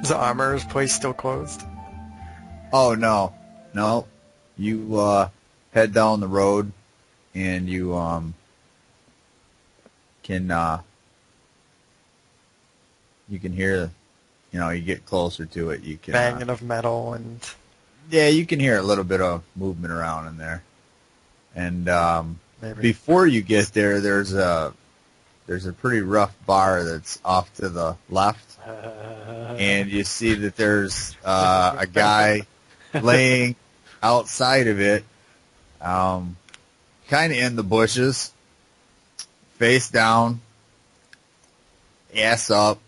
Is the armorer's place still closed? Oh, no. No. You head down the road, and you can hear, you get closer to it. You can Banging of metal and... Yeah, you can hear a little bit of movement around in there. And Maybe. before you get there, there's a pretty rough bar that's off to the left. And you see that there's a guy laying outside of it, kind of in the bushes, face down, ass up.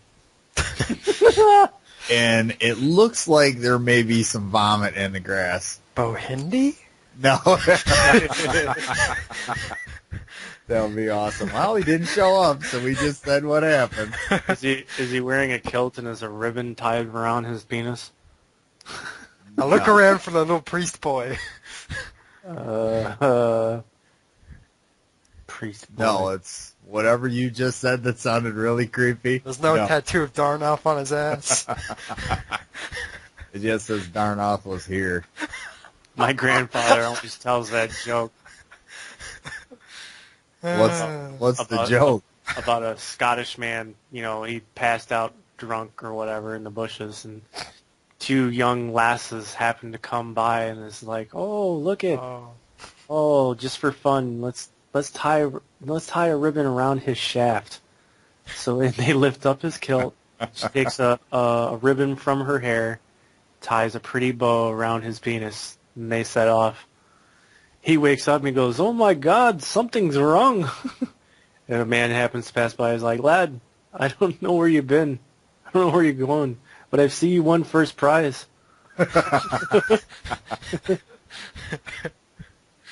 And it looks like there may be some vomit in the grass. Bohindi? No. That would be awesome. Well, he didn't show up, so we just said what happened. Is he wearing a kilt and has a ribbon tied around his penis? I look around for the little priest boy. Priest boy. No, it's whatever you just said that sounded really creepy. There's no tattoo of Darnoff on his ass. It just says Darnoff was here. My grandfather always tells that joke. What's the joke? About a Scottish man, he passed out drunk or whatever in the bushes, and two young lasses happened to come by and is like, "Oh, look at, just for fun, let's tie a ribbon around his shaft." So they lift up his kilt. She takes a ribbon from her hair, ties a pretty bow around his penis, and they set off. He wakes up and he goes, "Oh my God, something's wrong." And a man happens to pass by. He's like, "Lad, I don't know where you've been. I don't know where you're going, but I see you won first prize."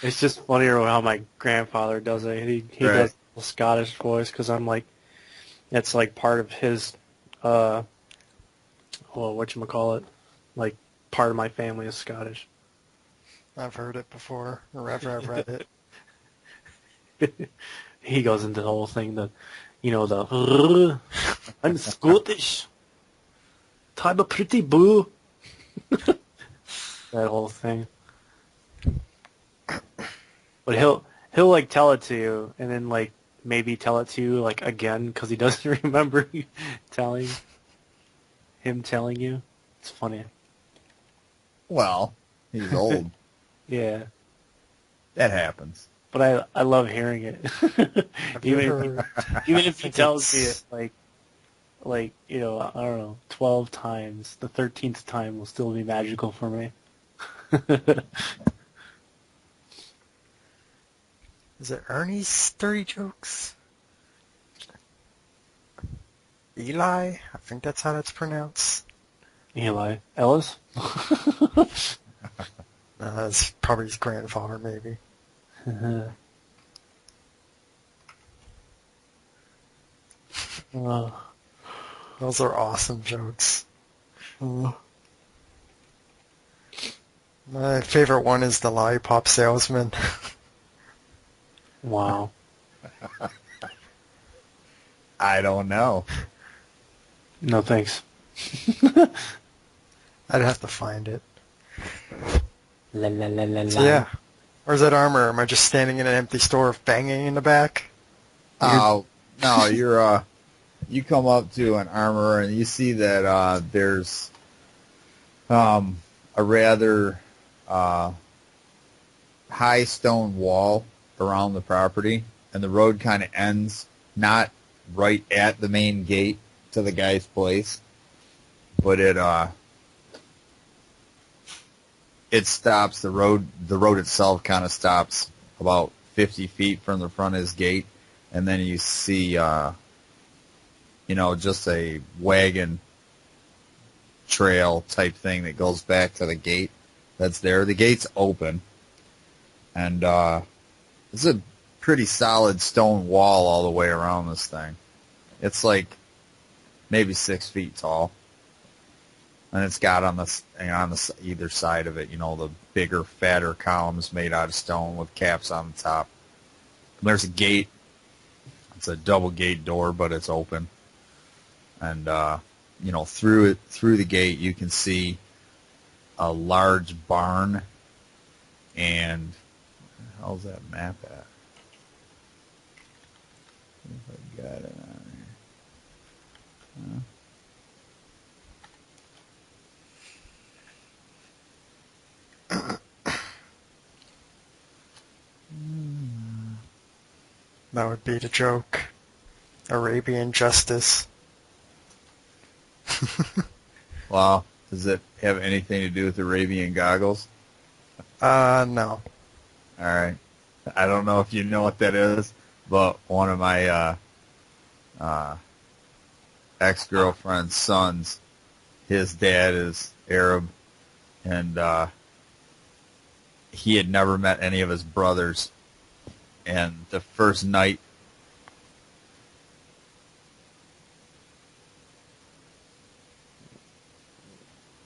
It's just funnier how my grandfather does it. He does the Scottish voice because I'm like, that's like part of his, whatchamacallit, like part of my family is Scottish. I've heard it before, or ever I've read it. He goes into the whole thing, I'm Scottish. I'm a pretty boo. That whole thing. But he'll like tell it to you, and then like maybe tell it to you like again because he doesn't remember telling you. It's funny. Well, he's old. Yeah. That happens. But I love hearing it. even if he tells me it like I don't know, 12 times, the 13th time will still be magical for me. Is it Ernie's Dirty Jokes? Eli? I think that's how that's pronounced. Eli Ellis? That's probably his grandfather, maybe. Those are awesome jokes. My favorite one is the lollipop salesman. Wow. I don't know. No thanks. I'd have to find it. La la la la la. So yeah. Where's that armor? Am I just standing in an empty store banging in the back? Oh, no, you come up to an armorer and you see that there's a rather high stone wall around the property, and the road kind of ends not right at the main gate to the guy's place, but it stops. The road itself kind of stops about 50 feet from the front of his gate, and then you see just a wagon trail type thing that goes back to the gate that's there. The gate's open, and it's a pretty solid stone wall all the way around this thing. It's like maybe 6 feet tall, and it's got on the either side of it, the bigger, fatter columns made out of stone with caps on the top. And there's a gate. It's a double gate door, but it's open. And through the gate, you can see a large barn. And how's that map at? If I got it on here. That would be the joke. Arabian justice. Wow. Does it have anything to do with Arabian goggles? No. All right. I don't know if you know what that is, but one of my ex-girlfriend's sons, his dad is Arab, and he had never met any of his brothers. And the first night,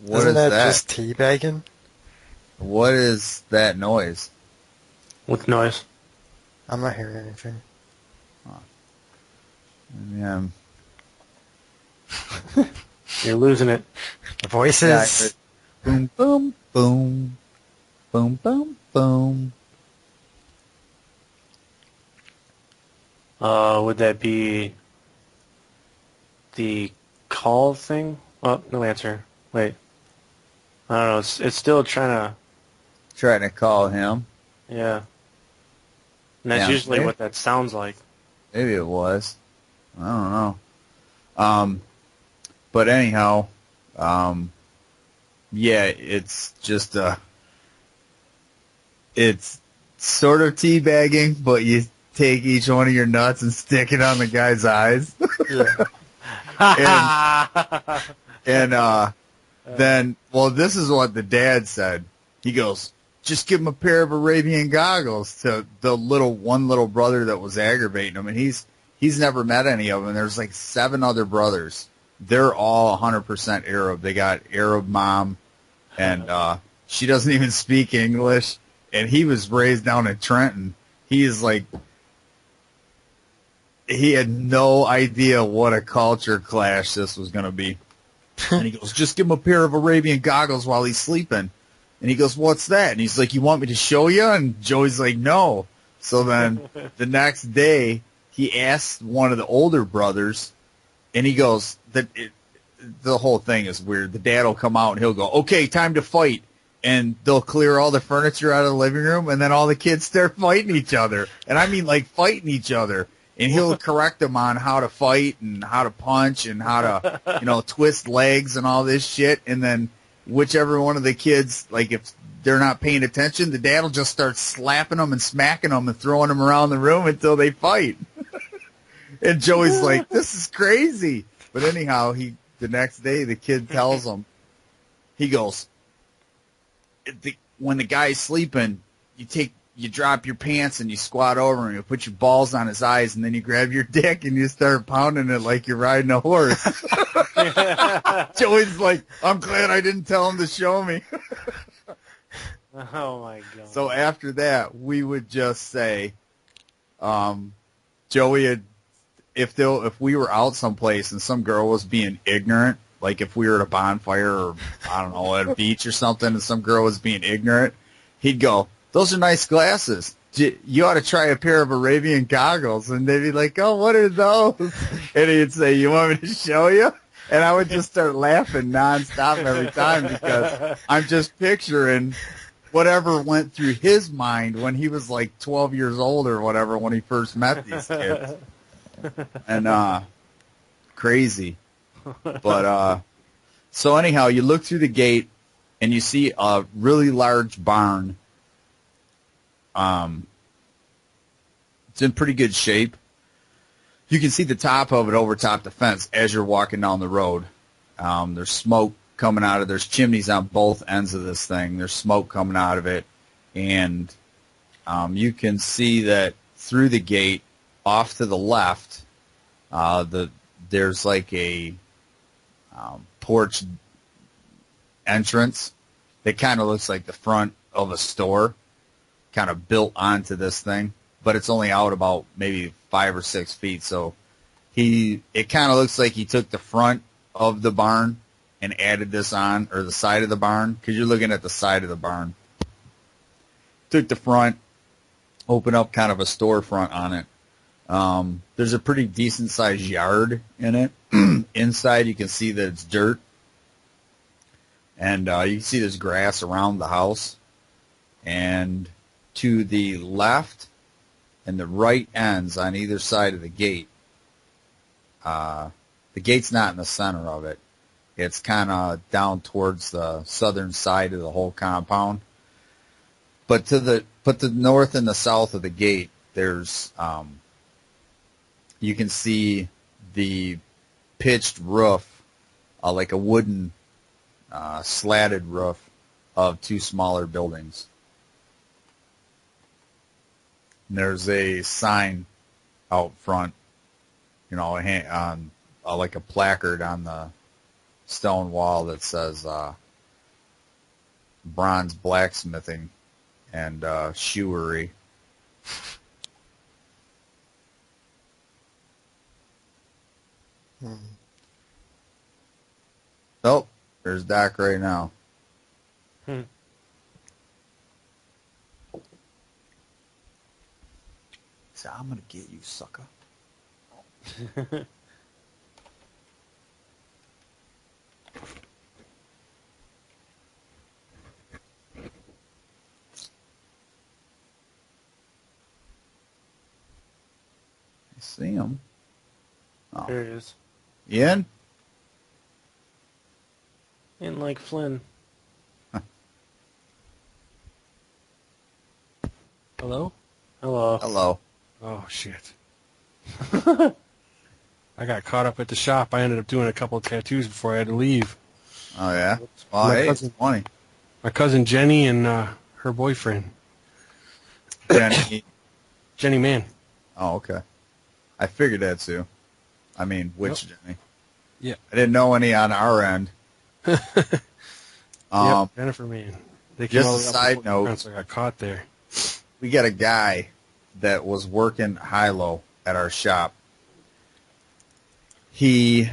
Isn't that just teabagging? What is that noise? What noise? I'm not hearing anything. Yeah. You're losing it. The voices. Boom, boom, boom. Boom, boom, boom. Would that be the call thing? Oh, no answer. Wait. I don't know. It's still trying to call him. Yeah. And that's usually what that sounds like. Maybe it was. I don't know. But anyhow, yeah, it's just it's sort of teabagging, but you take each one of your nuts and stick it on the guy's eyes. and then, well, this is what the dad said. He goes, just give him a pair of Arabian goggles to the one little brother that was aggravating him. And he's never met any of them. There's like 7 other brothers. They're all 100% Arab. They got Arab mom, and she doesn't even speak English. And he was raised down in Trenton. He had no idea what a culture clash this was going to be. And he goes, just give him a pair of Arabian goggles while he's sleeping. And he goes, what's that? And he's like, you want me to show you? And Joey's like, no. So then the next day, he asked one of the older brothers, and he goes, the whole thing is weird. The dad will come out, and he'll go, okay, time to fight. And they'll clear all the furniture out of the living room, and then all the kids start fighting each other. And I mean, like, fighting each other. And he'll correct them on how to fight and how to punch and how to, twist legs and all this shit. And then whichever one of the kids, like, if they're not paying attention, the dad will just start slapping them and smacking them and throwing them around the room until they fight. And Joey's like, this is crazy. But anyhow, the next day, the kid tells him, he goes, when the guy's sleeping, you drop your pants and you squat over him, you put your balls on his eyes, and then you grab your dick and you start pounding it like you're riding a horse. Joey's like, I'm glad I didn't tell him to show me. Oh my God. So after that, we would just say, Joey if we were out someplace and some girl was being ignorant, like if we were at a bonfire or, I don't know, at a beach or something, and some girl was being ignorant, he'd go, those are nice glasses. You ought to try a pair of Arabian goggles. And they'd be like, oh, what are those? And he'd say, you want me to show you? And I would just start laughing nonstop every time because I'm just picturing whatever went through his mind when he was like 12 years old or whatever when he first met these kids. And crazy. But so anyhow, you look through the gate and you see a really large barn. It's in pretty good shape. You can see the top of it over top the fence as you're walking down the road. There's smoke coming out of. There's chimneys on both ends of this thing. There's smoke coming out of it, and you can see that through the gate, off to the left, there's like a porch entrance that kind of looks like the front of a store, kind of built onto this thing, but it's only out about maybe 5 or 6 feet. So it kind of looks like he took the front of the barn and added this on, or the side of the barn, because you're looking at the side of the barn. Took the front, opened up kind of a storefront on it. There's a pretty decent sized yard in it. Inside you can see that it's dirt. And you can see there's grass around the house. And to the left and the right ends on either side of the gate, the gate's not in the center of it. It's kind of down towards the southern side of the whole compound. But to the north and the south of the gate, there's you can see the pitched roof, like a wooden slatted roof of two smaller buildings. And there's a sign out front, you know, on like a placard on the stone wall that says Bronze Blacksmithing and Shoery. Oh, there's Doc right now. So I'm gonna get you, sucker. I see him. Oh. There it is. Ian? And like Flynn. Hello? Hello. Hello. Oh, shit. I got caught up at the shop. I ended up doing a couple of tattoos before I had to leave. Oh, yeah? Well, hey, it's funny. My cousin Jenny and her boyfriend. Jenny. Jenny Mann. Oh, okay. I figured that too. I mean, which Jenny? Yeah. I didn't know any on our end. Yep, Jennifer Mann. They came Just all a the way up side before note. France, I got caught there. We got a guy that was working high-low at our shop. He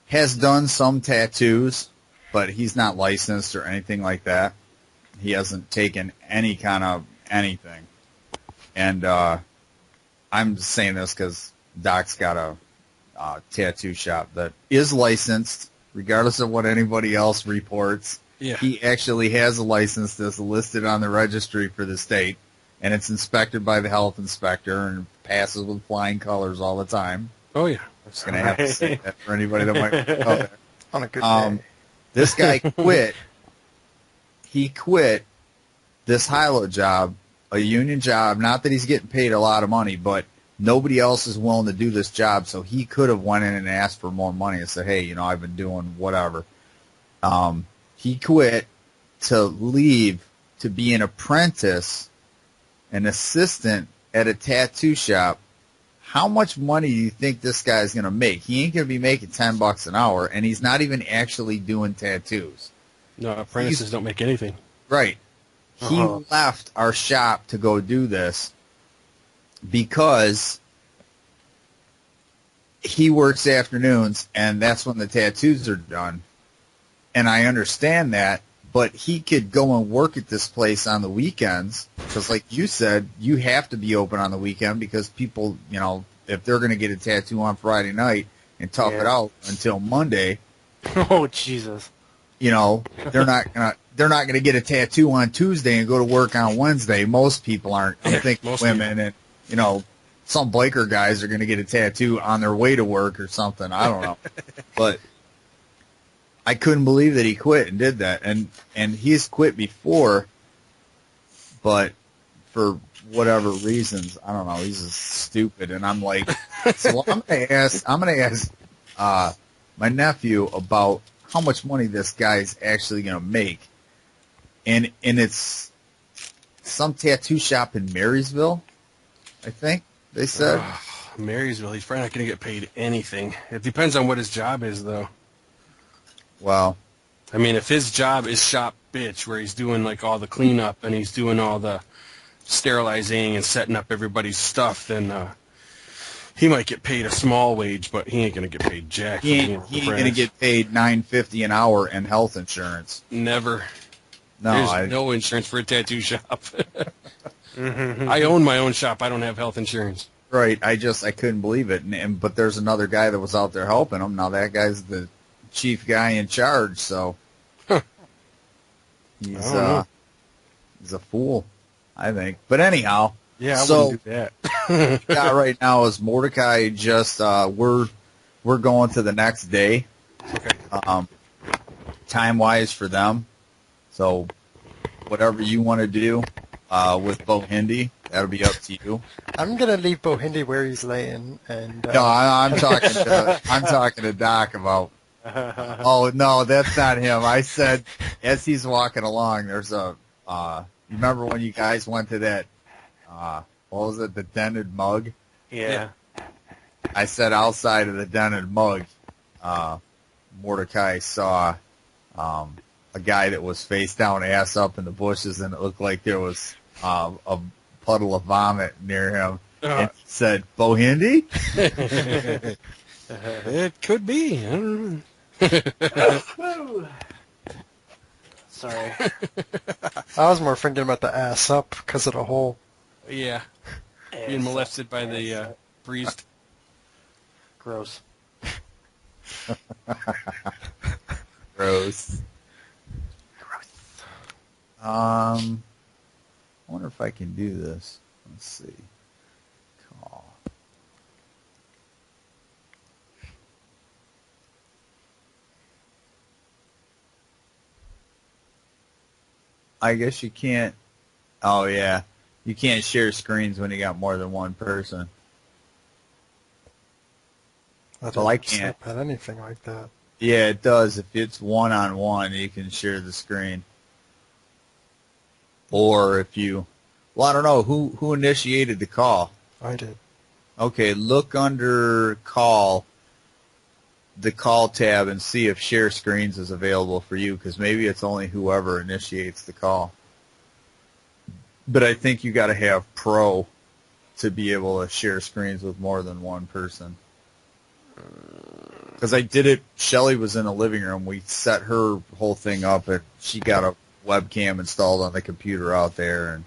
has done some tattoos, but he's not licensed or anything like that. He hasn't taken any kind of anything. And I'm just saying this because Doc's got a tattoo shop that is licensed, regardless of what anybody else reports. Yeah. He actually has a license that's listed on the registry for the state, and it's inspected by the health inspector and passes with flying colors all the time. Oh, yeah. I'm just going to have to say that for anybody that might know that. On a good day. This guy quit. He quit this high-low job, a union job. Not that he's getting paid a lot of money, but nobody else is willing to do this job, so he could have went in and asked for more money and said, hey, you know, I've been doing whatever. He quit to leave to be an apprentice, an assistant at a tattoo shop. How much money do you think this guy's going to make? He ain't going to be making $10 an hour, and he's not even actually doing tattoos. No, apprentices don't make anything. Right. He left our shop to go do this because he works afternoons, and that's when the tattoos are done. And I understand that, but he could go and work at this place on the weekends because, like you said, you have to be open on the weekend because people, you know, if they're going to get a tattoo on Friday night and tough it out until Monday, Oh, Jesus. you know, they're not gonna get a tattoo on Tuesday and go to work on Wednesday. Most people aren't. I think Most women people. and, you know, some biker guys are gonna get a tattoo on their way to work or something. I don't know, but I couldn't believe that he quit and did that. And he's quit before, but for whatever reasons, I don't know. He's just stupid. And I'm like, so I'm gonna ask my nephew about how much money this guy's actually gonna make. And it's some tattoo shop in Marysville, I think they said. Marysville, he's probably not going to get paid anything. It depends on what his job is, though. Well, I mean, if his job is shop bitch, where he's doing like all the cleanup and he's doing all the sterilizing and setting up everybody's stuff, then He might get paid a small wage, but he ain't gonna get paid jack. He ain't gonna get paid $9.50 an hour and health insurance. Never. No, There's no insurance for a tattoo shop. I own my own shop. I don't have health insurance. Right. I couldn't believe it. But there's another guy that was out there helping him. Now that guy's the chief guy in charge. So he's a fool, I think. But anyhow. Yeah, I so, wouldn't do that. yeah, right now is Mordecai just we're going to the next day. Okay. Time wise for them. So whatever you want to do with Bohindi, that'll be up to you. I'm gonna leave Bohindi where he's laying, and No, I'm talking to Doc about. Oh no, that's not him. I said as he's walking along, there's a. Remember when you guys went to that? What was it? The dented mug. Yeah. I said outside of the dented mug, Mordecai saw a guy that was face down, ass up in the bushes, and it looked like there was a puddle of vomit near him. And he said, "Bohindi?" It could be. I don't know. Sorry. I was more thinking about the ass up because of the hole. Yeah. Being molested by the priest. Gross. Gross. I wonder if I can do this. Let's see. Call. I guess you can't. Oh yeah, you can't share screens when you got more than one person. Well, I can't. At anything like that. Yeah, it does. If it's one-on-one, you can share the screen. Or if you, well, I don't know who initiated the call. I did. Okay, look under call, the call tab, and see if share screens is available for you, because maybe it's only whoever initiates the call. But I think you got to have pro to be able to share screens with more than one person. Because I did it, Shelly was in the living room. We set her whole thing up. And she got a webcam installed on the computer out there and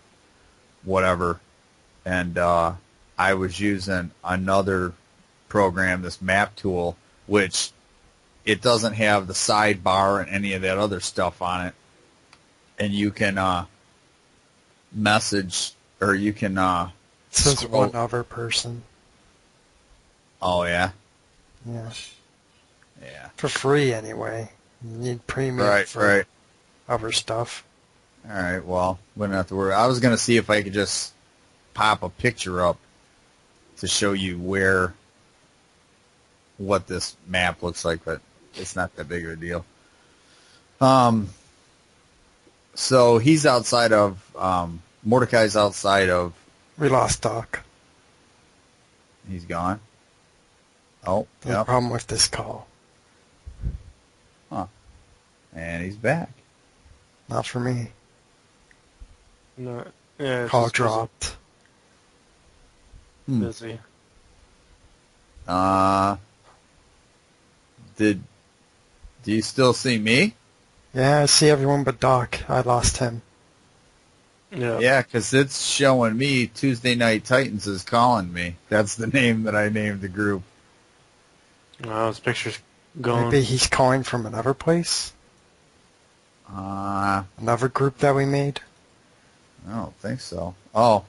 whatever. And I was using another program, this map tool, which it doesn't have the sidebar and any of that other stuff on it. And you can message, or you can It says scroll. one other person. Oh, yeah? Yeah. Yeah. For free, anyway. You need premium Right, for right. other stuff. All right, well, wouldn't have to worry. I was going to see if I could just pop a picture up to show you what this map looks like, but it's not that big of a deal. So he's outside of, Mordecai's outside of, We lost Doc. he's gone. Oh, No yep. problem with this call. And he's back. Not for me. No. Yeah. it's Call just dropped. Busy. Do you still see me? Yeah, I see everyone but Doc. I lost him. Yeah. Yeah, because it's showing me Tuesday Night Titans is calling me. That's the name that I named the group. Wow, his picture's gone. Maybe he's calling from another place? Another group that we made? I don't think so. Oh.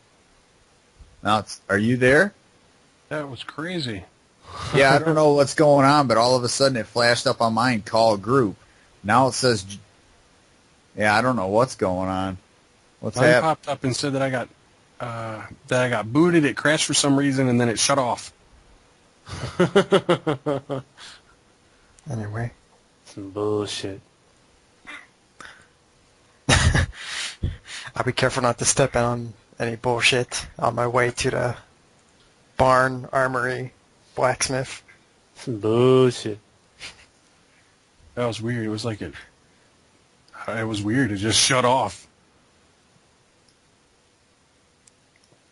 Now, are you there? That was crazy. Yeah, I don't know what's going on, but all of a sudden it flashed up on mine, call group. Now it says, yeah, I don't know what's going on. What's Mine happening? popped up and said that I got booted. It crashed for some reason, and then it shut off. Anyway. Some bullshit. I'll be careful not to step on any bullshit on my way to the barn, armory, blacksmith. Some bullshit. That was weird. It was like it was weird. It just shut off.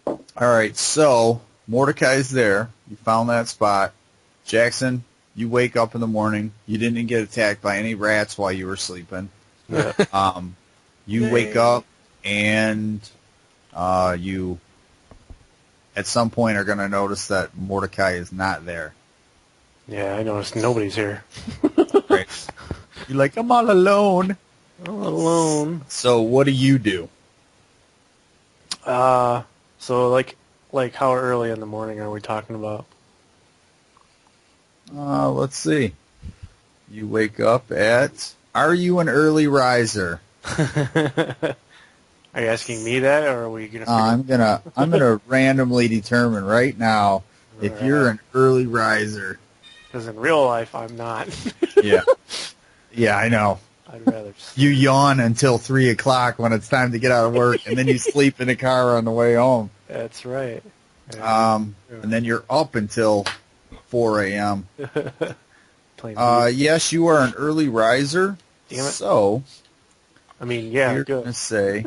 All right, so Mordecai's there. You found that spot. Jackson, you wake up in the morning. You didn't get attacked by any rats while you were sleeping. Yeah. You wake up and you, at some point, are going to notice that Mordecai is not there. Yeah, I noticed nobody's here. Right. You're like, I'm all alone. All alone. So what do you do? So like how early in the morning are we talking about? Let's see. You wake up at... Are you an early riser? Are you asking me that, or are we gonna? I'm gonna randomly determine right now if Alright. you're an early riser. Because in real life, I'm not. Yeah. Yeah, I know. I'd rather. You yawn until 3 o'clock when it's time to get out of work, and then you sleep in the car on the way home. That's right. And then you're up until 4 a.m. Playing Yes, you are an early riser. Damn it. So, I mean, yeah, we're good. gonna say,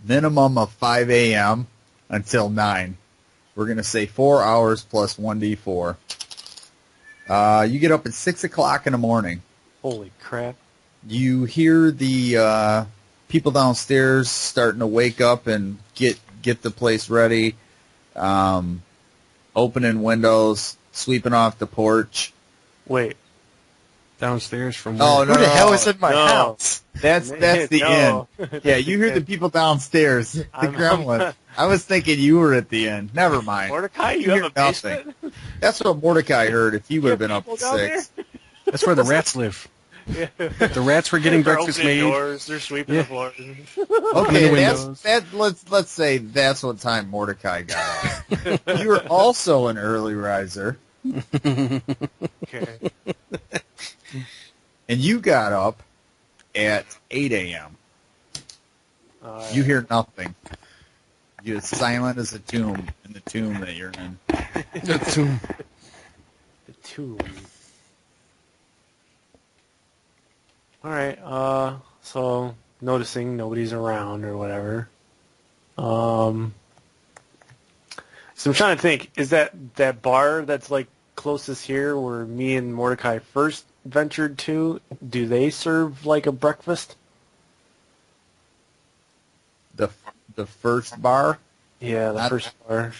minimum of 5 a.m. until 9. We're gonna say 4 hours plus 1d4. You get up at 6 o'clock in the morning. Holy crap! You hear the people downstairs starting to wake up and get the place ready, opening windows, sweeping off the porch. Wait, Downstairs from Oh, where? no, Who the hell is in my no. house? That's the No. inn. Yeah, you hear the people downstairs, the gremlins. I was thinking you were at the inn. Never mind. Mordecai, you hear have a basement? That's what Mordecai heard if he would have been up People at down 6. That's where the rats live. Yeah. The rats were getting They're breakfast opening made. doors. They're sweeping Yeah. the floor. Okay, windows. let's say that's what time Mordecai got up. You were also an early riser, Okay. and you got up at 8 a.m. You hear nothing. You're as silent as a tomb in the tomb that you're in. The tomb. The tomb. All right. So noticing nobody's around or whatever. So I'm trying to think. Is that bar that's like closest here, where me and Mordecai first ventured to? Do they serve like a breakfast? The first bar? Yeah, the Not- first bar,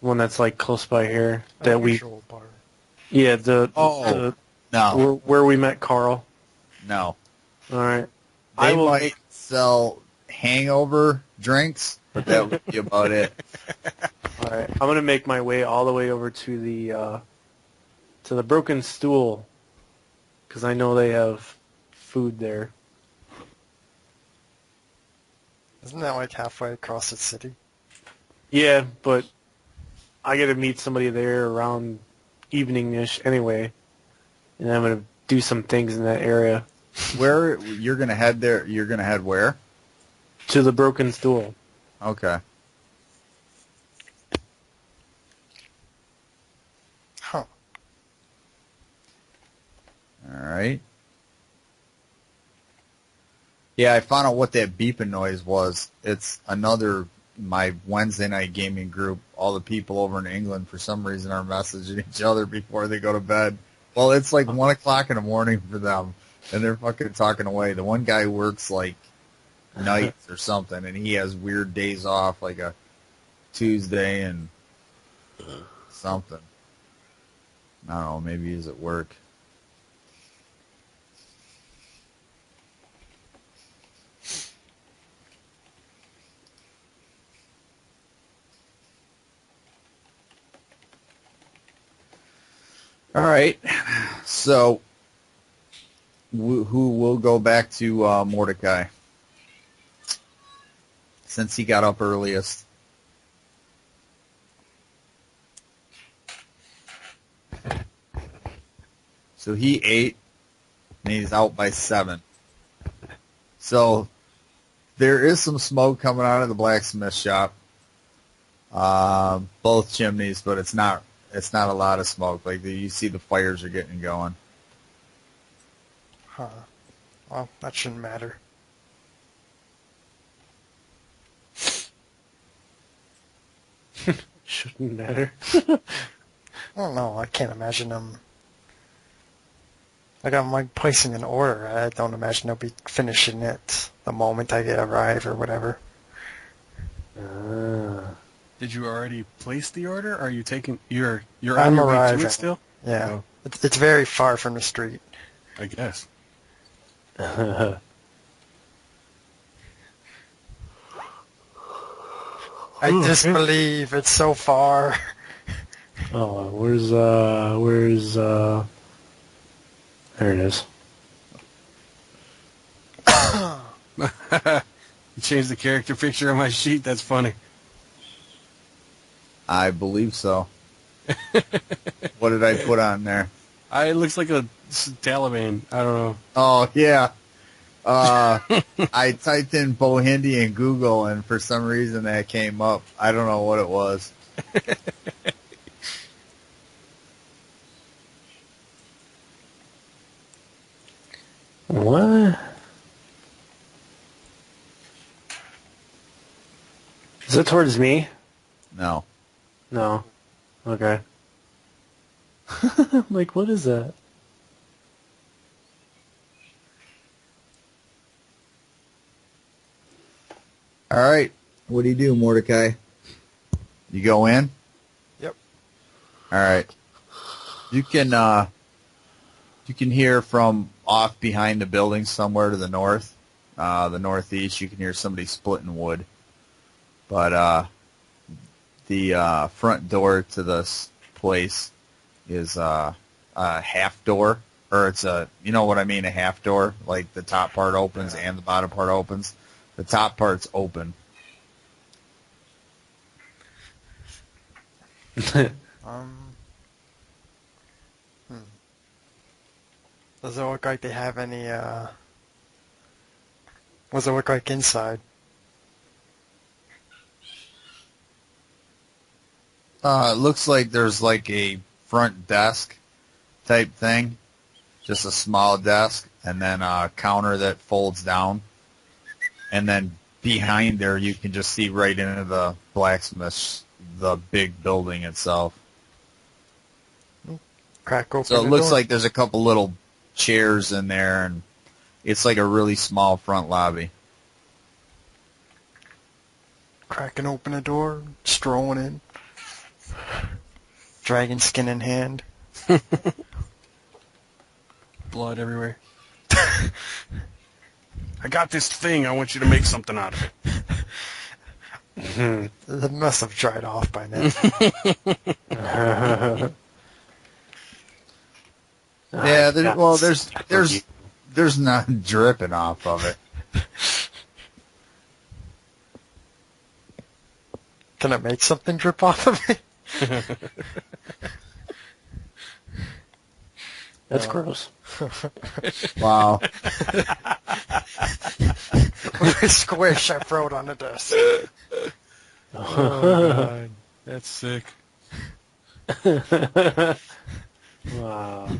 the one that's like close by here. That we. Unusual bar. Yeah, No, where we met Carl. no. All right. They I will might make- sell hangover drinks, but that would be about it. All right, I'm gonna make my way all the way over to the Broken Stool, because I know they have food there. Isn't that like halfway across the city? Yeah, but I gotta meet somebody there around evening-ish anyway, and I'm gonna do some things in that area. Where you're gonna head there? You're gonna head where? To the Broken Stool. Okay. Huh. All right. Yeah, I found out what that beeping noise was. It's my Wednesday night gaming group. All the people over in England, for some reason, are messaging each other before they go to bed. Well, it's like 1 o'clock in the morning for them, and they're fucking talking away. The one guy works like nights or something, and he has weird days off, like a Tuesday and something. I don't know, maybe he's at work. All right, so who will go back to Mordecai since he got up earliest? So he ate, and he's out by 7. So there is some smoke coming out of the blacksmith shop, both chimneys, but it's not a lot of smoke. Like you see, the fires are getting going. Huh. Well, that shouldn't matter. Shouldn't matter. I don't know. I can't imagine them. Like, I'm like placing an order. I don't imagine they'll be finishing it the moment I arrive or whatever. Did you already place the order? Are you taking? You're on I'm your way to arriving. it still? Yeah. Oh, It's very far from the street. I guess. I disbelieve. It's so far. Oh, where's there it is. You changed the character picture on my sheet. That's funny. I believe so. What did I put on there? It looks like a Taliban. I don't know. Oh, yeah. I typed in Bohindi in Google, and for some reason that came up. I don't know what it was. What? Is it towards me? No. No. Okay. Like, what is that? All right. What do you do, Mordecai? You go in? Yep. All right. You can hear from off behind the building somewhere to the north, the northeast. You can hear somebody splitting wood. But the front door to this place is a half door, or it's a, you know what I mean, a half door. Like the top part opens and the bottom part opens. The top part's open. Does it look like they have any, what does it look like inside? It looks like there's like a front desk type thing, just a small desk, and then a counter that folds down. And then behind there, you can just see right into the blacksmith, the big building itself. Crack open So it the looks door. like there's a couple little chairs in there, and it's like a really small front lobby. Cracking open a door, strolling in. Dragon skin in hand. Blood everywhere. I got this thing. I want you to make something out of it. It must have dried off by now. Yeah, there's nothing dripping off of it. Can I make something drip off of it? That's gross. Wow. Squish, I throw it on the desk. Oh, God. That's sick. Wow.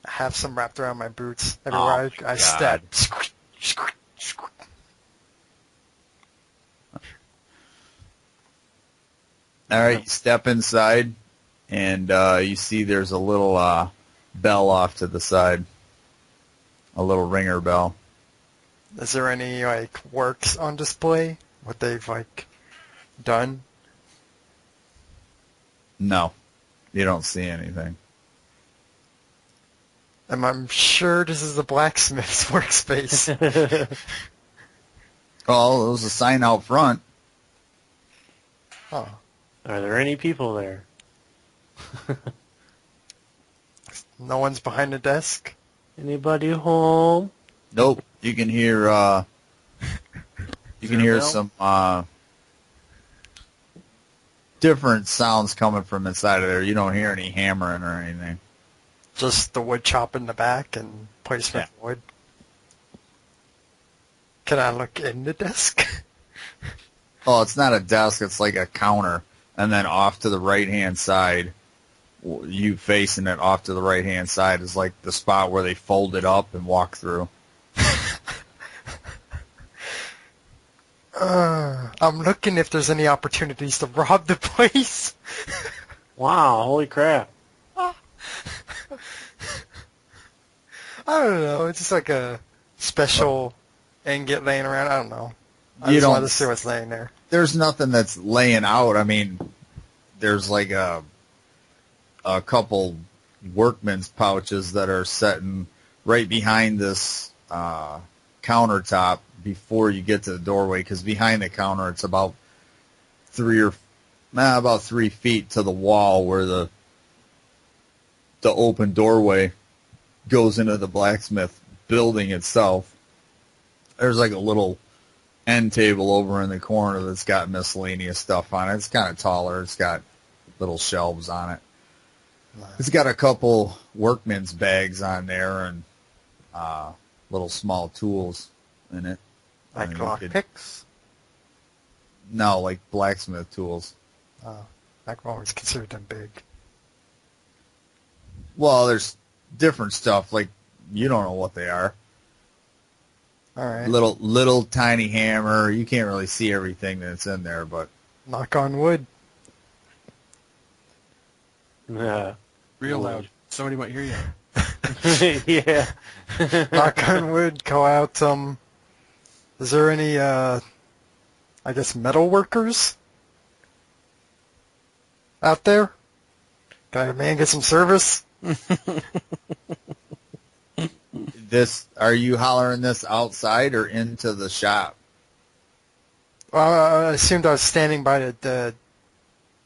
I have some wrapped around my boots. Everywhere I step. Squish, squish, squish. All right, you step inside, and you see there's a little bell off to the side, a little ringer bell. Is there any, like, works on display? What they've, like, done? No, you don't see anything. I'm sure this is the blacksmith's workspace. Oh, there was a sign out front. Oh. Are there any people there? No one's behind the desk? Anybody home? Nope. You can hear there a bell? some different sounds coming from inside of there. You don't hear any hammering or anything. Just the wood chop in the back and placement of wood. Can I look in the desk? Oh, it's not a desk. It's like a counter. And then off to the right-hand side, you facing it off to the right-hand side is like the spot where they fold it up and walk through. I'm looking if there's any opportunities to rob the place. Wow, holy crap. I don't know. It's just like a special ingot laying around. I don't know. I You just wanted don't. to see what's laying there. There's nothing that's laying out. I mean, there's like a couple workman's pouches that are sitting right behind this countertop before you get to the doorway. Because behind the counter, it's about 3 feet to the wall where the open doorway goes into the blacksmith building itself. There's like a little end table over in the corner that's got miscellaneous stuff on it. It's kind of taller. It's got little shelves on it. Nice. It's got a couple workman's bags on there and little small tools in it. Like lockpicks? No, like blacksmith tools. I've always considered them big. Well, there's different stuff. Like, you don't know what they are. All right. Little tiny hammer. You can't really see everything that's in there, but Knock on wood. Yeah. Real loud. Somebody might hear you. Yeah. Knock on wood. Go out. Is there any, I guess, metal workers out there? Can a man get some service? are you hollering this outside or into the shop? Well, I assumed I was standing by the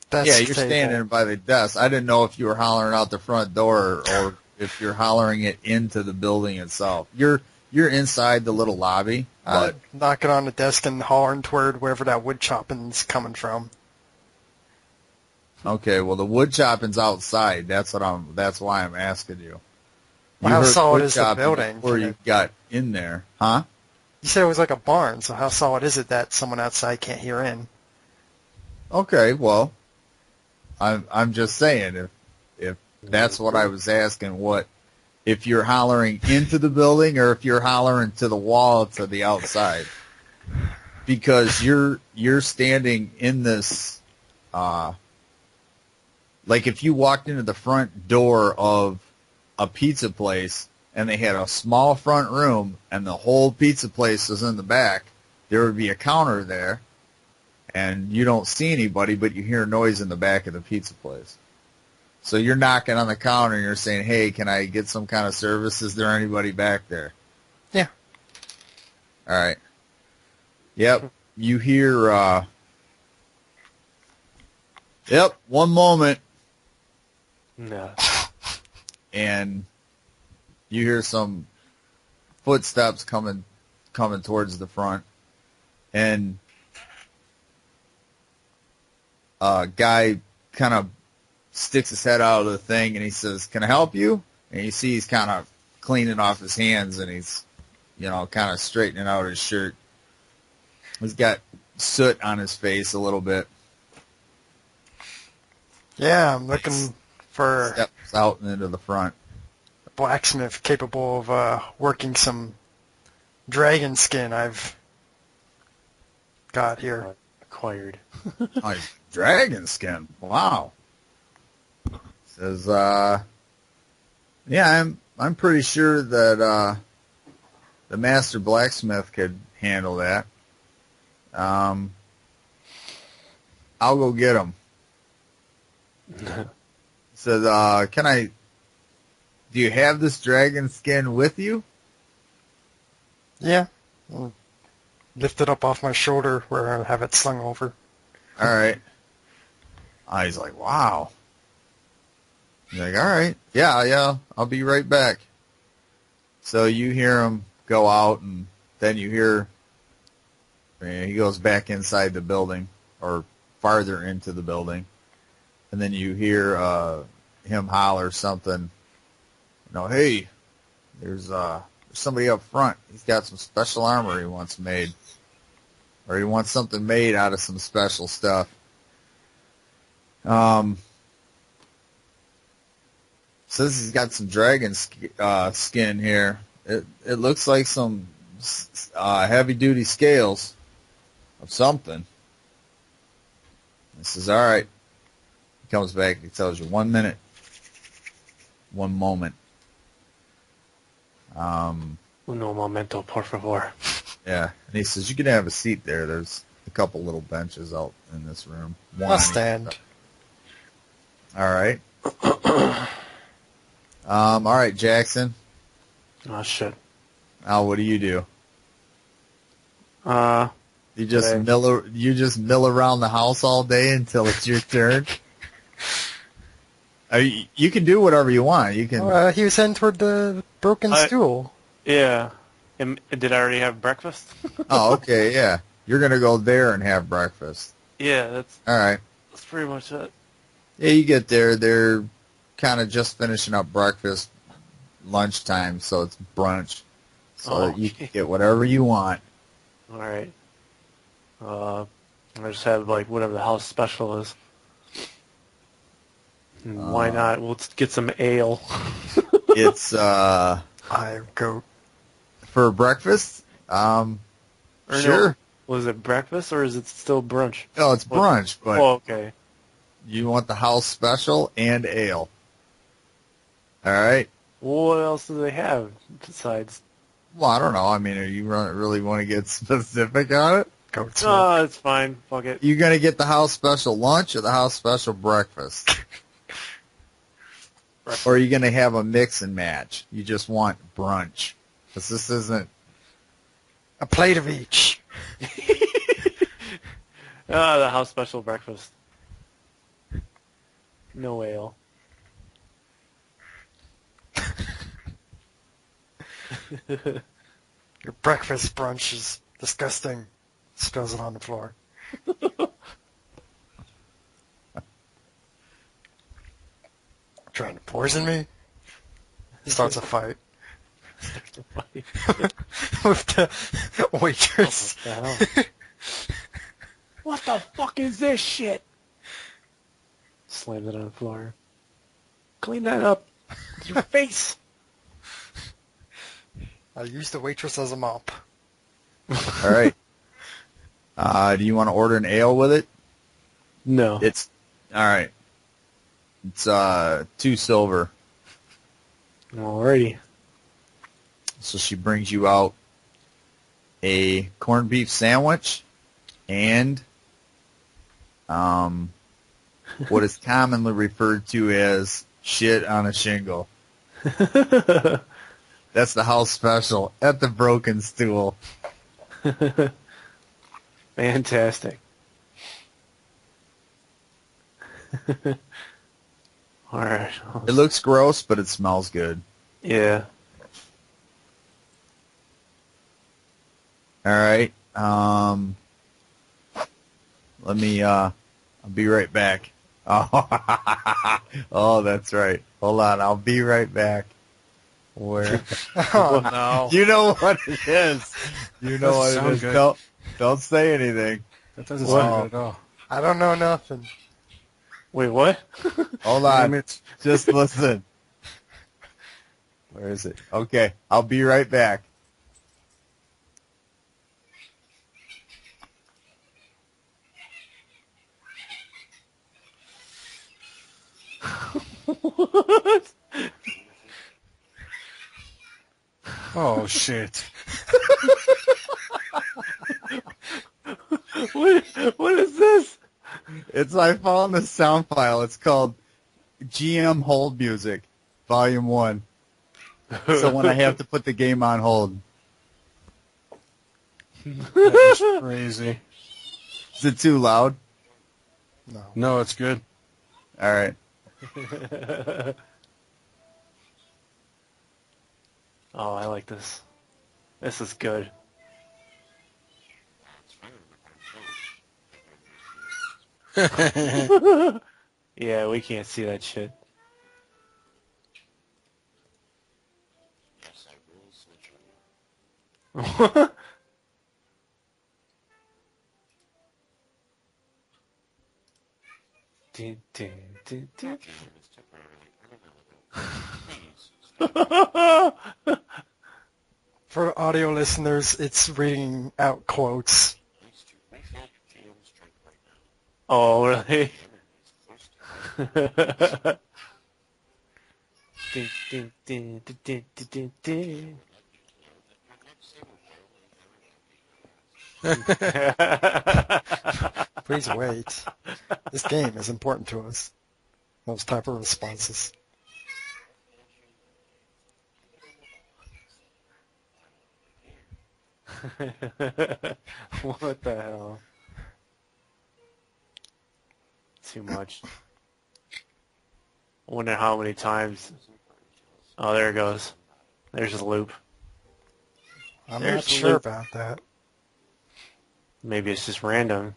desk Yeah, you're table. standing by the desk. I didn't know if you were hollering out the front door or if you're hollering it into the building itself. You're inside the little lobby, but Knocking on the desk and hollering toward wherever that wood chopping's coming from. okay. Well, the wood chopping's outside. That's why I'm asking you. Well, how heard solid wood is the chopping building? before you got in there, huh? You said it was like a barn, so how solid is it that someone outside can't hear in? Okay, well, I'm just saying if that's what I was asking, if you're hollering into the building or if you're hollering to the wall to the outside, because you're standing in this, like if you walked into the front door of a pizza place and they had a small front room and the whole pizza place was in the back, there would be a counter there. And you don't see anybody, but you hear noise in the back of the pizza place. So you're knocking on the counter and you're saying, hey, can I get some kind of service? Is there anybody back there? Yeah. All right. Yep. You hear, yep, one moment. No. And you hear some footsteps coming towards the front. And a guy kind of sticks his head out of the thing and he says, can I help you? And you see he's kind of cleaning off his hands and he's, kind of straightening out his shirt. He's got soot on his face a little bit. Yeah, I'm looking for Steps out and into the front. a blacksmith capable of working some dragon skin I've got here. Acquired. Oh, he's dragon skin. Wow. Says, yeah, I'm pretty sure that the master blacksmith could handle that. I'll go get him. Says, do you have this dragon skin with you? Yeah. I'll lift it up off my shoulder where I have it slung over. All right. He's like, wow. He's like, all right. Yeah, I'll be right back. So you hear him go out, and then you hear he goes back inside the building, or farther into the building. And then you hear him holler something, hey, there's somebody up front. He's got some special armor he wants made. Or he wants something made out of some special stuff. Says he's got some dragon skin here. It looks like some heavy-duty scales of something. He says, all right. He comes back and he tells you 1 minute, 1 moment. Uno momento, por favor. Yeah. And he says, you can have a seat there. There's a couple little benches out in this room. One I'll on each stand. side. All right. All right, Jackson. Oh, shit. Now, what do you do? You just Okay. mill around the house all day until it's your turn. You can do whatever you want. You can. He was heading toward the broken stool. Yeah. Did I already have breakfast? Oh, okay, yeah. You're gonna go there and have breakfast. Yeah, All right. that's pretty much it. Yeah, you get there. They're kind of just finishing up breakfast, lunchtime, so it's brunch. So you can get whatever you want. All right. I just have like whatever the house special is. And why not? Let's get some ale. It's I go. for breakfast. Or Sure. No, was it breakfast or is it still brunch? No, it's brunch, but Oh, okay. you want the house special and ale. All right. What else do they have besides? Well, I don't know. I mean, really want to get specific on it? Go to. Oh, it's fine. Fuck it. You gonna get the house special lunch or the house special breakfast? Or are you gonna have a mix and match? You just want brunch, because this isn't. A plate of each. The house special breakfast. No ale. Your breakfast brunch is disgusting. Spills it on the floor. Trying to poison me? Starts a fight. With the waitress. What the hell? What the fuck is this shit? Slams it on the floor. Clean that up. With your face. I used the waitress as a mop. All right. Do you want to order an ale with it? No. It's all right. It's 2 silver. Alrighty. So she brings you out a corned beef sandwich and what is commonly referred to as shit on a shingle. That's the house special at the Broken Stool. Fantastic. Alright. It looks gross, but it smells good. Yeah. All right. Let me. I'll be right back. Oh, that's right. Hold on. I'll be right back. Where? Oh, no. You know what it is. You know what it Sound is. good. Don't say anything. That doesn't Wow. sound good at all. I don't know nothing. Wait, what? Hold Damn on. it. Just listen. Where is it? Okay. I'll be right back. What? Oh, shit. What is this? I found a sound file. It's called GM Hold Music, Volume 1. So when I have to put the game on hold. That is crazy. Is it too loud? No. No, it's good. All right. Oh, I like this. This is good. Yeah, we can't see that shit. Dun, dun, dun, dun. For audio listeners, it's reading out quotes. Oh, really? Dun, dun, dun, dun, dun, dun, dun, dun. Please wait. This game is important to us. Those type of responses. What the hell? Too much. I wonder how many times. Oh, there it goes. There's the loop. I'm There's not the sure loop. about that. Maybe it's just random.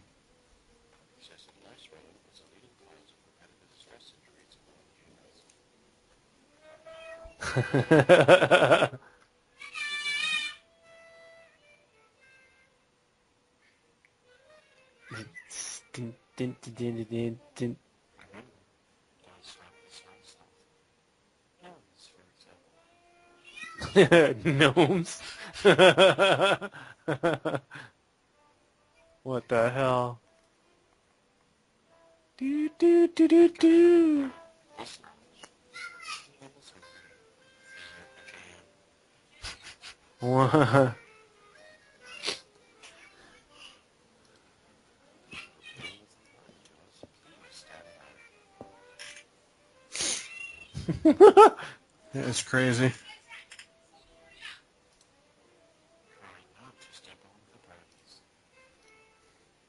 Dun, dun, dun, dun, dun, dun. Gnomes. What the hell? Do do do do do. What? It's crazy.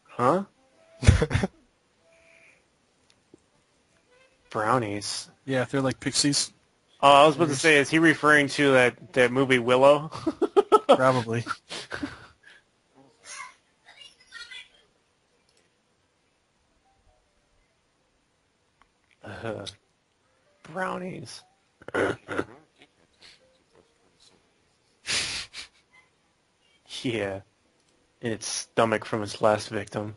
Huh? Brownies. Yeah, they're like pixies. Oh, I was about to say, is he referring to that movie Willow? Probably. Brownies. Yeah. In its stomach from its last victim.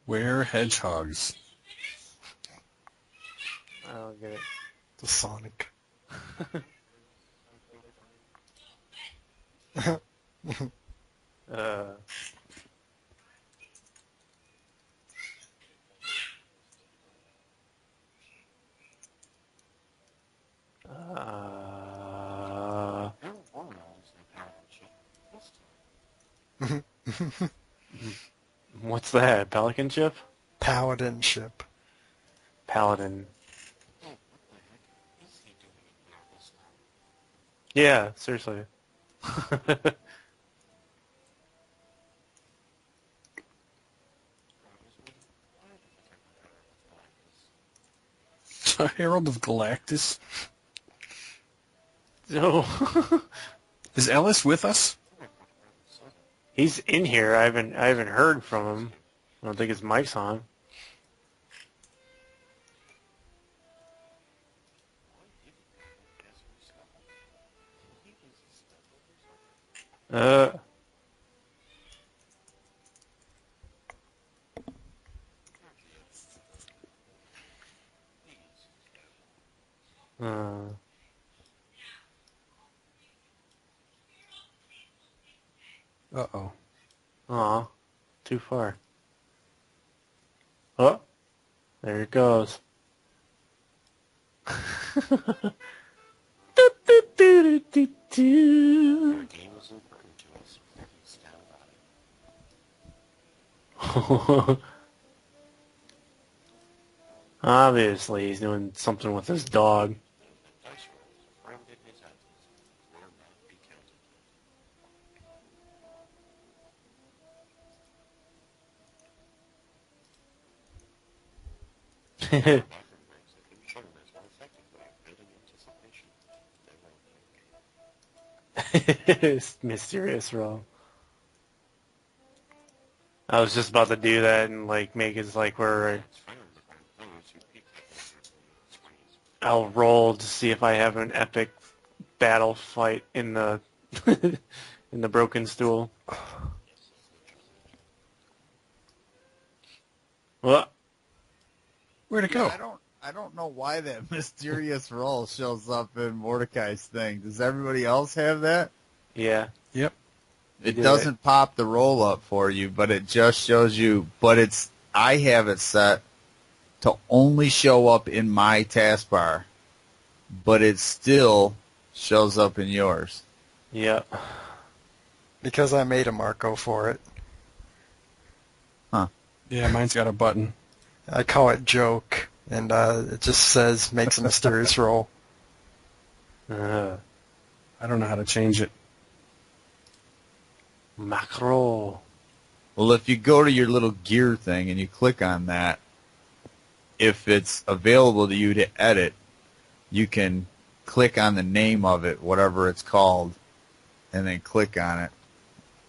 Where hedgehogs? I don't get it. The Sonic. Uh, uh, what's that? Pelican ship? Paladin ship. Paladin. Yeah, seriously. Herald of Galactus. So Is Ellis with us? he's in here. I haven't heard from him. I don't think his mic's on. Uh. Uh. Uh-oh. Aw. Too far. Oh. There it goes. Obviously, he's doing something with his dog. It's mysterious, bro. I was just about to do that and like make it like where I'll roll to see if I have an epic battle fight in the in the broken stool. Well, Where'd it go? I don't know why that mysterious roll shows up in Mordecai's thing. Does everybody else have that? Yeah. Yep. It doesn't pop the roll up for you, but it just shows you. But I have it set to only show up in my taskbar, but it still shows up in yours. Yep. Because I made a Marco for it. Yeah, mine's got a button. I call it joke, and it just says makes a mysterious roll. Uh, I don't know how to change it. macro. Well, if you go to your little gear thing and you click on that, if it's available to you to edit, you can click on the name of it, whatever it's called, and then click on it.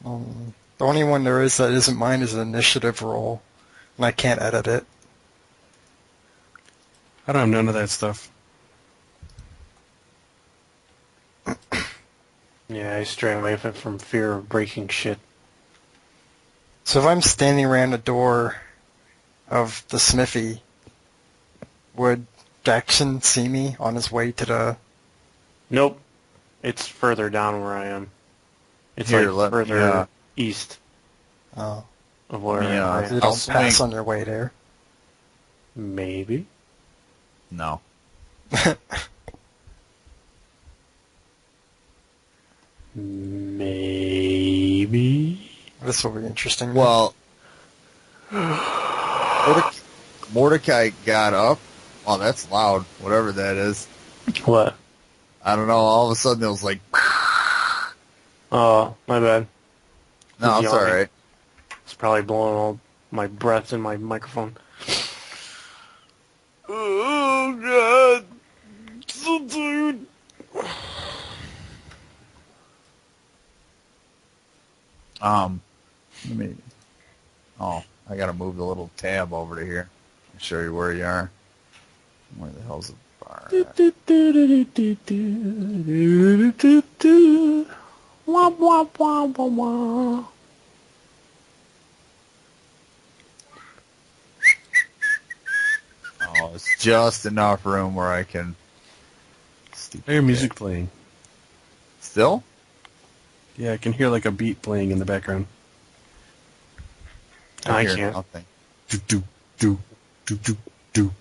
The only one there is that isn't mine is an initiative roll, and I can't edit it. I don't have none of that stuff. Yeah, I stray away from fear of breaking shit. So if I'm standing around the door of the smithy, would Jackson see me on his way to the... Nope. It's further down where I am. It's Here, like further east Oh, of where Yeah, I they am. I'll don't pass swing. on their way there. Maybe. No. Maybe. This will be interesting. Well, Mordecai got up. Oh, that's loud. Whatever that is. What? I don't know. All of a sudden, it was like, Oh, my bad. no, it's all Yawning. right. It's probably blowing all my breath in my microphone. Oh, God. So tired. Let me. Oh, I gotta move the little tab over to here. I'll show you where you are. Where the hell's the bar at? Wah, wah, wah, wah, wah. Oh, it's just enough room where I can. I hear music playing. Still? Yeah, I can hear like a beat playing in the background. I hear can't. Nothing. Do, do, do, do, do, do.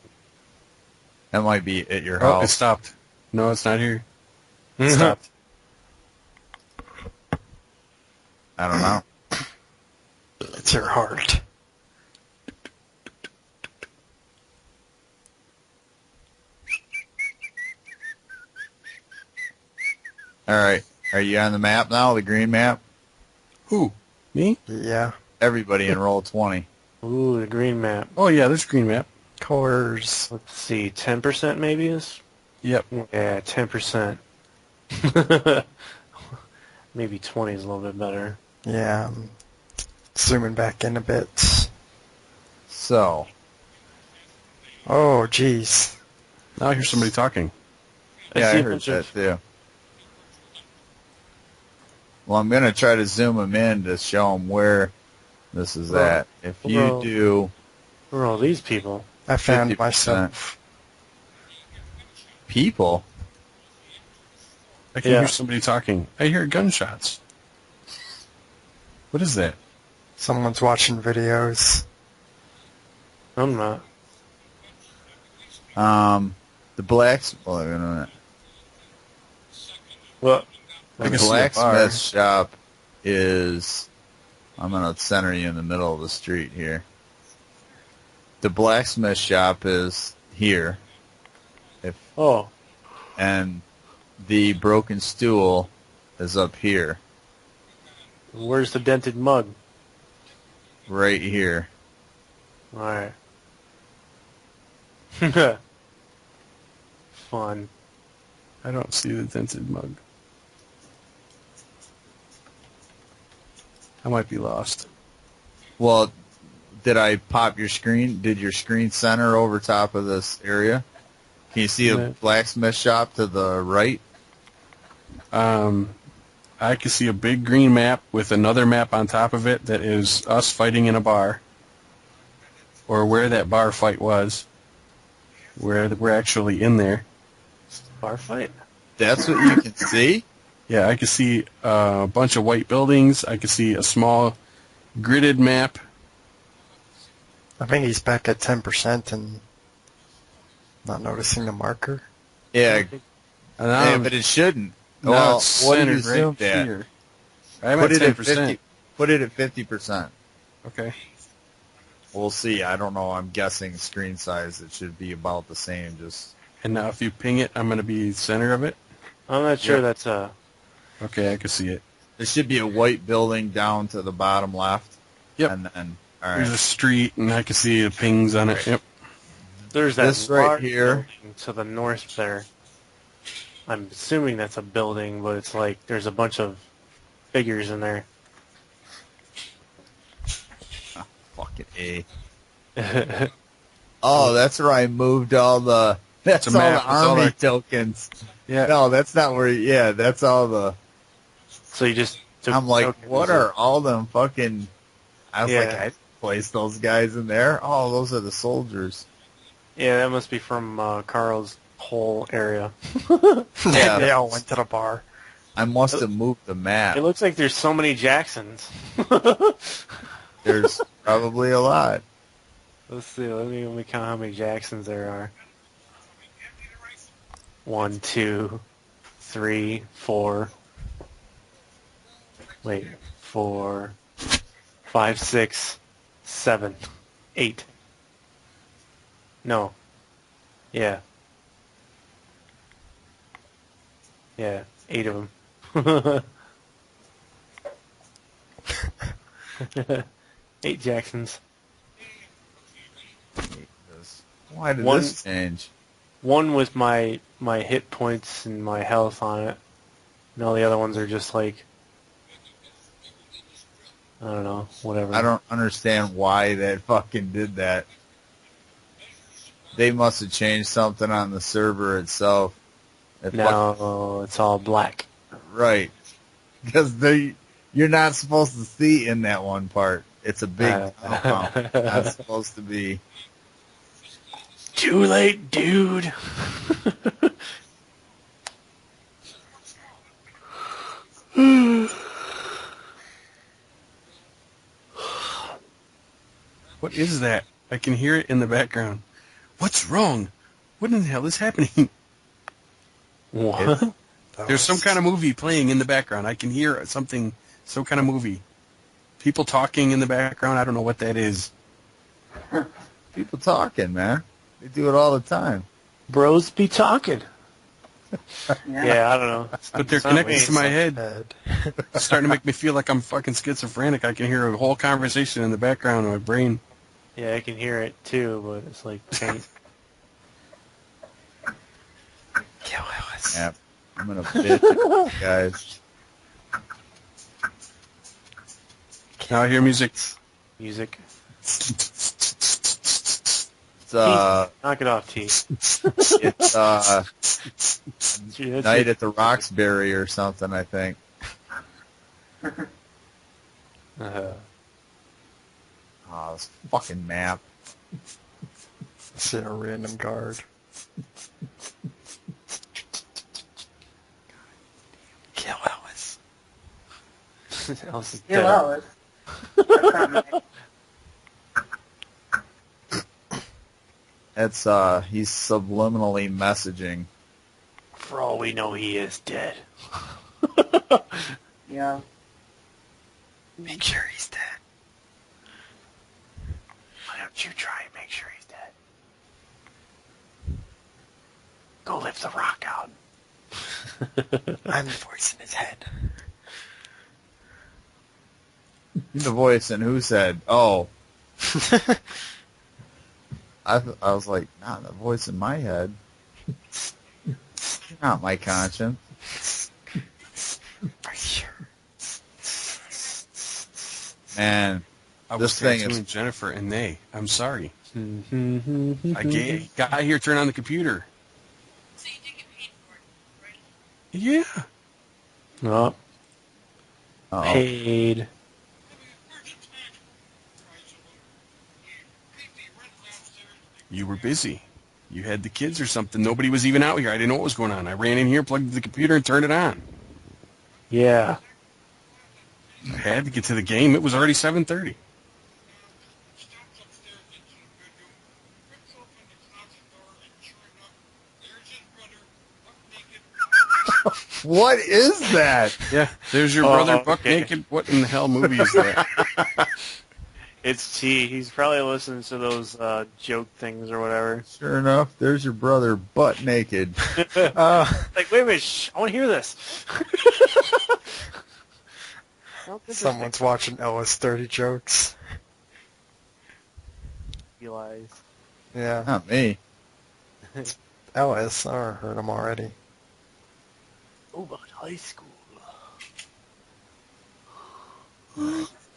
That might be at your Oh, it house. stopped. No, it's not here. It stopped. I don't know. It's your heart. All right. Are you on the map now? The green map? Who? Me? Yeah. Everybody in roll 20. Ooh, the green map. Oh, yeah, there's green map. Colors. Let's see, 10% maybe is? Yep. Yeah, 10%. Maybe 20 is a little bit better. Yeah. I'm zooming back in a bit. So, Oh, jeez. Now I hear somebody talking. yeah, see I a heard bunch that of- too. Well, I'm going to try to zoom them in to show them where this is at. If you Well- do Who are all these people? I found 50%. myself. people, I can Yeah. hear somebody talking. I hear gunshots. What is that? Someone's watching videos. I'm not. the blacks. Well, wait a minute. What? I The can see a bar. blacksmith shop is. I'm going to center you in the middle of the street here. The blacksmith shop is here, Oh, and the broken stool is up here, where's the dented mug? right here. Alright. Fun. I don't see the dented mug. I might be lost. Well, did I pop your screen? Did your screen center over top of this area? Can you see a Yeah. blacksmith shop to the right? I can see a big green map with another map on top of it that is us fighting in a bar, or where that bar fight was. where we're actually in there. Bar fight. That's what you can see? Yeah, I can see a bunch of white buildings. I can see a small gridded map. I think he's back at 10% and not noticing the marker. Yeah, And now, but it shouldn't. now Well, it's what did you centered assume right that? here. I'm Put at it 10%. at 50. Put it at 50%. Okay. We'll see. I don't know. I'm guessing screen size. It should be about the same. Just And now if you ping it, I'm going to be center of it. I'm not sure Yep. that's a. Okay, I can see it. there should be a white building down to the bottom left. Yep. And then all There's a right. street, and I can see the pings on it. Yep. There's that This right large here. building to the north there. I'm assuming that's a building, but it's like there's a bunch of figures in there. Fucking A. Oh, that's where I moved all the. That's It's a all map. the It's all army our- tokens. Yeah. No, that's not where. Yeah, that's all the. So you just took I'm like, tokens what of- are all them fucking? I was like, Yeah. I placed those guys in there. Oh, those are the soldiers. Yeah, that must be from Carl's whole area. Yeah. They all went to the bar. I must have moved the map. It looks like there's so many Jacksons. There's probably a lot. Let's see. Let me count how many Jacksons there are. 1, 2, 3, 4. Wait, 4, 5, 6, 7, 8. No. Yeah. Yeah, 8 of them. 8 Jacksons. Why did One- this change? One with my hit points and my health on it. And all the other ones are just like, I don't know, whatever. I don't understand why they fucking did that. They must have changed something on the server itself. It No, it's all black. right. Because you're not supposed to see in that one part. It's a big compound. Not supposed to be. Too late, dude. What is that? I can hear it in the background. What's wrong? What in the hell is happening? What? There's some kind of movie playing in the background. I can hear something, some kind of movie. People talking in the background. I don't know what that is. People talking, man. They do it all the time. Bros be talking. Yeah, I don't know. But they're It's not connected me. to my head. Head. It's starting to make me feel like I'm fucking schizophrenic. I can hear a whole conversation in the background of my brain. Yeah, I can hear it too, but it's like faint. Yeah. I'm gonna bitch at you guys. Now I hear music. Music. It's Knock it off, T. it's Gee, that's Night it. at the Roxbury or something, I think. Uh, Oh, this fucking map. See a random guard. Kill Ellis. Alice is Kill dead. Alice. That's not nice. It's he's subliminally messaging. For all we know, he is dead. Yeah. Make sure he's dead. Why don't you try and make sure he's dead? Go lift the rock out. I'm the voice in his head. The voice and who said, "Oh." I was like, not the voice in my head. You're not my conscience. For sure. Man, I This was thing tattooing is- Jennifer and they. I'm sorry. I I got here, turn on the computer. So you did get paid for it, right? Yeah. Oh, uh-oh. paid. You were busy. You had the kids or something. Nobody was even out here. I didn't know what was going on. I ran in here, plugged the computer, and turned it on. Yeah. I had to get to the game. It was already 7:30. What is that? Yeah, there's your brother, buck naked. What in the hell movie is that? It's T. He's probably listening to those joke things or whatever. Sure enough, there's your brother, butt naked. Like, wait a minute, shh, I want to hear this. Someone's watching Ellis 30 jokes. Eli. Yeah, Not me. Ellis. I heard him already. Oh, about high school.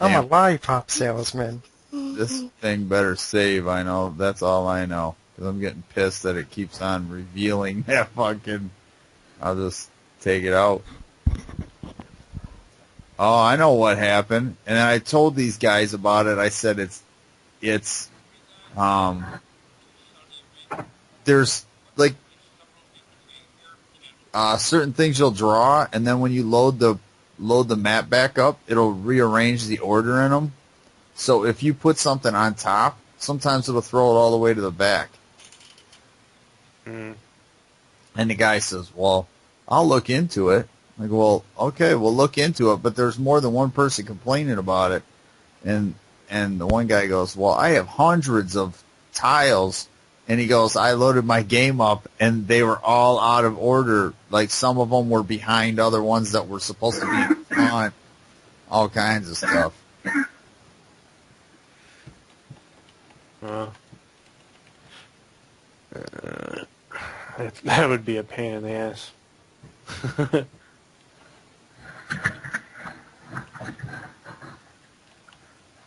I'm Damn. a lollipop salesman. This thing better save, I know. That's all I know. Because I'm getting pissed that it keeps on revealing that fucking... I'll just take it out. Oh, I know what happened. And I told these guys about it. I said there's, like, certain things you'll draw, and then when you load the map back up, it'll rearrange the order in them. So if you put something on top, sometimes it'll throw it all the way to the back. Mm. And the guy says, well, I'll look into it. I go, well, okay, we'll look into it, but there's more than one person complaining about it. And the one guy goes, well, I have hundreds of tiles. And he goes, I loaded my game up, and they were all out of order. Like, some of them were behind other ones that were supposed to be in front. All kinds of stuff. That would be a pain in the ass.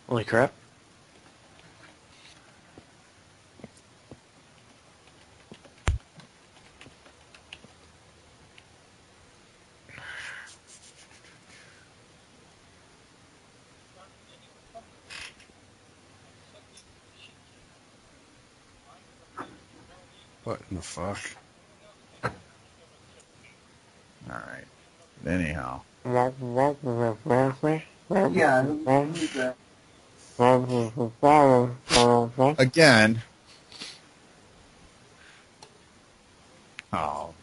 Holy crap. What in the fuck? All right. Anyhow. Yeah, who's that? Again. Oh,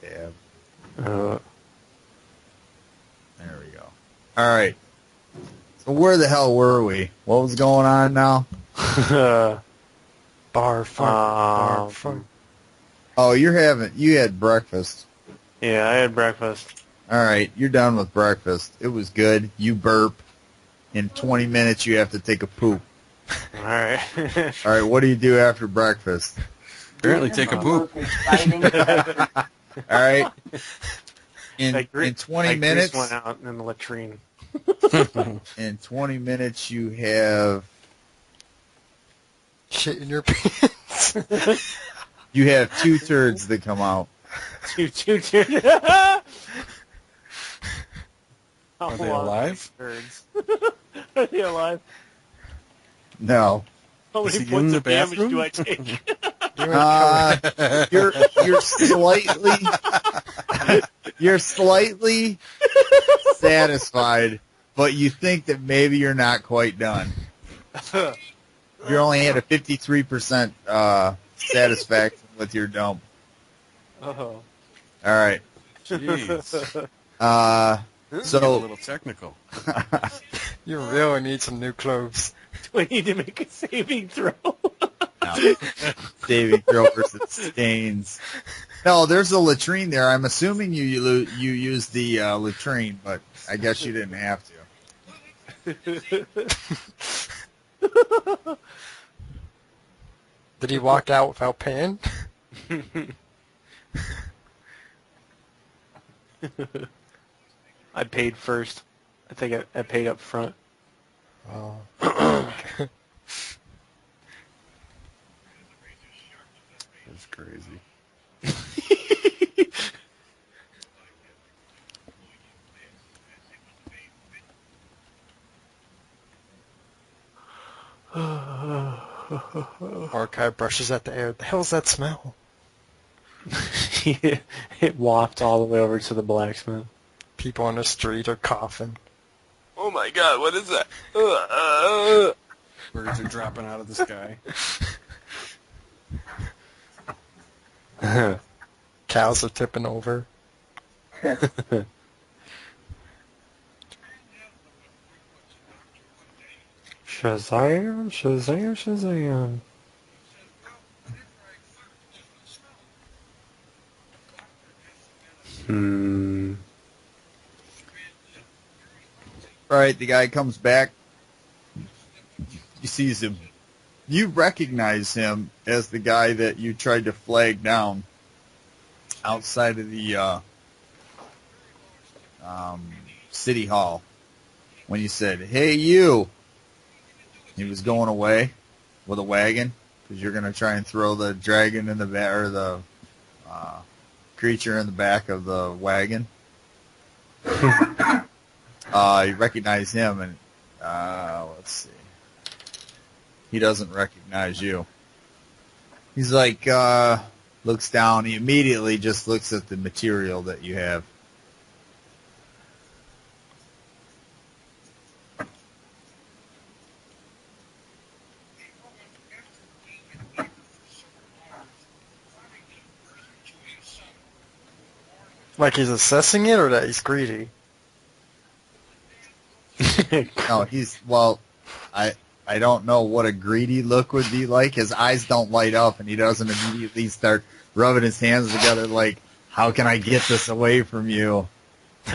tab. There we go. All right. So where the hell were we? What was going on now? Bar fuck. Oh, you had breakfast. Yeah, I had breakfast. All right, you're done with breakfast. It was good. You burp. In 20 minutes, you have to take a poop. All right. All right, what do you do after breakfast? Apparently take a poop. All right. In 20 minutes, went out in the latrine. in 20 minutes, you have Shit in your pants. you have two turds that come out. Two. Are they alive? Birds. Are they alive? No. How Is many he in points the of damage bathroom? do I take? You're slightly satisfied, but you think that maybe you're not quite done. You only had a 53% satisfaction with your dump. Oh. All right. Jeez. Get a So little technical. You really need some new clothes. Do I need to make a saving throw? no. Saving throw versus stains. No, there's a latrine there. I'm assuming you used the latrine, but I guess you didn't have to. Did he walk out without paying? I paid first. I think I paid up front. Oh. That's crazy. Mordecai brushes at the air. The hell's that smell? It wafts all the way over to the blacksmith. People on the street are coughing. Oh my god, what is that? Birds are dropping out of the sky. Cows are tipping over. Shazam, Shazam, Shazam. All right, the guy comes back. You sees him. You recognize him as the guy that you tried to flag down outside of the city hall when you said, "Hey, you." He was going away with a wagon because you're going to try and throw the dragon in the back, or the creature in the back of the wagon. You recognize him, and let's see. He doesn't recognize you. He's like, looks down. He immediately just looks at the material that you have. Like he's assessing it or that he's greedy? No, I don't know what a greedy look would be like. His eyes don't light up, and he doesn't immediately start rubbing his hands together like, how can I get this away from you? Well,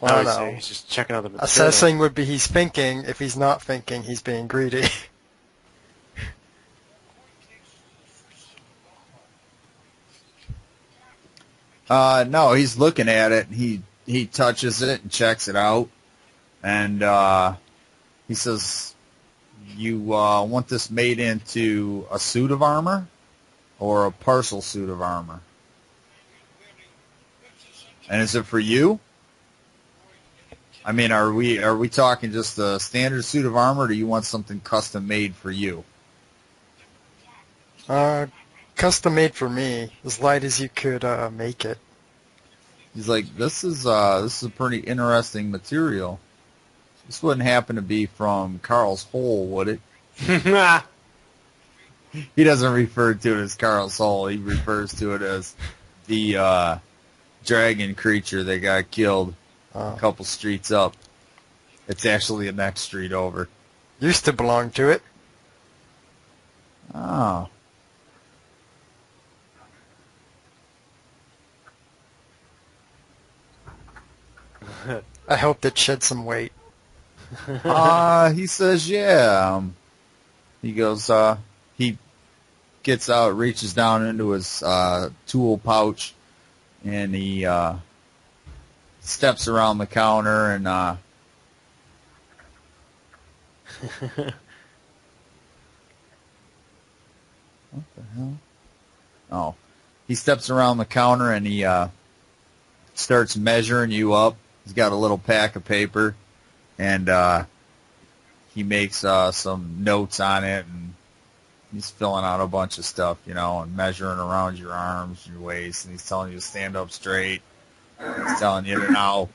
I I would don't say know. he's just checking out the material. Assessing would be he's thinking. If he's not thinking, he's being greedy. No, he's looking at it. He touches it and checks it out, and he says, "You want this made into a suit of armor, or a partial suit of armor? And is it for you? I mean, are we talking just a standard suit of armor, or do you want something custom made for you?" Custom made for me, as light as you could make it. He's like, this is a pretty interesting material. This wouldn't happen to be from Carl's Hole, would it? He doesn't refer to it as Carl's Hole. He refers to it as the dragon creature that got killed a couple streets up. It's actually the next street over. Used to belong to it. Oh. I hoped it shed some weight. He says, yeah. He goes, he gets out, reaches down into his tool pouch, and he steps around the counter and what the hell? Oh. He steps around the counter and he starts measuring you up. He's got a little pack of paper, and he makes some notes on it, and he's filling out a bunch of stuff, and measuring around your arms, your waist, and he's telling you to stand up straight. He's telling you to now,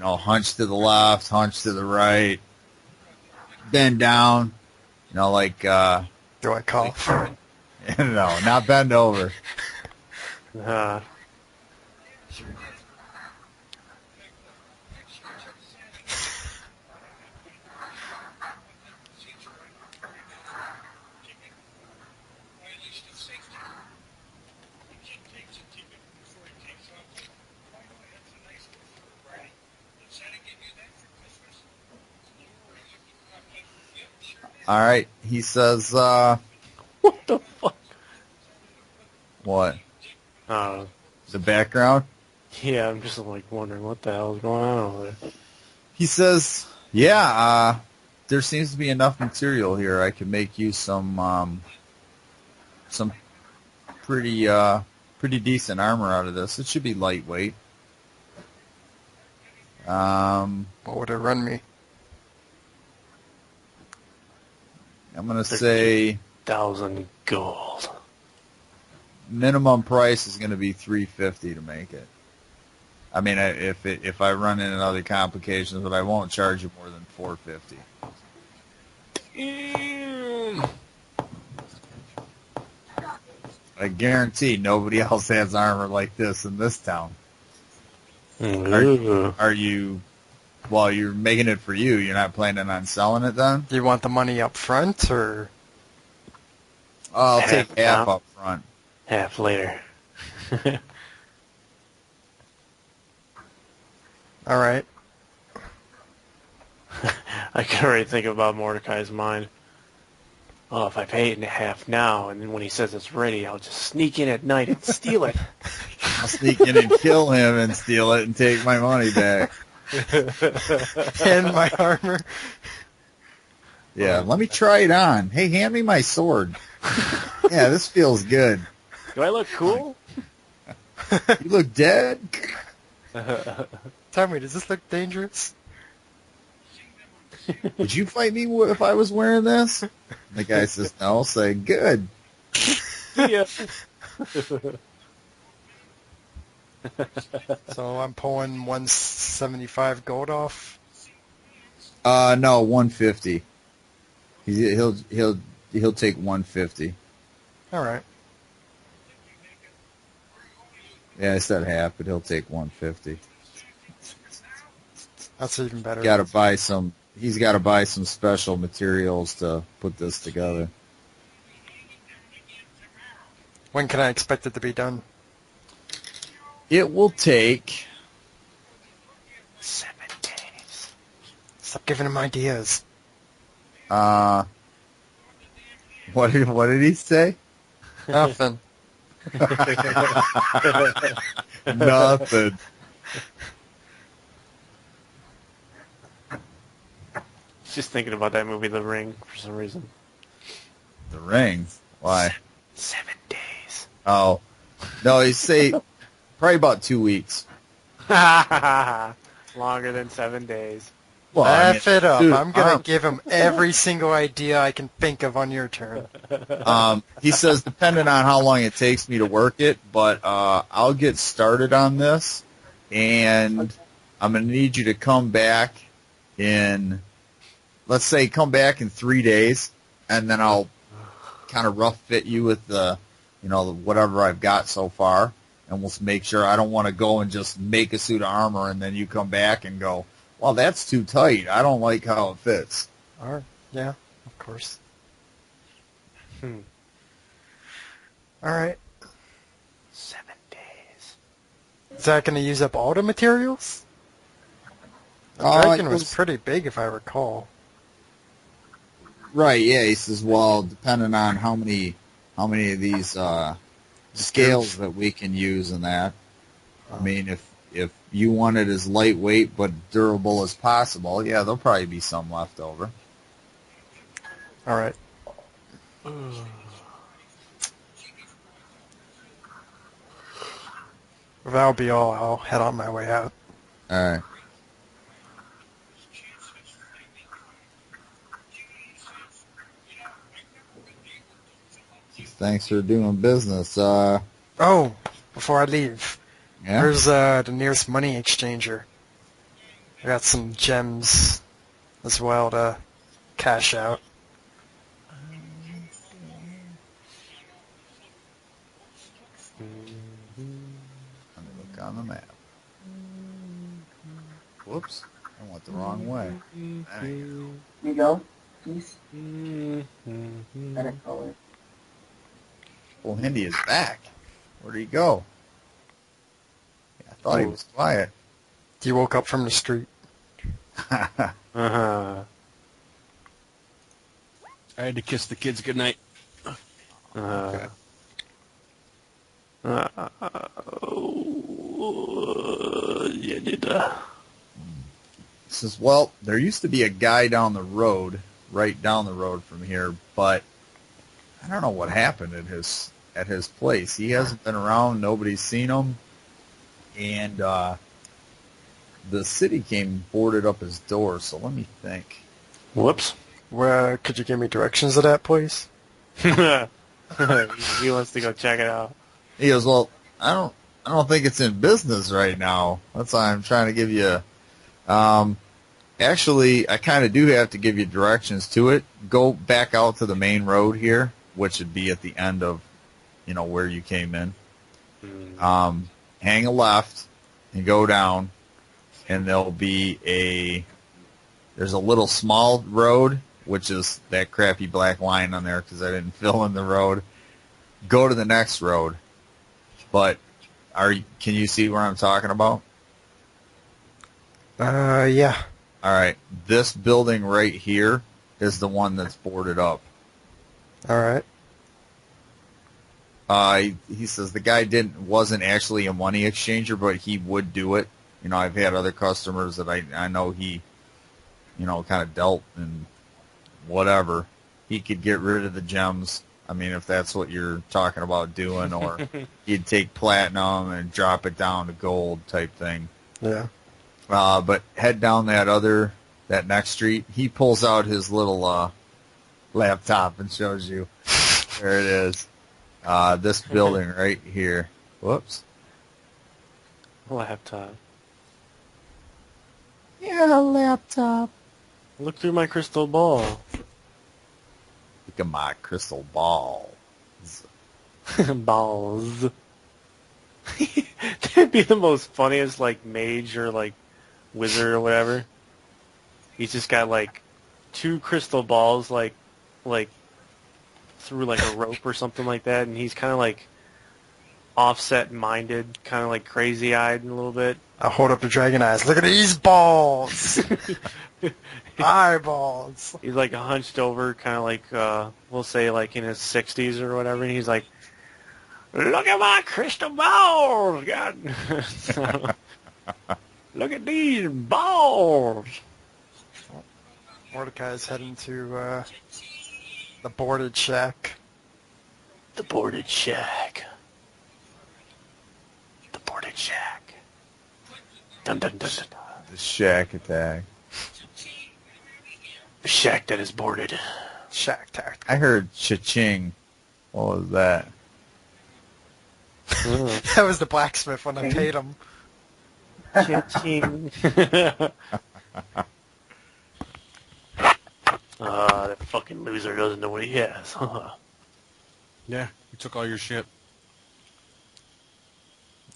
hunch to the left, hunch to the right, bend down, like... Do I cough? No, not bend over. All right, he says, What the fuck? What? Uh, The background? yeah, I'm just like wondering what the hell is going on over there. He says, yeah, there seems to be enough material here. I can make you some pretty decent armor out of this. It should be lightweight. What would it run me? I'm I'm going to say 1,000 gold. minimum price is going to be $350 to make it. I mean, if I run into other complications, but I won't charge you more than $450. I guarantee nobody else has armor like this in this town. Are you? Well, you're making it for you. You're not planning on selling it then? Do you want the money up front, or? I'll Half take half now. up front. Half later. All right. I can already think about Mordecai's mind. Oh, if I pay it in half now, and then when he says it's ready, I'll just sneak in at night and steal it. I'll sneak in and kill him and steal it and take my money back. And my armor. Yeah, let me try it on. Hey, hand me my sword. Yeah, this feels good. Do I look cool? You look dead? Tell me, does this look dangerous? Would you fight me if I was wearing this? The guy says no. I'll say, good. Yeah. So I'm pulling 175 gold off. No, 150. He'll take 150. All right. Yeah, I said half, but he'll take 150. That's even better. He's got to buy some special materials to put this together. When can I expect it to be done? It will take 7 days. Stop giving him ideas. what did he say? Nothing. Nothing. Just thinking about that movie, The Ring, for some reason. The Ring. Why? 7 days. Oh, no. He say probably about 2 weeks. Longer than 7 days. Well, Laugh it up. dude, I'm going to give him every single idea I can think of on your turn. He says depending on how long it takes me to work it, but I'll get started on this, and I'm going to need you to come back in, let's say, come back in 3 days, and then I'll kind of rough fit you with the, whatever I've got so far, and we'll make sure. I don't want to go and just make a suit of armor, and then you come back and go, well, that's too tight. I don't like how it fits. All right. Yeah, of course. All right. 7 days. Is that going to use up all the materials? The dragon was pretty big, if I recall. Right, yeah. He says, well, depending on how many of these scales that we can use in that. I mean, if you want it as lightweight but durable as possible, yeah, there'll probably be some left over. All right. That'll be all. I'll head on my way out. All right. Thanks for doing business. Oh, before I leave, Yeah. here's the nearest money exchanger. I got some gems as well to cash out. Let me look on the map. Whoops, I went the wrong way. There you You go, please. Edit color. go. Well, Hindi is back. Where'd he go? Yeah, I thought he was quiet. You woke up from the street. Uh-huh. I had to kiss the kids goodnight. Okay. Says, well, there used to be a guy down the road, right down the road from here, but I don't know what happened at his place. He hasn't been around. Nobody's seen him, and the city came and boarded up his door. So let me think. Whoops. Well, could you give me directions to that place? He wants to go check it out. He goes, well, I don't think it's in business right now. That's why I'm trying to give you. Actually, I kind of do have to give you directions to it. Go back out to the main road here, which would be at the end of, where you came in. Hang a left and go down, and there's a little small road, which is that crappy black line on there because I didn't fill in the road. Go to the next road. But can you see where I'm talking about? Yeah. All right. This building right here is the one that's boarded up. All right. He says the guy wasn't actually a money exchanger, but he would do it. I've had other customers that I know he, kind of dealt in whatever. He could get rid of the gems. I mean, if that's what you're talking about doing, or he'd take platinum and drop it down to gold type thing. Yeah. But head down that next street. He pulls out his little laptop and shows you where it is. This building right here. Whoops. Laptop. Yeah, laptop. Look through my crystal ball. Look at my crystal ball. Balls. That'd be the most funniest, mage or, wizard or whatever. He's just got, 2 crystal balls, through, a rope or something like that, and he's kind of, offset-minded, kind of, crazy-eyed a little bit. I hold up the dragon eyes. Look at these balls! Eyeballs! He's, hunched over, kind of we'll say, in his 60s or whatever, and he's like, look at my crystal balls! God. Look at these balls! Mordecai's heading to the boarded shack. The boarded shack. The boarded shack. Dun dun dun dun dun. The shack attack. The shack that is boarded. Shack tack. I heard cha-ching. What was that? That was the blacksmith when I paid him. Cha-ching. That fucking loser doesn't know what he has. Yeah, we took all your shit.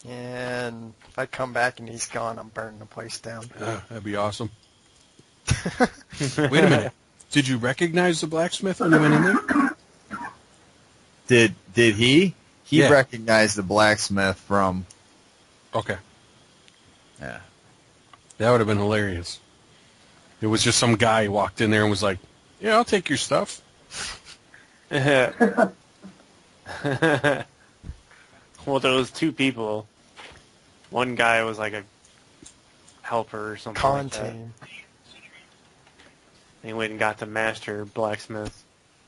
And if I come back and he's gone, I'm burning the place down. That'd be awesome. Wait a minute. Did you recognize the blacksmith when you went in there? Did he? He Yeah. recognized the blacksmith from... Okay. Yeah. That would have been hilarious. It was just some guy who walked in there and was like, yeah, I'll take your stuff. Well, there was 2 people. One guy was a helper or something Con like that. team. And he went and got the master blacksmith.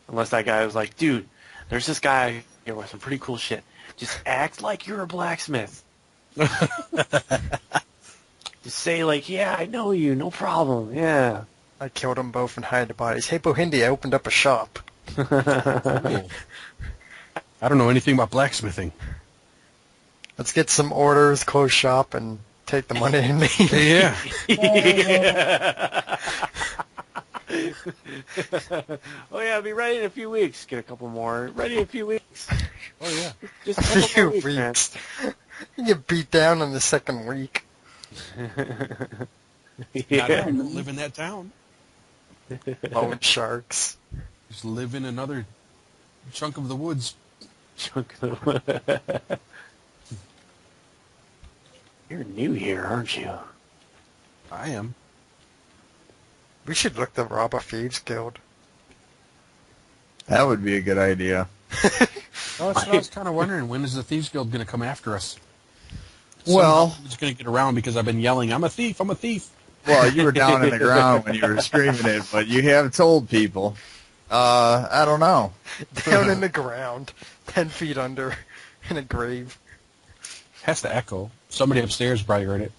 Unless that guy was like, dude, there's this guy here with some pretty cool shit. Just act like you're a blacksmith. Just say yeah, I know you, no problem, yeah. I killed them both and hid the bodies. Hey, Bohindi, I opened up a shop. I don't know anything about blacksmithing. Let's get some orders, close shop, and take the money and leave. Yeah. Oh yeah, I'll be ready in a few weeks. Get a couple more. Ready in a few weeks. Oh, yeah. Just a couple Few more weeks, man. weeks. You get beat down in the second week. Yeah. I don't live in that town. Loan sharks. Just live in another chunk of the woods. Chunk of the- You're new here, aren't you? I am. We should look the Rob a Thieves Guild. That would be a good idea. Oh, that's what I was kind of wondering. When is the Thieves Guild going to come after us? Well, I'm just going to get around because I've been yelling, I'm a thief, I'm a thief. well, you were down in the ground when you were screaming it, but you have told people. I don't know. Down in the ground, 10 feet under, in a grave. Has to echo. Somebody upstairs probably heard it.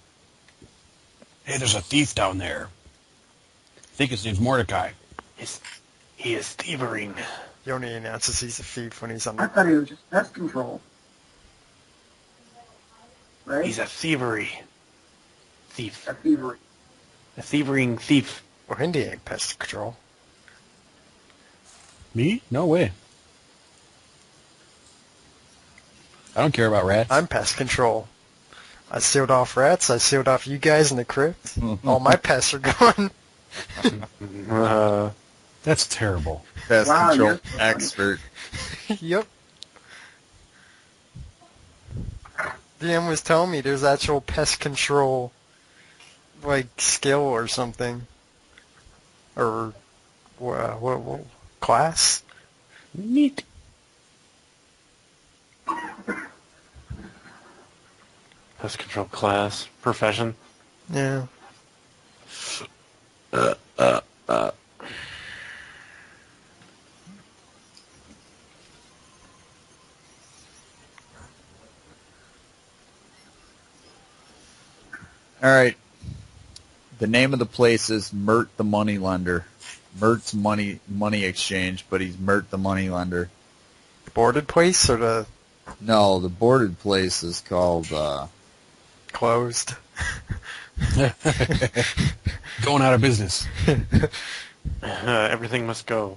Hey, there's a thief down there. I think his name's Mordecai. He is thievering. He only announces he's a thief when he's on I the... thought he was just pest control. Right? He's a thievery. Thief. A thievery. A thievering thief. Well, Hindi ain't pest control. Me? No way. I don't care about rats. I'm pest control. I sealed off rats. I sealed off you guys in the crypt. All my pests are gone. That's terrible. Pest Wow, control you're- expert. Yep. DM was telling me there's actual pest control, like, skill or something. Or, what class? Neat. Pest control class. Profession. Yeah. All right. The name of the place is Mert the Money Lender. Mert's money exchange, but he's Mert the Money Lender. The boarded place or the No, the boarded place is called closed? Going out of business. Everything must go.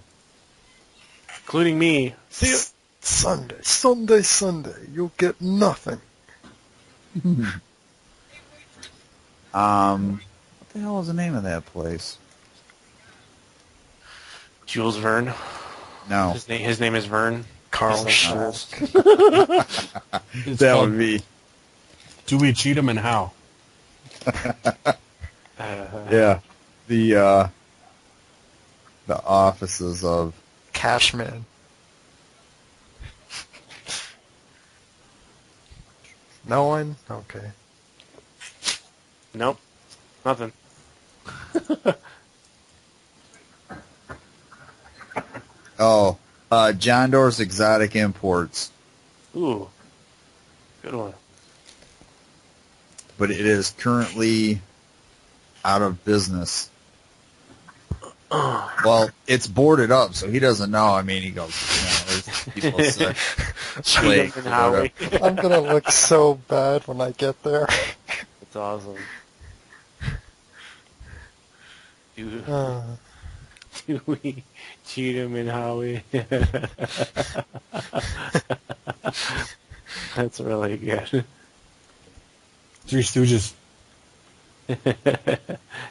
Including me. See ya. Sunday, you'll get nothing. what the hell is the name of that place? Jules Verne. No. His name is Verne. Carl He's Schultz. It's That called would be Do We Cheat 'Em and How? yeah. The offices of Cashman. No one? Okay. Nope. Nothing. John Doerr's Exotic Imports. Ooh. Good one. But it is currently out of business. Well, it's boarded up, so he doesn't know. I mean, he goes, there's people sick. Cheat 'em and Howie. I'm gonna look so bad when I get there. That's awesome. Do we cheat him and Howie? That's really good. Three Stooges.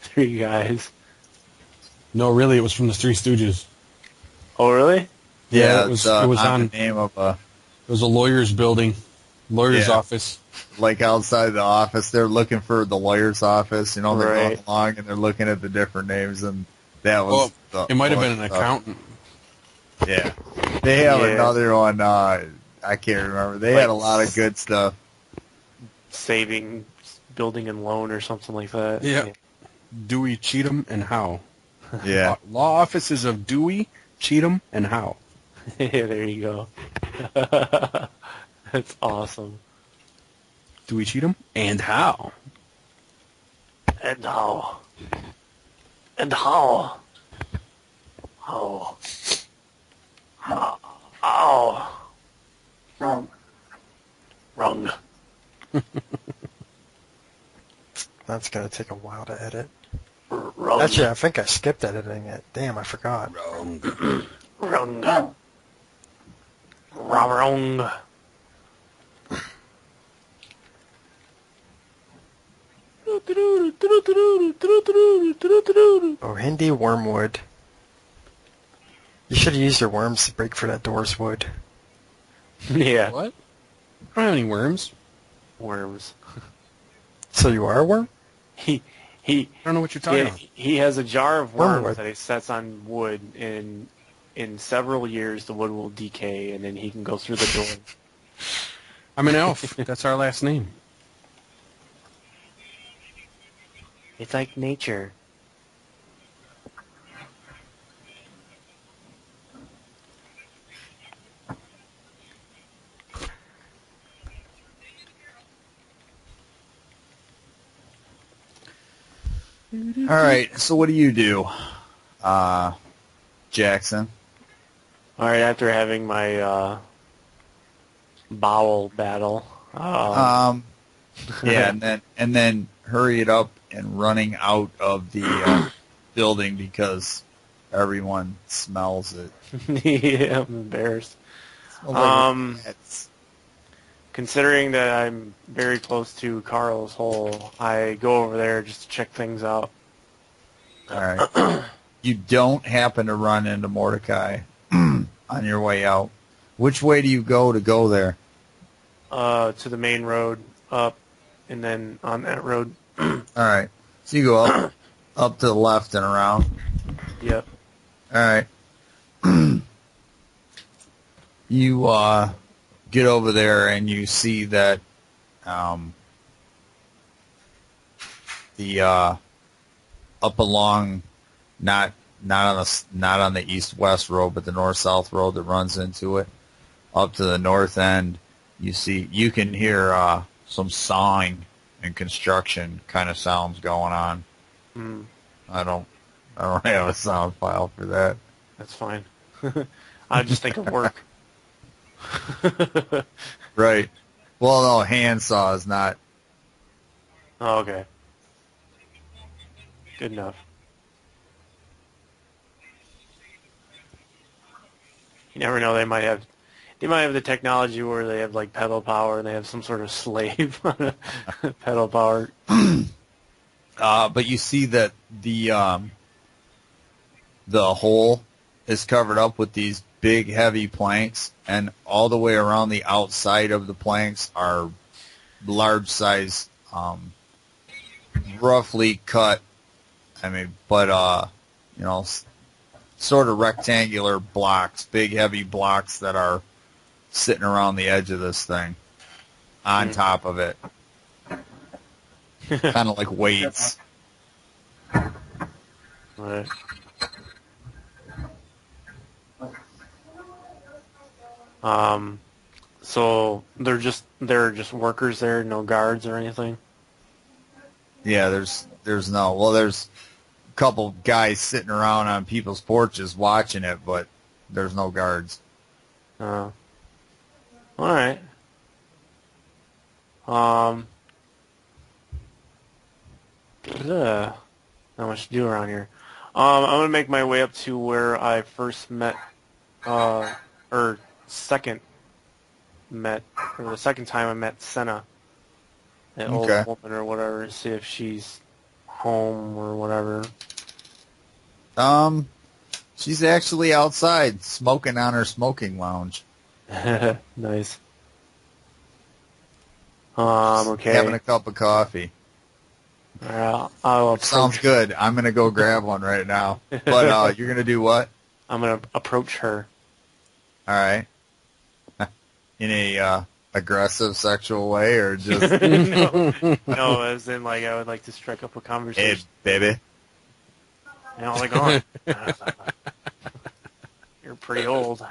3 guys. No, really, it was from the Three Stooges. Oh, really? Yeah, it's it was on. the name of It was a lawyer's building, lawyer's Yeah. office. like outside the office. They're looking for the lawyer's office. You know, they're Right. going along and they're looking at the different names, and that was. It might have been an stuff. accountant. Yeah, they have Yeah. another one. I can't remember. They had a lot of good stuff. Saving, building and loan or something like that. Yeah. Dewey, Cheatham, and Howe. Yeah, Law offices of Dewey, Cheatham, and Howe. Yeah, there you go. That's awesome. Dewey, Cheatham, and Howe. And how? And how? How? How? Wrong. Wrong. That's gonna take a while to edit. Wrong. Actually, I think I skipped editing it. Damn, I forgot. Wrong. Wrong. Wrong. Oh, Hindi wormwood. You should have used your worms to break for that door's wood. Yeah. What? I don't have any worms. Worms. So you are a worm? He I don't know what you're talking Yeah, about. he has a jar of worms Wormwood. that he sets on wood, and in several years the wood will decay, and then he can go through the door. I'm an elf. That's our last name. It's like nature. All right. So what do you do? Jackson. All right, after having my bowel battle. Yeah, and then hurry it up and running out of the building because everyone smells it. Yeah, I'm embarrassed. Smells like rats. Considering that I'm very close to Carl's hole, I go over there just to check things out. All right. You don't happen to run into Mordecai on your way out. Which way do you go there? To the main road, up, and then on that road. All right. So you go up to the left and around. Yep. All right. You get over there and you see that the up along not on the east-west road, but the north-south road that runs into it, up to the north end, you can hear some sawing and construction kind of sounds going on. Mm, I don't have a sound file for that. that's fine. I just think of work. Right. Well, no, handsaw is not. Oh, okay. Good enough. You never know. They might have the technology where they have like pedal power and they have some sort of slave on a pedal power. But you see that the hole is covered up with these big, heavy planks, and all the way around the outside of the planks are large size, roughly cut. Sort of rectangular blocks, big, heavy blocks that are sitting around the edge of this thing, on top of it, kind of like weights. Right. So they're just workers there, no guards or anything. Yeah, there's a couple guys sitting around on people's porches watching it, but there's no guards. All right. Not much to do around here. I'm gonna make my way up to where I first met, or second met, or the second time I met Senna, that old Okay. woman or whatever, see if she's home or whatever. She's actually outside smoking on her smoking lounge. Nice. Okay. Having a cup of coffee. I'll approach, Sounds good. I'm going to go grab one right now. But you're going to do what? I'm gonna approach her. All right. In a aggressive sexual way or just, No, as in like I would like to strike up a hey, conversation. baby. You know, like, oh, you're pretty old.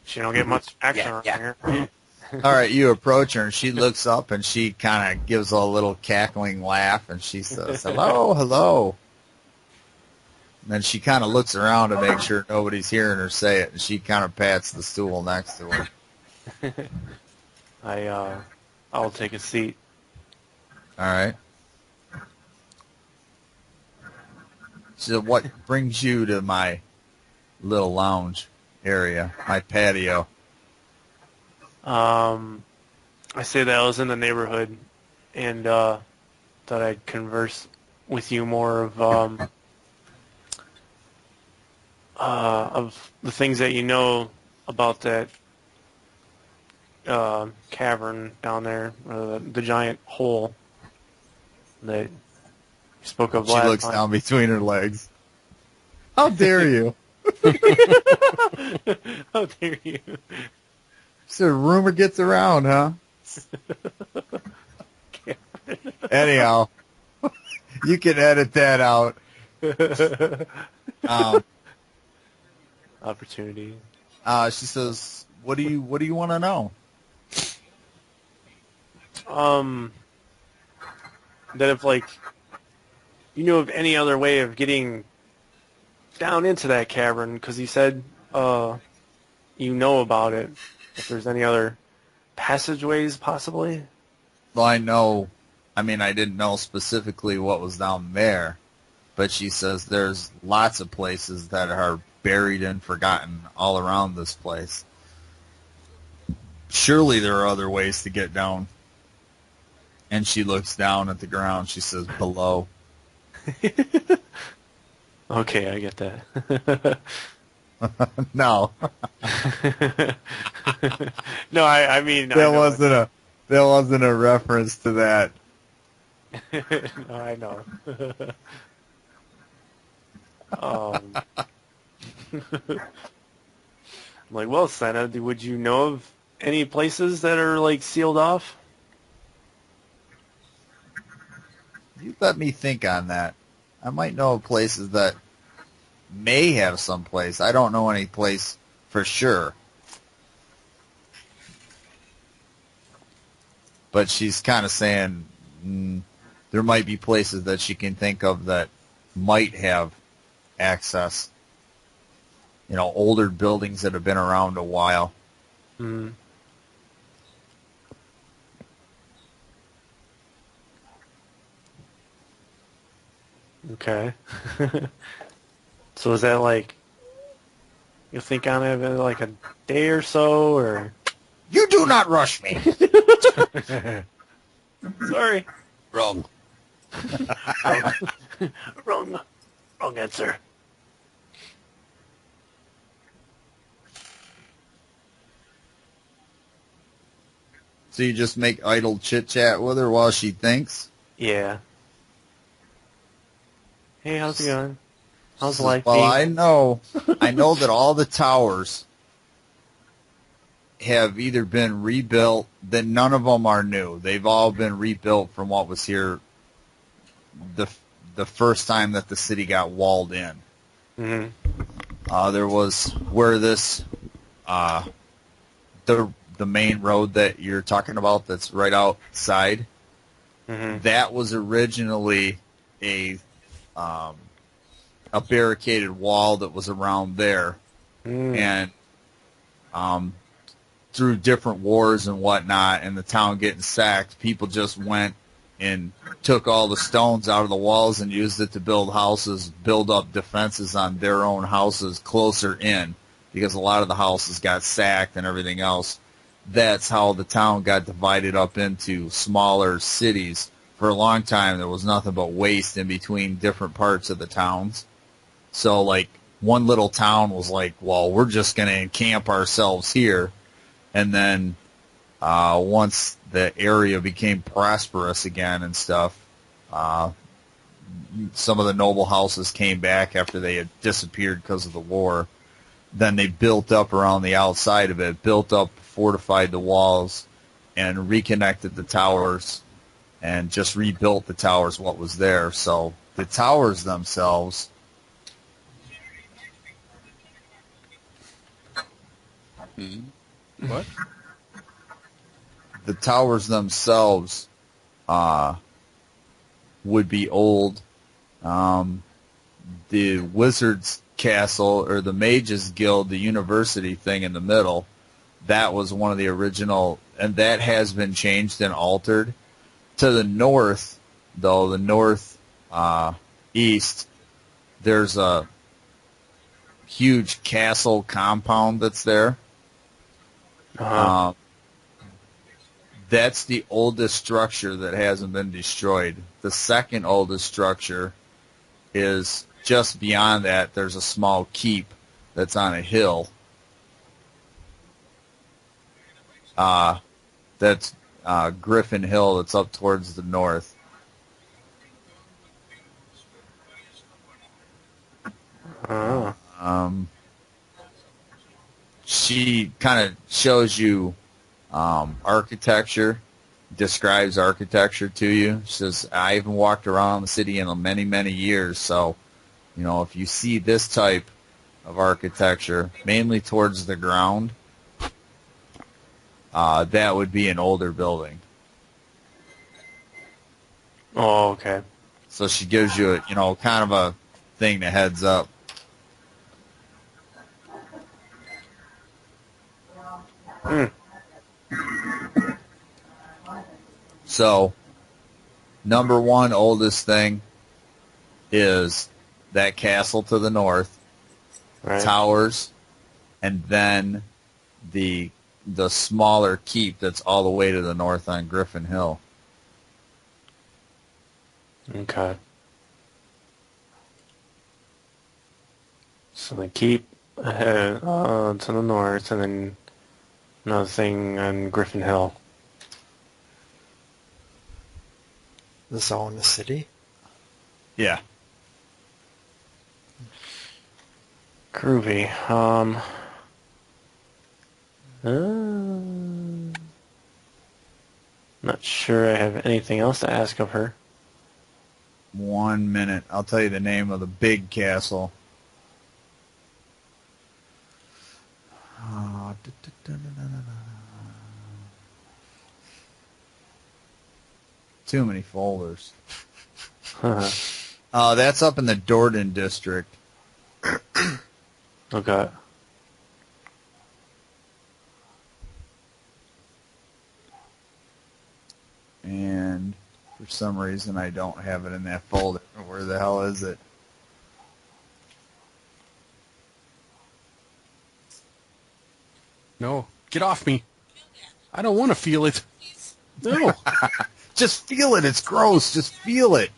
She don't get much action around here. All right, you approach her, and she looks up, and she kind of gives a little cackling laugh, and she says, hello, hello. And then she kind of looks around to make sure nobody's hearing her say it, and she kind of pats the stool next to her. I'll take a seat. All right. So what brings you to my little lounge area, my patio? I say that I was in the neighborhood and thought I'd converse with you more of the things that you know about that cavern down there, or the giant hole that you spoke of She last looks time. down between her legs. How dare you? How dare you? So rumor gets around, huh? Anyhow, you can edit that out. Opportunity. She says, "What do you want to know?" Then if like you knew of any other way of getting down into that cavern, because he said you know about it. If there's any other passageways, possibly. Well, I know. I mean, I didn't know specifically what was down there, but she says there's lots of places that are buried and forgotten all around this place. Surely there are other ways to get down. And she looks down at the ground. She says, below. Okay, I get that. No. No, I mean That wasn't a reference to that. No, I know. I'm like, well, Senna, would you know of any places that are like sealed off? You let me think on that. I might know of places that may have some place. I don't know any place for sure. But she's kind of saying there might be places that she can think of that might have access. You know, older buildings that have been around a while. Mm. Okay. So is that like you think on it in like a day or so, or? You do not rush me. Sorry. Wrong. Wrong answer. So you just make idle chit-chat with her while she thinks? Yeah. Hey, how's it going? How's Says, life well, being? I know that all the towers have either been rebuilt, that none of them are new. They've all been rebuilt from what was here the first time that the city got walled in. Mm-hmm. There was where this the main road that you're talking about that's right outside. Mm-hmm. That was originally a barricaded wall that was around there, and through different wars and whatnot, and the town getting sacked, people just went and took all the stones out of the walls and used it to build houses, build up defenses on their own houses closer in, because a lot of the houses got sacked and everything else. That's how the town got divided up into smaller cities. For a long time, there was nothing but waste in between different parts of the towns. So, like, one little town was like, well, we're just going to encamp ourselves here. And then once the area became prosperous again and stuff, some of the noble houses came back after they had disappeared because of the war. Then they built up around the outside of it, built up, fortified the walls, and reconnected the towers, and just rebuilt the towers, what was there. So the towers themselves... What? The towers themselves would be old. The Wizard's Castle, or the Mages Guild, the university thing in the middle, that was one of the original, and that has been changed and altered. To the north, though, the north east, there's a huge castle compound that's there. Uh-huh. That's the oldest structure that hasn't been destroyed. The second oldest structure is just beyond that. There's a small keep that's on a hill. That's Griffin Hill, that's up towards the north. Oh. She kind of shows you architecture, describes architecture to you. She says, I haven't walked around the city in many, many years, so, you know, if you see this type of architecture, mainly towards the ground, that would be an older building. Oh, okay. So she gives you, kind of a thing that heads up. Hmm. So, number one oldest thing is that castle to the north, Right. towers, and then the smaller keep that's all the way to the north on Griffin Hill. Okay. So they keep to the north, and then another thing on Griffin Hill. This all in the city? Yeah. Groovy. Not sure I have anything else to ask of her. 1 minute. I'll tell you the name of the big castle. Too many folders. That's up in the Dorton district. Okay. And for some reason I don't have it in that folder. Where the hell is it? No, get off me. I don't want to feel it. No. Just feel it. It's gross. Just feel it.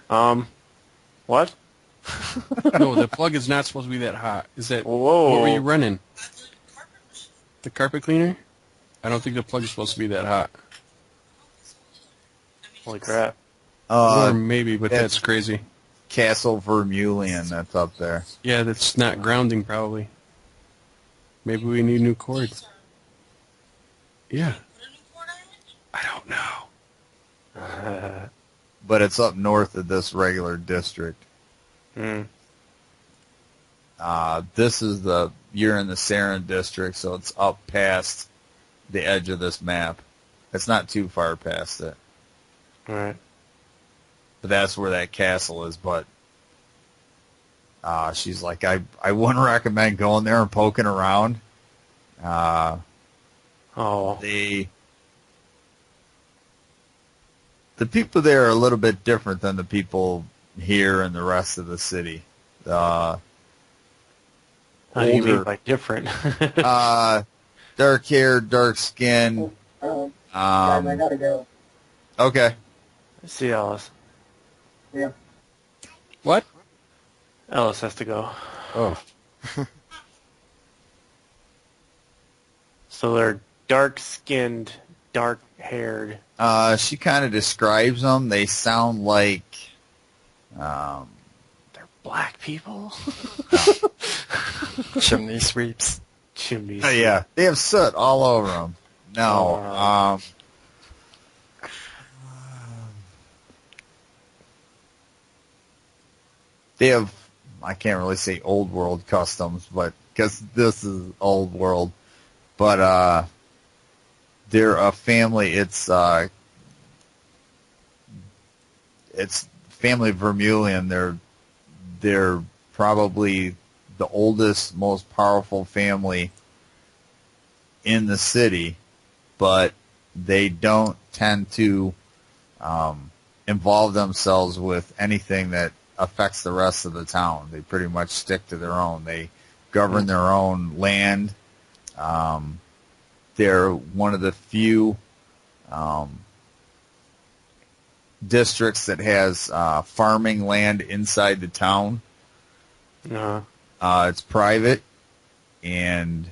What? No, the plug is not supposed to be that hot. Is that... Whoa. What were you running? The carpet machine. The carpet cleaner? I don't think the plug is supposed to be that hot. Holy crap. Or maybe, but that's- that's crazy. Castle Vermeulen, that's up there. Yeah, that's not grounding, probably. Maybe we need new cords. Yeah. Put a new cord on it? I don't know. But it's up north of this regular district. Hmm. This is you're in the Sarin district, so it's up past the edge of this map. It's not too far past it. Alright. But that's where that castle is, but she's like, I wouldn't recommend going there and poking around. Oh. The people there are a little bit different than the people here and the rest of the city. How do you mean older- by different? Dark hair, dark skin. Guys, I gotta go. Okay. See Ellis. Yeah. What? Ellis has to go. Oh. So they're dark-skinned, dark-haired. She kind of describes them. They sound like, They're black people? Chimney sweeps. Chimneys. yeah, they have soot all over them. No, Oh. they have, I can't really say old world customs, but because this is old world, but they're a family. It's family Vermeulen. They're probably the oldest, most powerful family in the city, but they don't tend to involve themselves with anything that affects the rest of the town. They pretty much stick to their own. They govern their own land. They're one of the few districts that has farming land inside the town. It's private, and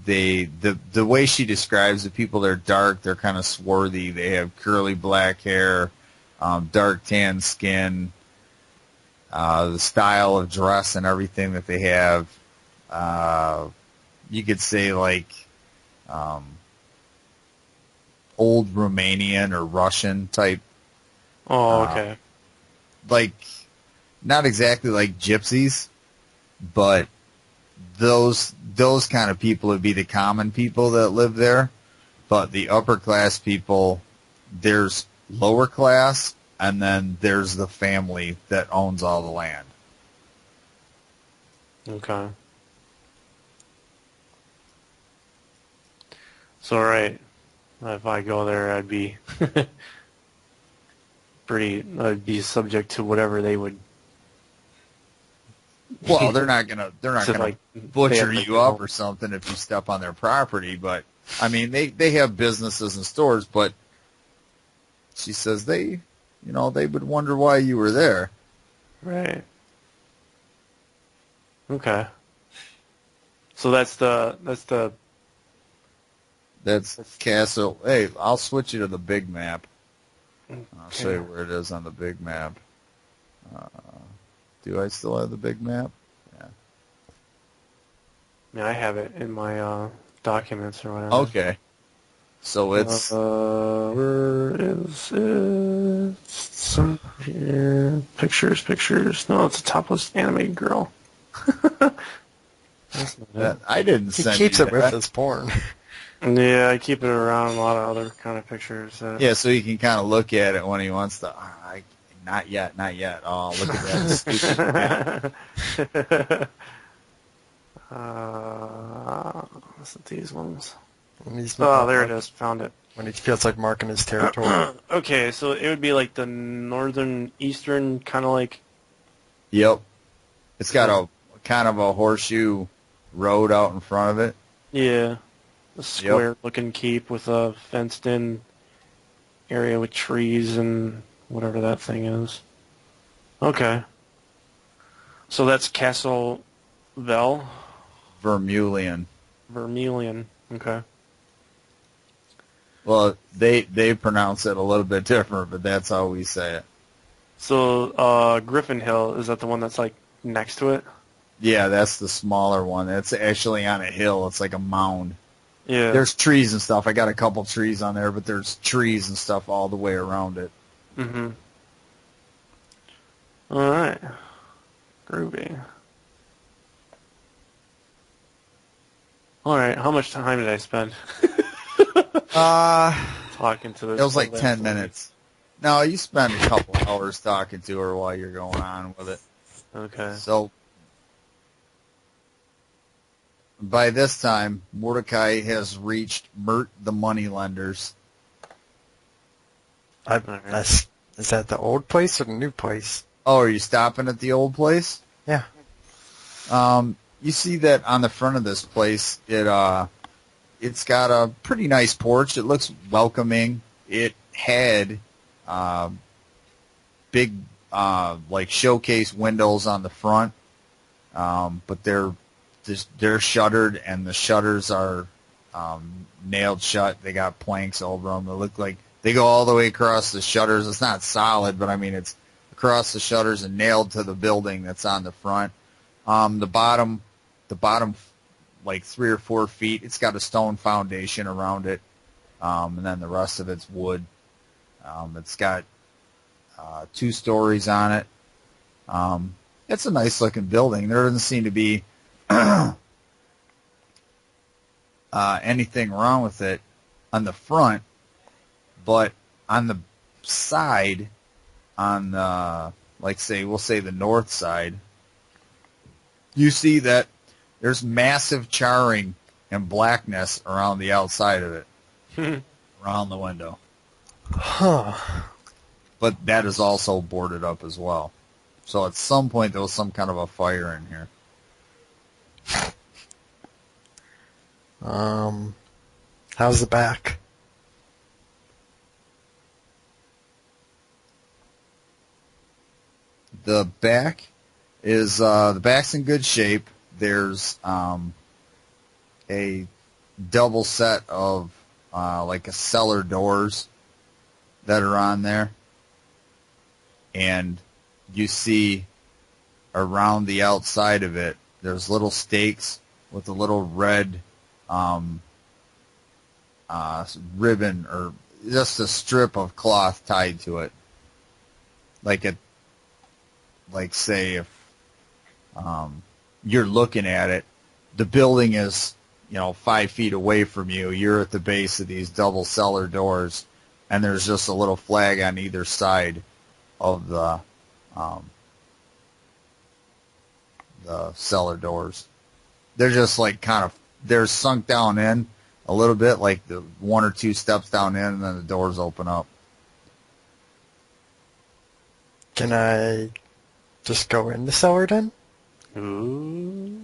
the way she describes the people, they're dark, they're kind of swarthy, they have curly black hair, dark tan skin, the style of dress and everything that they have, you could say like old Romanian or Russian type, Oh, okay. like not exactly like gypsies, but those kind of people would be the common people that live there. But the upper class people, there's lower class, and then there's the family that owns all the land. Okay. So, right, if I go there, I'd be I'd be subject to whatever they would. Well, they're not gonna So, like, butcher they have you up or something if you step on their property, but I mean they have businesses and stores, but she says they would wonder why you were there. Right. Okay. So that's Castle. Hey, I'll switch you to the big map. I'll show you okay. where it is on the big map. Do I still have the big map? Yeah. Yeah, I have it in my documents or whatever. Okay. So it's Where is it? Some here. Pictures. No, it's a topless animated girl. That's not it. I didn't He send keeps you it with that. his porn. Yeah, I keep it around a lot of other kind of pictures. Yeah, so you can kind of look at it when he wants to. Not yet. Oh, look at that stupid map. Is it these ones? And he's Oh, there it is. Found it. When he feels like marking his territory. Okay, so it would be like the northern, eastern, kind of like. Yep. It's got a kind of a horseshoe road out in front of it. Yeah. A square-looking keep with a fenced-in area with trees and whatever that thing is. Okay. So that's Castle Vermeulen. Vermilion. Okay. Well, they pronounce it a little bit different, but that's how we say it. So Griffin Hill, is that the one that's like next to it? Yeah, that's the smaller one. It's actually on a hill. It's like a mound. Yeah. There's trees and stuff. I got a couple trees on there, but there's trees and stuff all the way around it. Mm-hmm. All right. Groovy. All right. How much time did I spend talking to this? It was like 10 minutes. No, you spend a couple hours talking to her while you're going on with it. Okay. So by this time, Mordecai has reached Mert the moneylenders. Is that the old place or the new place? Oh, are you stopping at the old place? Yeah. You see that on the front of this place, it's got a pretty nice porch. It looks welcoming. It had big like showcase windows on the front, but they're shuttered, and the shutters are nailed shut. They got planks over them. They look like they go all the way across the shutters. It's not solid, but I mean it's across the shutters and nailed to the building that's on the front. The bottom, like 3 or 4 feet, it's got a stone foundation around it, and then the rest of it's wood. It's got 2 stories on it. It's a nice looking building. There doesn't seem to be anything wrong with it on the front, but on the side, on the, we'll say the north side, you see that there's massive charring and blackness around the outside of it, around the window. Huh. But that is also boarded up as well. So at some point there was some kind of a fire in here. How's the back? The back is the back's in good shape. There's a double set of like a cellar doors that are on there, and you see around the outside of it there's little stakes with a little red ribbon or just a strip of cloth tied to it, like say if you're looking at it, the building is 5 feet away from you. You're at the base of these double cellar doors, and there's just a little flag on either side of the cellar doors. They're just like they're sunk down in a little bit, like the 1 or 2 steps down in, and then the doors open up. Can I just go in the cellar then? Ooh.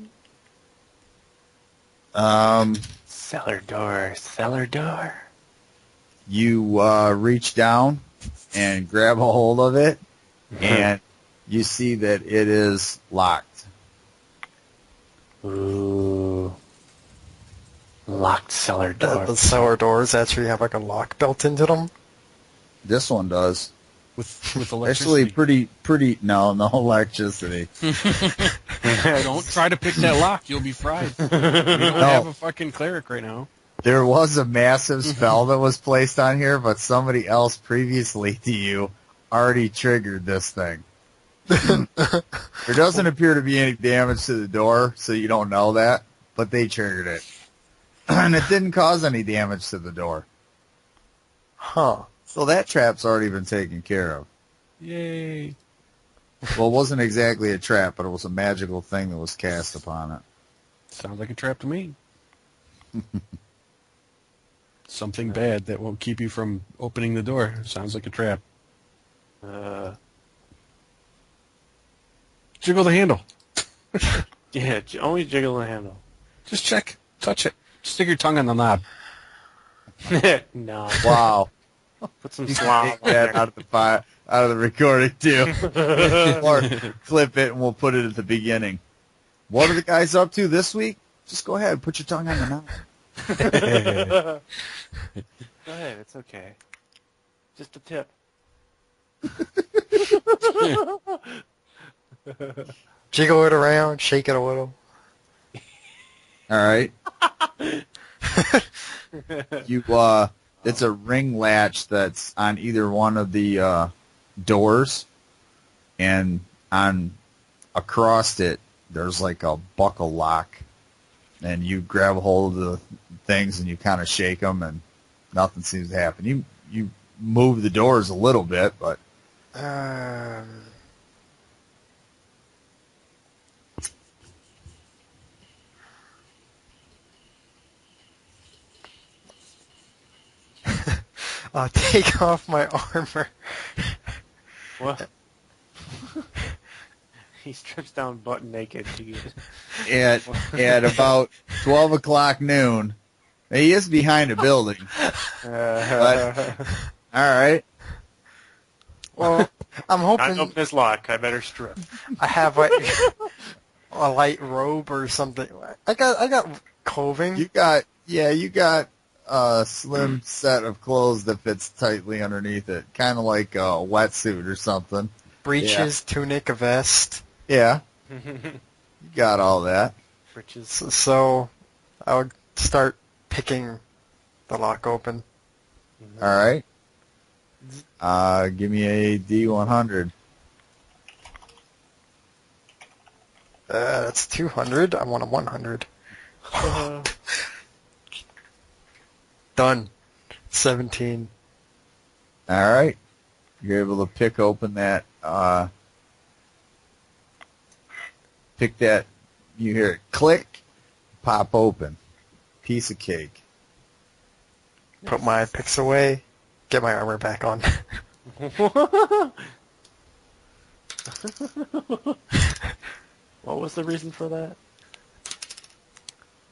Um, Cellar door, cellar door. you reach down and grab a hold of it, and you see that it is locked. Ooh. Locked cellar The door. cellar doors actually have like a lock built into them. This one does. With electricity. Actually, no electricity. Don't try to pick that lock. You'll be fried. We don't have a fucking cleric right now. There was a massive spell that was placed on here, but somebody else previously to you already triggered this thing. There doesn't appear to be any damage to the door, so you don't know that, but they triggered it. And it didn't cause any damage to the door. Huh. So that trap's already been taken care of. Yay. Well, it wasn't exactly a trap, but it was a magical thing that was cast upon it. Sounds like a trap to me. Something bad that won't keep you from opening the door. Sounds like a trap. Jiggle the handle. Yeah, only jiggle the handle. Just check. Touch it. Stick your tongue on the knob. No. Wow. Put some You slop can on take that there. out of the recording too, or clip it and we'll put it at the beginning. What are the guys up to this week? Just go ahead, put your tongue on the knob. Go ahead, it's okay. Just a tip. Jiggle it around, shake it a little. All right. It's a ring latch that's on either one of the doors, and across it there's like a buckle lock, and you grab a hold of the things and you kind of shake them, and nothing seems to happen. You move the doors a little bit, but I'll take off my armor. What? He strips down butt naked. at about 12 o'clock noon, he is behind a building. But, all right. Well, I'm Not hoping open this lock. I better strip. I have like a light robe or something. I got clothing. You got a slim set of clothes that fits tightly underneath it, kind of like a wetsuit or something. Breeches, tunic, a vest. Yeah, you got all that. Britches. So I would start picking the lock open. All right. Give me a D100. That's 200. I want a 100. Done. 17. All right. You're able to pick open that. Pick that. You hear it click, pop open. Piece of cake. Put my picks away. Get my armor back on. What was the reason for that?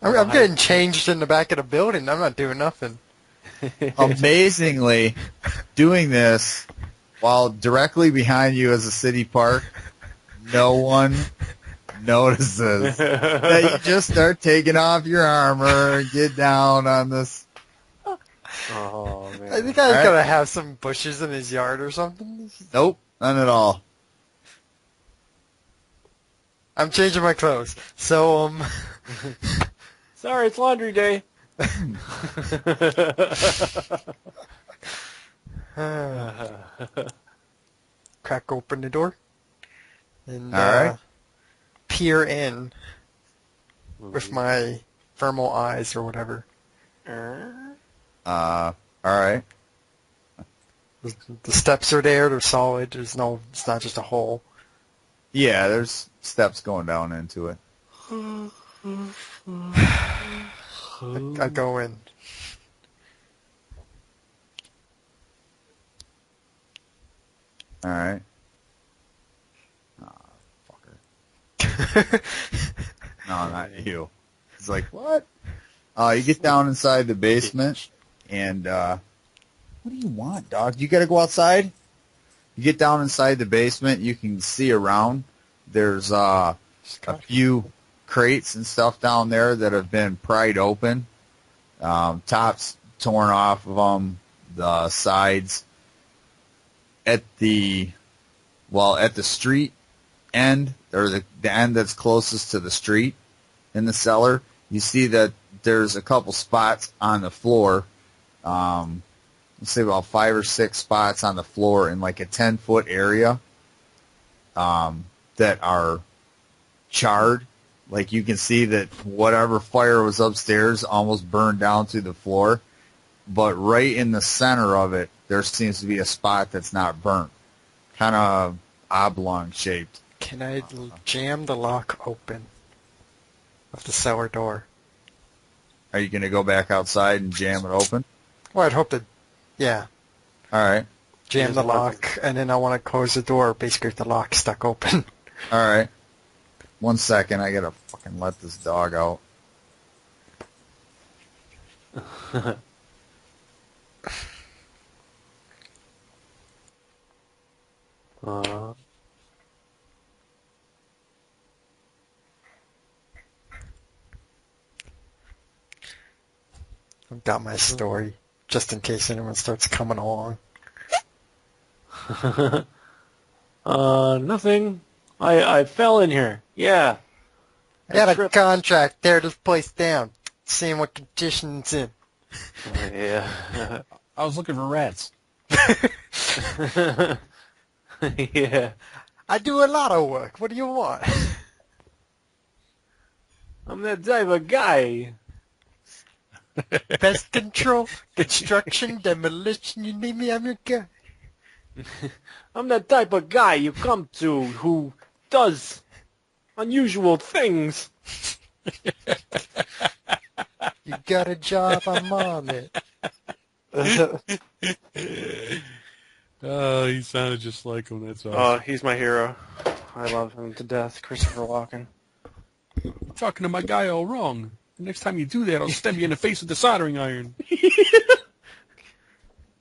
I'm getting changed in the back of the building. I'm not doing nothing. Amazingly, doing this while directly behind you is a city park, no one notices that you just start taking off your armor and get down on this. Oh, man. I think I gotta have some bushes in his yard or something. Nope, none at all. I'm changing my clothes. So, Sorry, it's laundry day. crack open the door and All right. peer in with my thermal eyes or whatever. All right. The steps are there. They're solid. There's no. It's not just a hole. Yeah, there's steps going down into it. I go in. All right. Fucker. No, not you. It's like, what? You get down inside the basement, and what do you want, dog? You got to go outside? You get down inside the basement, you can see around. There's a few crates and stuff down there that have been pried open. Tops torn off of them, the sides. At the street end, or the end that's closest to the street in the cellar, you see that there's a couple spots on the floor. Let's say about 5 or 6 spots on the floor in like a 10-foot area that are charred. Like you can see that whatever fire was upstairs almost burned down through the floor. But right in the center of it, there seems to be a spot that's not burnt. Kind of oblong shaped. Can I jam the lock open of the cellar door? Are you going to go back outside and jam it open? Well, I'd hope to, yeah. All right. Jam the lock, and then I want to close the door, basically if the lock's stuck open. All right. 1 second, I got to fucking let this dog out. I've got my story, just in case anyone starts coming along. Nothing. I fell in here. Yeah. I got a tripped. contract, tear this place down, seeing what condition it's in. Yeah. I was looking for rats. Yeah. I do a lot of work. What do you want? I'm that type of guy. Pest control, construction, demolition, you need me, I'm your guy. I'm that type of guy you come to who does unusual things. You got a job, I'm on it. Oh, he sounded just like him. That's awesome. Oh, he's my hero. I love him to death. Christopher Walken. You're talking to my guy all wrong. The next time you do that, I'll stab you in the face with the soldering iron.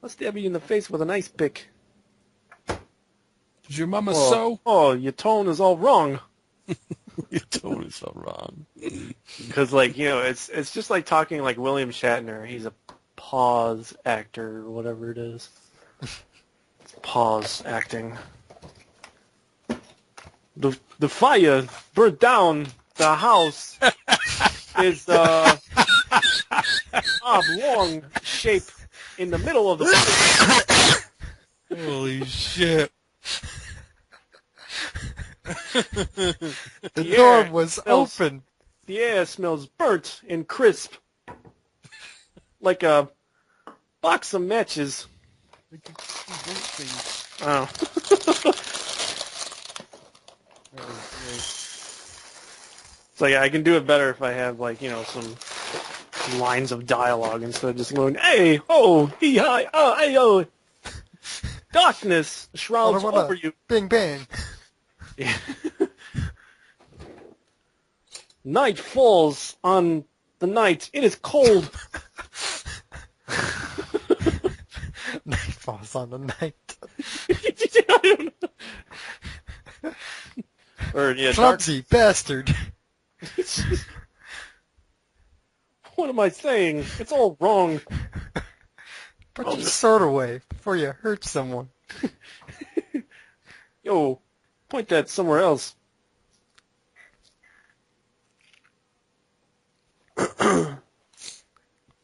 I'll stab you in the face with an ice pick. Does your mama sew? Oh, your tone is all wrong. Your tone is so wrong. Because, like, you know, it's just like talking like William Shatner. He's a pause actor or whatever it is. It's pause acting. The fire burnt down the house. Is oblong shape in the middle of the place. Holy shit. The door was open. The air smells burnt and crisp. Like a box of matches. Oh. It's like I can do it better if I have, like, you know, some lines of dialogue instead of just going, hey, ho, he, hi, oh, hey, oh. Darkness shrouds over you. Bing, bang. Yeah. Night falls on the night. It is cold. Night falls on the night. I don't know. Or, yeah, Clumsy bastard. What am I saying? It's all wrong. Put your sword away before you hurt someone. Yo, point that somewhere else.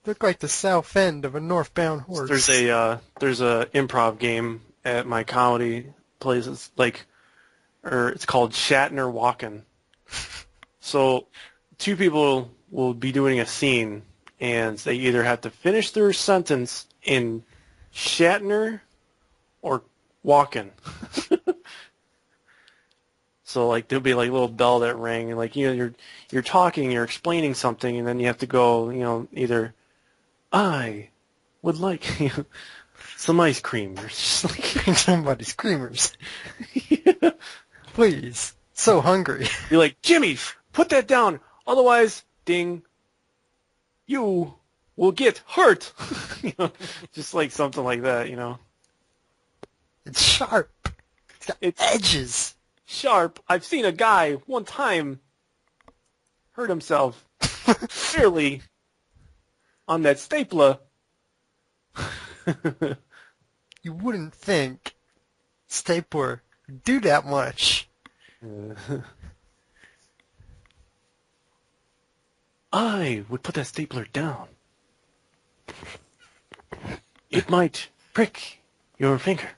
Look like the south end of a northbound horse. There's a improv game at my comedy place. It's like, or it's called Shatner Walken. So, two people will be doing a scene, and they either have to finish their sentence in Shatner or walking. So like there'll be like a little bell that rang, and like you're talking, you're explaining something, and then you have to go, either I would like some ice cream, or just like Somebody's creamers. Please. So hungry. you're like, Jimmy, put that down, otherwise, ding, you will get hurt. Just like something like that. It's sharp. It's got edges. Sharp. I've seen a guy one time hurt himself severely on that stapler. You wouldn't think stapler would do that much. I would put that stapler down. It might prick your finger.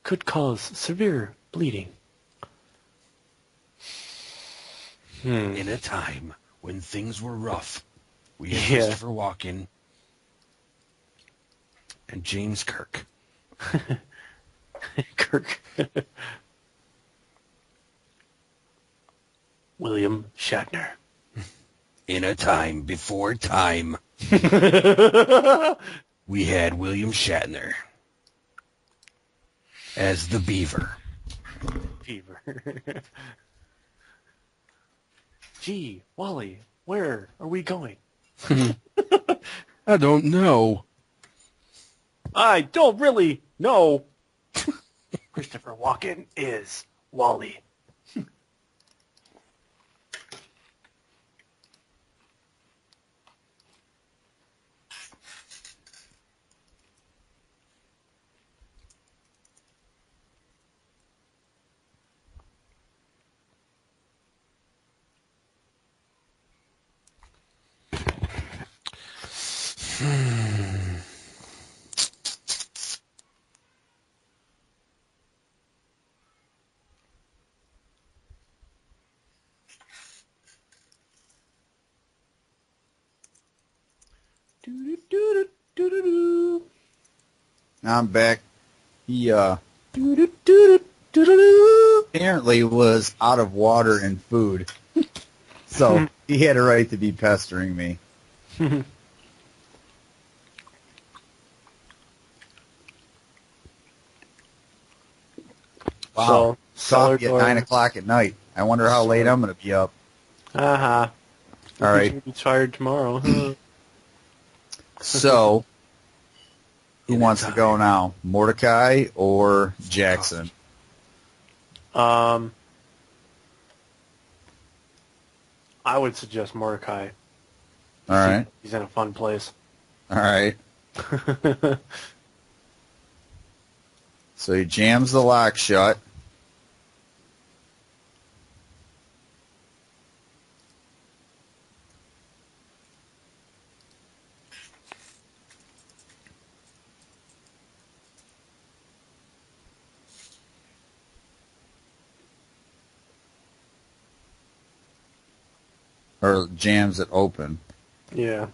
Could cause severe bleeding. In a time when things were rough, we had Yeah. Christopher Walken and James Kirk. Kirk. William Shatner. In a time before time, we had William Shatner as the Beaver. Fever. Gee, Wally, where are we going? I don't know. I don't really know. Christopher Walken is Wally. Doo-doo-doo-doo-doo-doo. Now I'm back. He Doo-doo-doo-doo-doo-doo. apparently was out of water and food, so he had a right to be pestering me. Wow. So, Coffee at 9 o'clock at night. I wonder how late I'm going to be up. Uh-huh. All right. You'll be tired tomorrow. Huh? So, who wants to go now? Mordecai or Jackson? I would suggest Mordecai. All right. He's in a fun place. All right. So he jams the lock shut. Or jams it open. Yeah.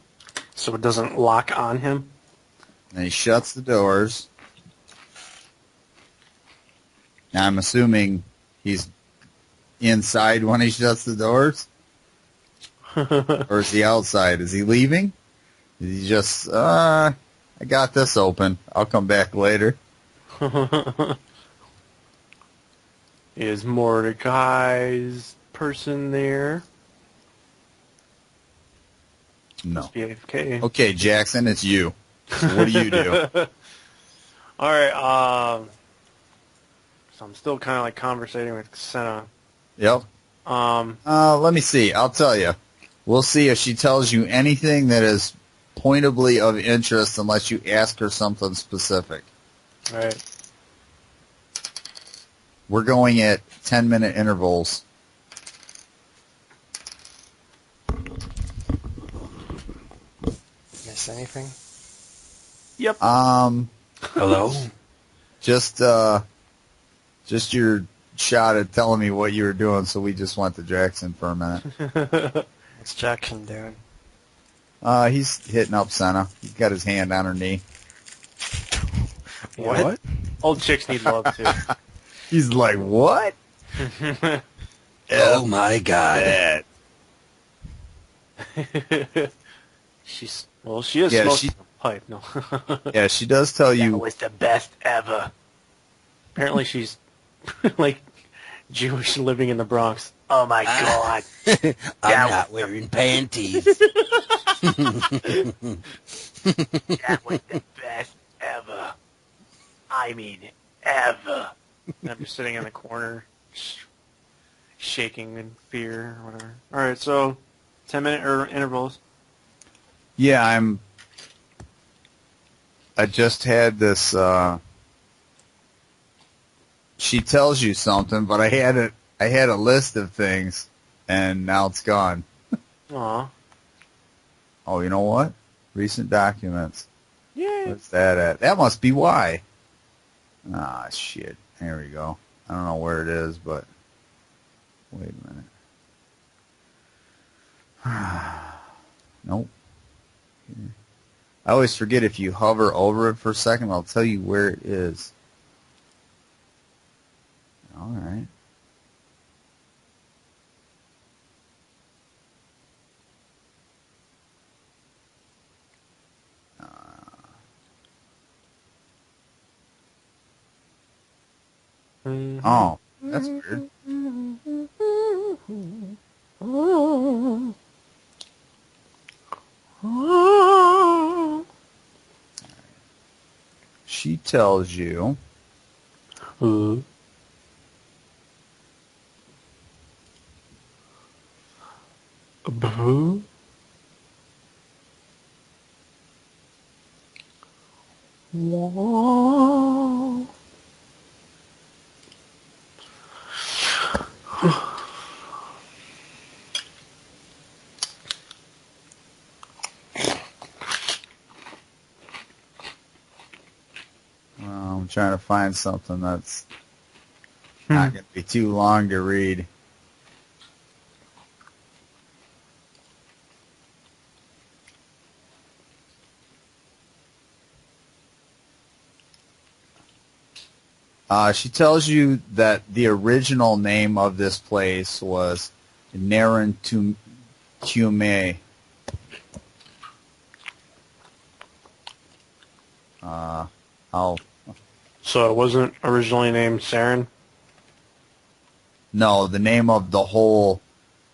So it doesn't lock on him? And he shuts the doors. Now I'm assuming he's inside when he shuts the doors? Or is he outside? Is he leaving? Is he just, I got this open. I'll come back later. Is Mordecai's person there? No. Must be AFK. Okay, Jackson, it's you. So what do you do? All right. So I'm still kind of like conversating with Senna. Yep. Let me see. I'll tell you. We'll see if she tells you anything that is pointably of interest unless you ask her something specific. All right. We're going at 10-minute intervals. Miss anything? Yep. Hello? Just your shot at telling me what you were doing, so we just went to Jackson for a minute. What's Jackson doing? He's hitting up Senna. He's got his hand on her knee. What? Old chicks need love too. He's like, what? Oh my God. She is Yeah, smoking a pipe. No. Yeah, she does tell That you. was the best ever. Apparently she's like Jewish living in the Bronx. Oh my God. I'm not wearing panties. That was the best ever. I mean, ever. And I'm just sitting in the corner, shaking in fear or whatever. All right, so 10-minute intervals. Yeah, I just had this. She tells you something, but I had a list of things, and now it's gone. Aw. Oh, you know what? Recent documents. Yay. What's that at? That must be why. Ah, shit. There we go. I don't know where it is, but wait a minute. Nope. I always forget if you hover over it for a second, I'll tell you where it is. All right. Oh, that's weird. She tells you. Well, I'm trying to find something that's not going to be too long to read. She tells you that the original name of this place was Narantume. So it wasn't originally named Saren? No, the name of the whole.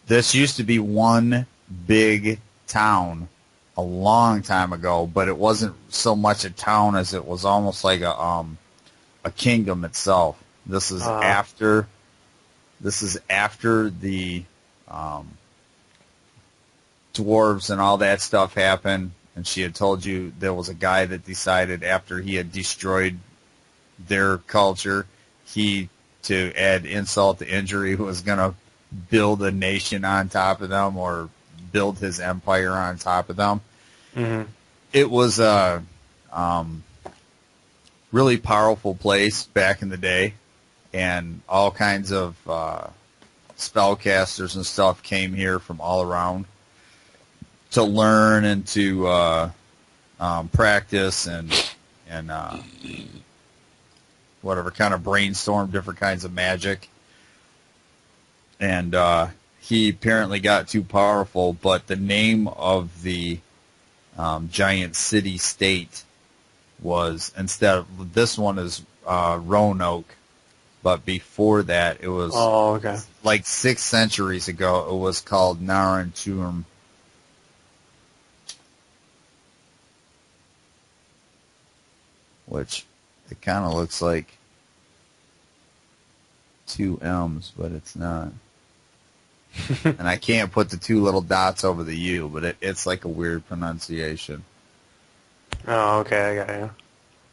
This used to be one big town a long time ago, but it wasn't so much a town as it was almost like a kingdom itself. This is after. This is after the dwarves and all that stuff happened, and she had told you there was a guy that decided after he had destroyed their culture, he, to add insult to injury, was going to build a nation on top of them or build his empire on top of them. Mm-hmm. It was a really powerful place back in the day, and all kinds of spellcasters and stuff came here from all around to learn and to practice and whatever, kind of brainstorm different kinds of magic. And he apparently got too powerful, but the name of the giant city-state was, instead of, this one is Roanoke, but before that it was like 6 centuries ago, it was called Narantume. Which it kind of looks like 2 M's, but it's not. And I can't put the 2 little dots over the U, but it's like a weird pronunciation. Oh, okay, I got you.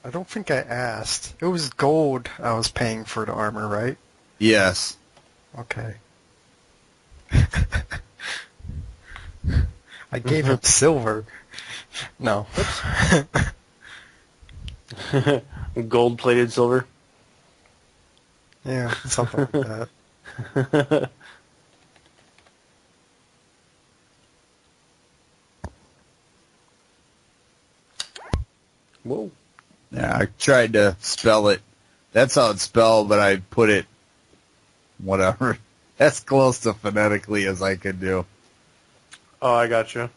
I don't think I asked. It was gold I was paying for the armor, right? Yes. Okay. I gave him silver. No. Gold-plated silver. Yeah, something like that. Whoa. Yeah, I tried to spell it. That's how it's spelled, but I put it whatever. As close to phonetically as I could do. Oh, I gotcha.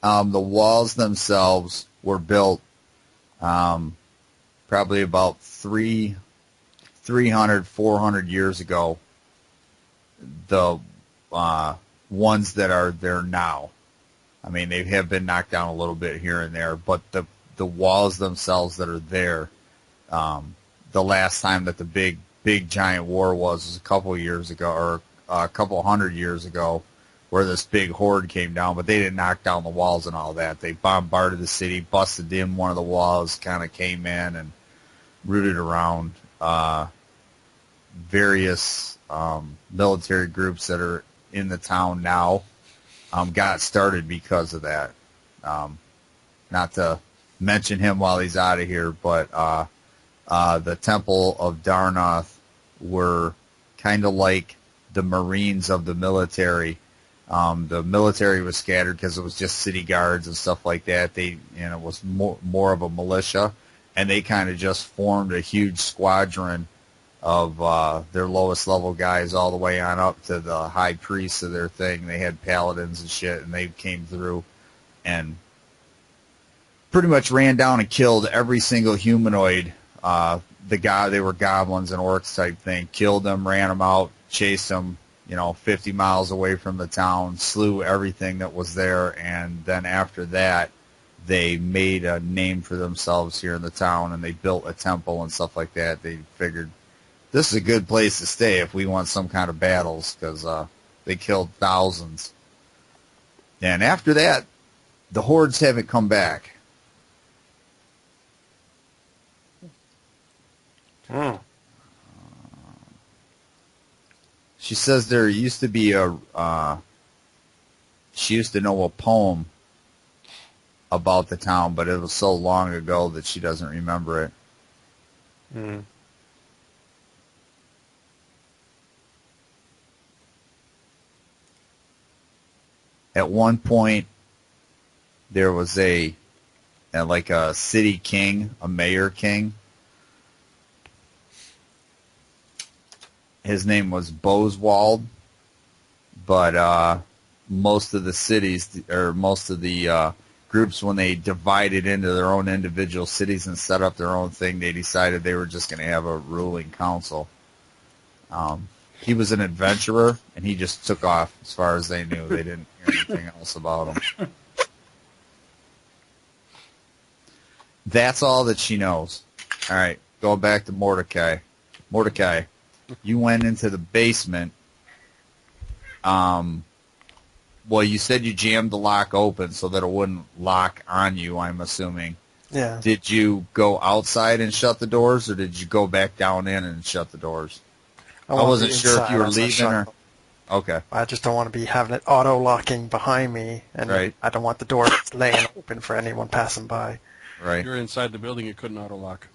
The walls themselves were built probably about 300, 400 years ago. The ones that are there now. I mean, they have been knocked down a little bit here and there, but the walls themselves that are there, the last time that the big giant war was a couple years ago, or a couple hundred years ago, where this big horde came down, but they didn't knock down the walls and all that. They bombarded the city, busted in one of the walls, kind of came in and rooted around various military groups that are in the town now. Got started because of that. Not to mention him while he's out of here, but the Temple of Darnath were kind of like the Marines of the military. The military was scattered because it was just city guards and stuff like that. It was more of a militia, and they kind of just formed a huge squadron of their lowest level guys all the way on up to the high priests of their thing. They had paladins and shit, and they came through and pretty much ran down and killed every single humanoid. They were goblins and orcs type thing. Killed them, ran them out, chased them, 50 miles away from the town, slew everything that was there, and then after that, they made a name for themselves here in the town, and they built a temple and stuff like that. They figured this is a good place to stay if we want some kind of battles, because they killed thousands. And after that, the hordes haven't come back. Hmm. She says there used to be she used to know a poem about the town, but it was so long ago that she doesn't remember it. Hmm. At one point, there was like a city king, a mayor king. His name was Boswald, but most of the cities, or most of the groups, when they divided into their own individual cities and set up their own thing, they decided they were just going to have a ruling council. He was an adventurer, and he just took off as far as they knew. They didn't hear anything else about him. That's all that she knows. All right, go back to Mordecai. Mordecai, you went into the basement. Well, you said you jammed the lock open so that it wouldn't lock on you, I'm assuming. Yeah. Did you go outside and shut the doors, or did you go back down in and shut the doors? I wasn't sure if you were leaving or... Okay. I just don't want to be having it auto-locking behind me, and Right. I don't want the door laying open for anyone passing by. Right. If you're inside the building, it couldn't auto-lock.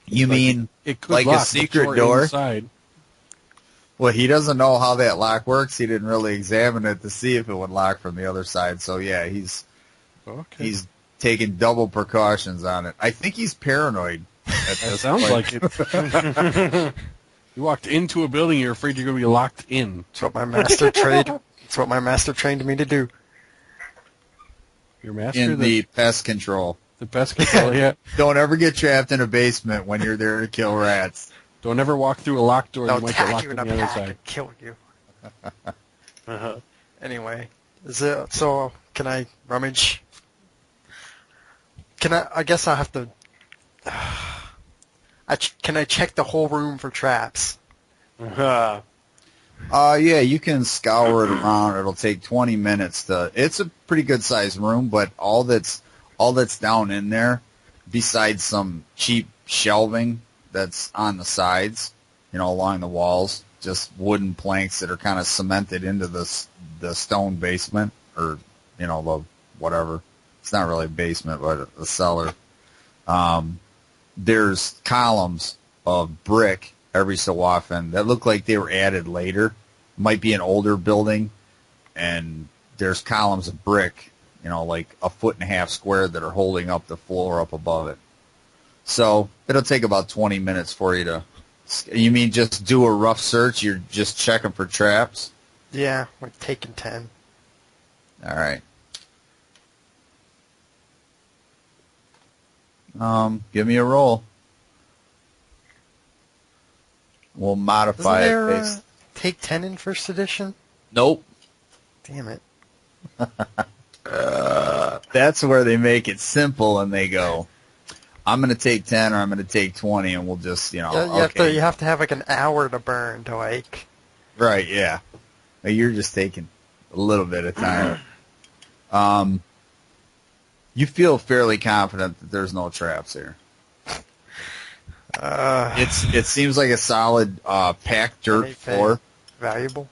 You mean It could like lock, a but secret you're door? Inside. Well, he doesn't know how that lock works. He didn't really examine it to see if it would lock from the other side. So, yeah, he's taking double precautions on it. I think he's paranoid. That sounds like it. You walked into a building, you're afraid you're going to be locked in. That's what my master trained me to do. Your master? In the pest control. The pest control, yeah. Don't ever get trapped in a basement when you're there to kill rats. Don't ever walk through a locked door. They'll You might get attack locked you on in the a other pack side. and kill you. Uh-huh. Anyway, so can I rummage? I guess I have to... Can I check the whole room for traps? Uh-huh. Yeah, you can scour it around. It'll take 20 minutes to... It's a pretty good sized room, but all that's down in there, besides some cheap shelving that's on the sides, along the walls, just wooden planks that are kind of cemented into the stone basement, or, the whatever. It's not really a basement, but a cellar. There's columns of brick every so often that look like they were added later, might be an older building, and there's columns of brick, like 1.5 feet square that are holding up the floor up above it. So it'll take about 20 minutes for you to. You mean just do a rough search? You're just checking for traps? Yeah, we're taking 10. All right. Give me a roll. We'll modify Isn't there it based. take 10 in first edition? Nope. Damn it. That's where they make it simple and they go, I'm going to take 10 or I'm going to take 20 and we'll just, Yeah, you have to have like an hour to burn to like. Right, yeah. You're just taking a little bit of time. You feel fairly confident that there's no traps here. It seems like a solid packed dirt Anything floor. Valuable?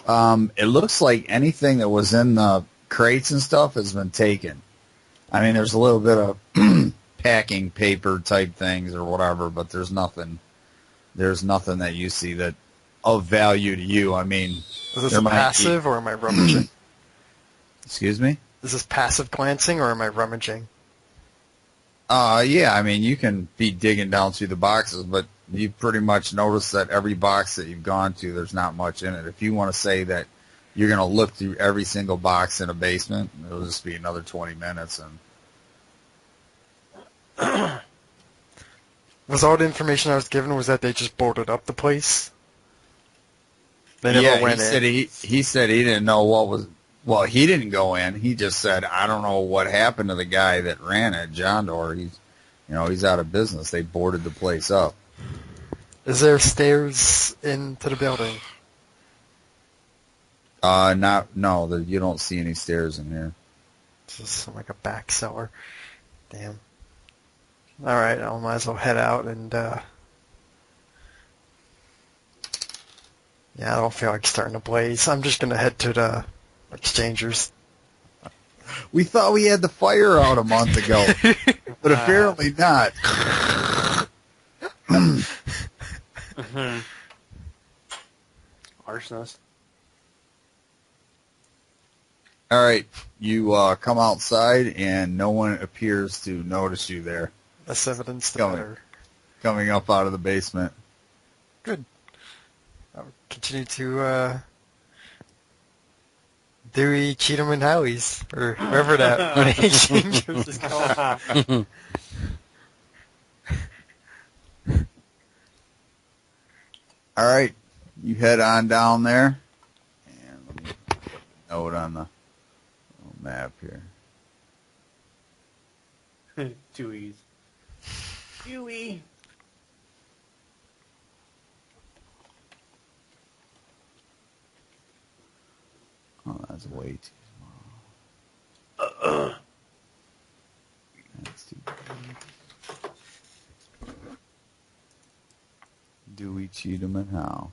It looks like anything that was in the crates and stuff has been taken. I mean, there's a little bit of packing paper type things or whatever, but there's nothing that you see that of value to you. I mean, Is this passive or am I rummaging? Excuse me? Is this passive glancing or am I rummaging? Yeah, I mean, you can be digging down through the boxes, but you pretty much notice that every box that you've gone to, there's not much in it. If you want to say that you're going to look through every single box in a basement, it'll just be another 20 minutes. And Was all the information I was given was that they just boarded up the place? They never went in. He said he didn't know what was. Well, he didn't go in. He just said, I don't know what happened to the guy that ran it, John Doerr. He's out of business. They boarded the place up. Is there stairs into the building? You don't see any stairs in here. This is like a back cellar. Damn. All right, I might as well head out and. Yeah, I don't feel like starting a blaze. I'm just gonna head to the exchangers. We thought we had the fire out a month ago, but apparently not. Arsonist. All right, you come outside, and no one appears to notice you there. Less evidence, the better. Coming up out of the basement. Good. I'll continue to Dewey, Cheatham, and Howie's, or wherever that one exchangers is called. All right, you head on down there, and let me put a note on the little map here. Dewey's. Dewey. Oh, that's way too small. That's too big. Dewey, Cheatham, and Howe.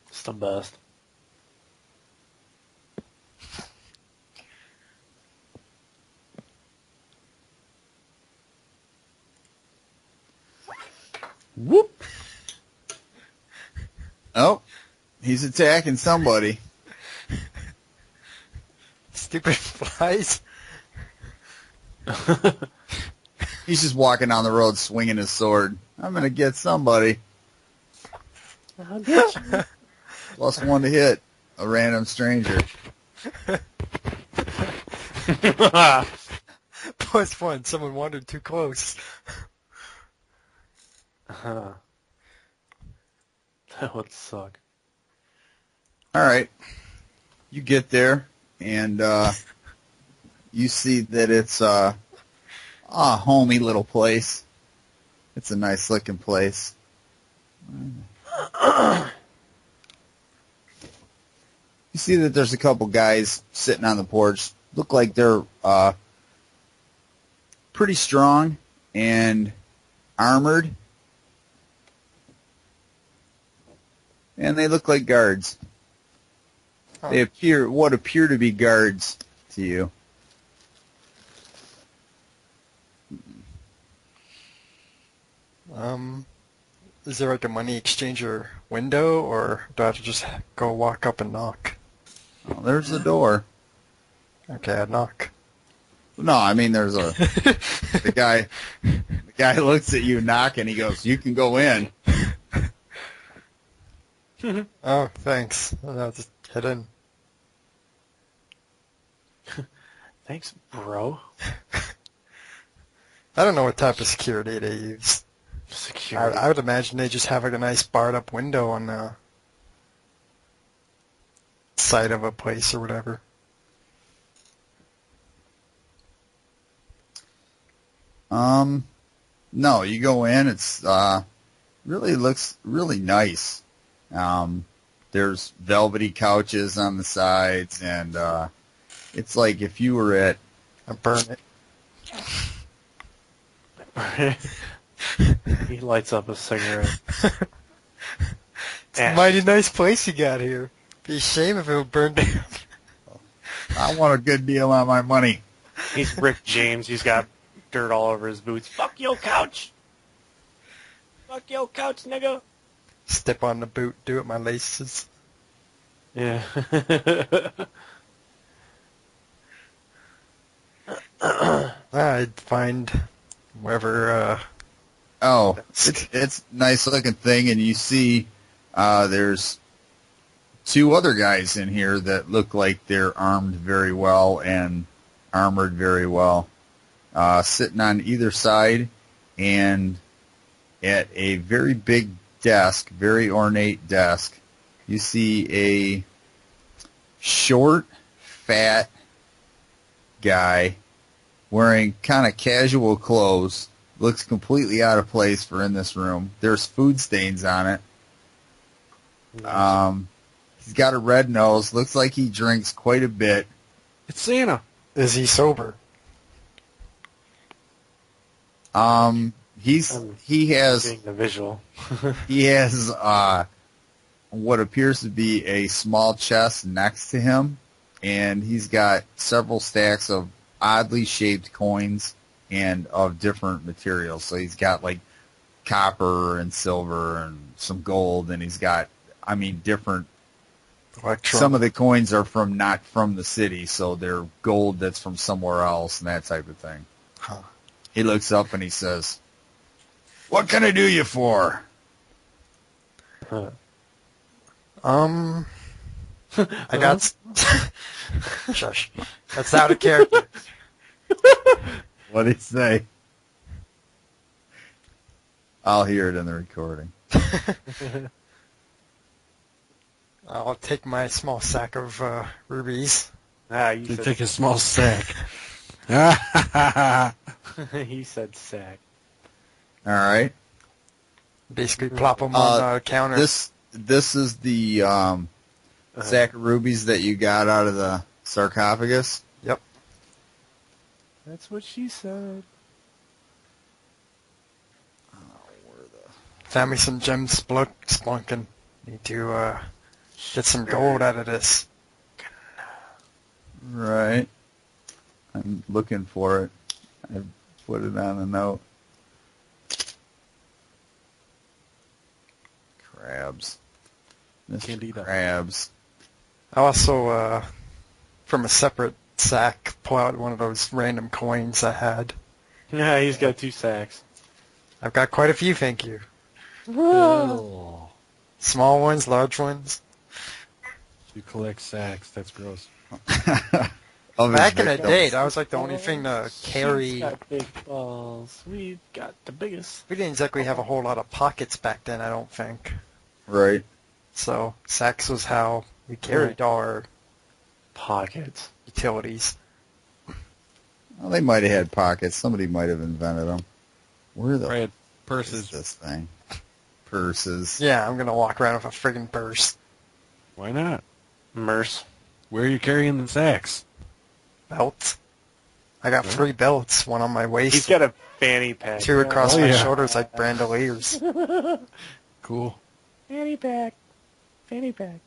It's the best. Whoop! Oh, he's attacking somebody. Stupid flies. He's just walking down the road swinging his sword. I'm going to get somebody. Plus one to hit. A random stranger. Plus one, someone wandered too close. That would suck. All right. You get there, and you see that it's a homey little place. It's a nice looking place. You see that there's a couple guys sitting on the porch. Look like they're pretty strong and armored. And they look like guards. Oh. They appear to be guards to you. Is there like a money exchanger window, or do I have to just go walk up and knock? Oh, there's the door. Okay, I knock. No, I mean there's a the guy looks at you, knock, and he goes, "You can go in." Oh, thanks. I'll just head in. Thanks, bro. I don't know what type of security they use. Security. I would imagine they just have like a nice barred up window on the side of a place or whatever. No, you go in. It's really looks really nice. There's velvety couches on the sides, and it's like if you were at I burn it. He lights up a cigarette. It's a mighty nice place you got here. Be a shame if it would burn down. I want a good deal on my money. He's Rick James. He's got dirt all over his boots. Fuck your couch. Fuck your couch, nigga. Step on the boot, do it my laces. Yeah. I'd find wherever, Oh, it's a nice looking thing, and you see there's two other guys in here that look like they're armed very well and armored very well, sitting on either side, and at a very big desk, very ornate desk, you see a short, fat guy wearing kind of casual clothes. Looks completely out of place for in this room. There's food stains on it. He's got a red nose. Looks like he drinks quite a bit. It's Santa. is he sober? He has Seeing the visual. he has what appears to be a small chest next to him, and he's got several stacks of oddly shaped coins and of different materials. So he's got like copper and silver and some gold, and he's got, I mean, different. Some of the coins are not from the city, so they're gold that's from somewhere else and that type of thing. Huh. He looks up and he says, "What can I do you for?" I got... Shush. That's out of character. What'd he say? I'll hear it in the recording. I'll take my small sack of rubies. You You said, take a small sack. he said sack. All right. Basically plop them on the counter. This is the sack of rubies that you got out of the sarcophagus. Yep. That's what she said. Found me some gems splunking. Need to get some gold out of this. Right. I'm looking for it. I put it on a note. Crabs. Mr. Candida. Crabs. I also, from a separate sack, pull out one of those random coins I had. Yeah, he's got 2 sacks. I've got quite a few, thank you. Oh. Small ones, large ones. You collect sacks. That's gross. Of his Back in the victims. day, that was like the only thing to carry. She's got big balls. We've got the biggest. We didn't exactly have a whole lot of pockets back then, I don't think. Right. So sacks was how we carried all our Pockets. utilities. Well, they might have had pockets. Somebody might have invented them. Where the Right. f- is Purses. this thing? Purses. Yeah, I'm gonna walk around with a friggin' purse. Why not? Merce. Where are you carrying the sacks? Belt. I got 3 belts, one on my waist, He's got a fanny pack. 2 across Oh, my yeah. shoulders like bandoliers. Cool. Fanny pack. Fanny pack.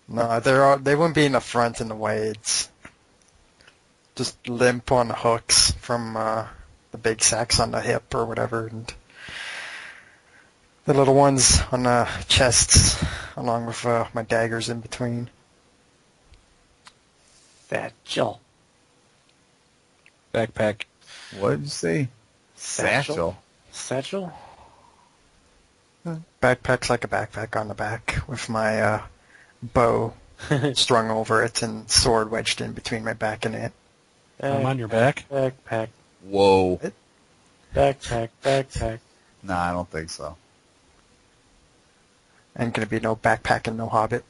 No, they wouldn't be in the front in the way. It's just limp on hooks from the big sacks on the hip or whatever, and the little ones on the chests, along with my daggers in between. Satchel. Backpack. What did you say? Satchel. Satchel? Backpack's like a backpack on the back with my bow strung over it and sword wedged in between my back and it. I'm on your back? Backpack. Whoa. Backpack. Nah, I don't think so. Ain't gonna be no backpack and no hobbit.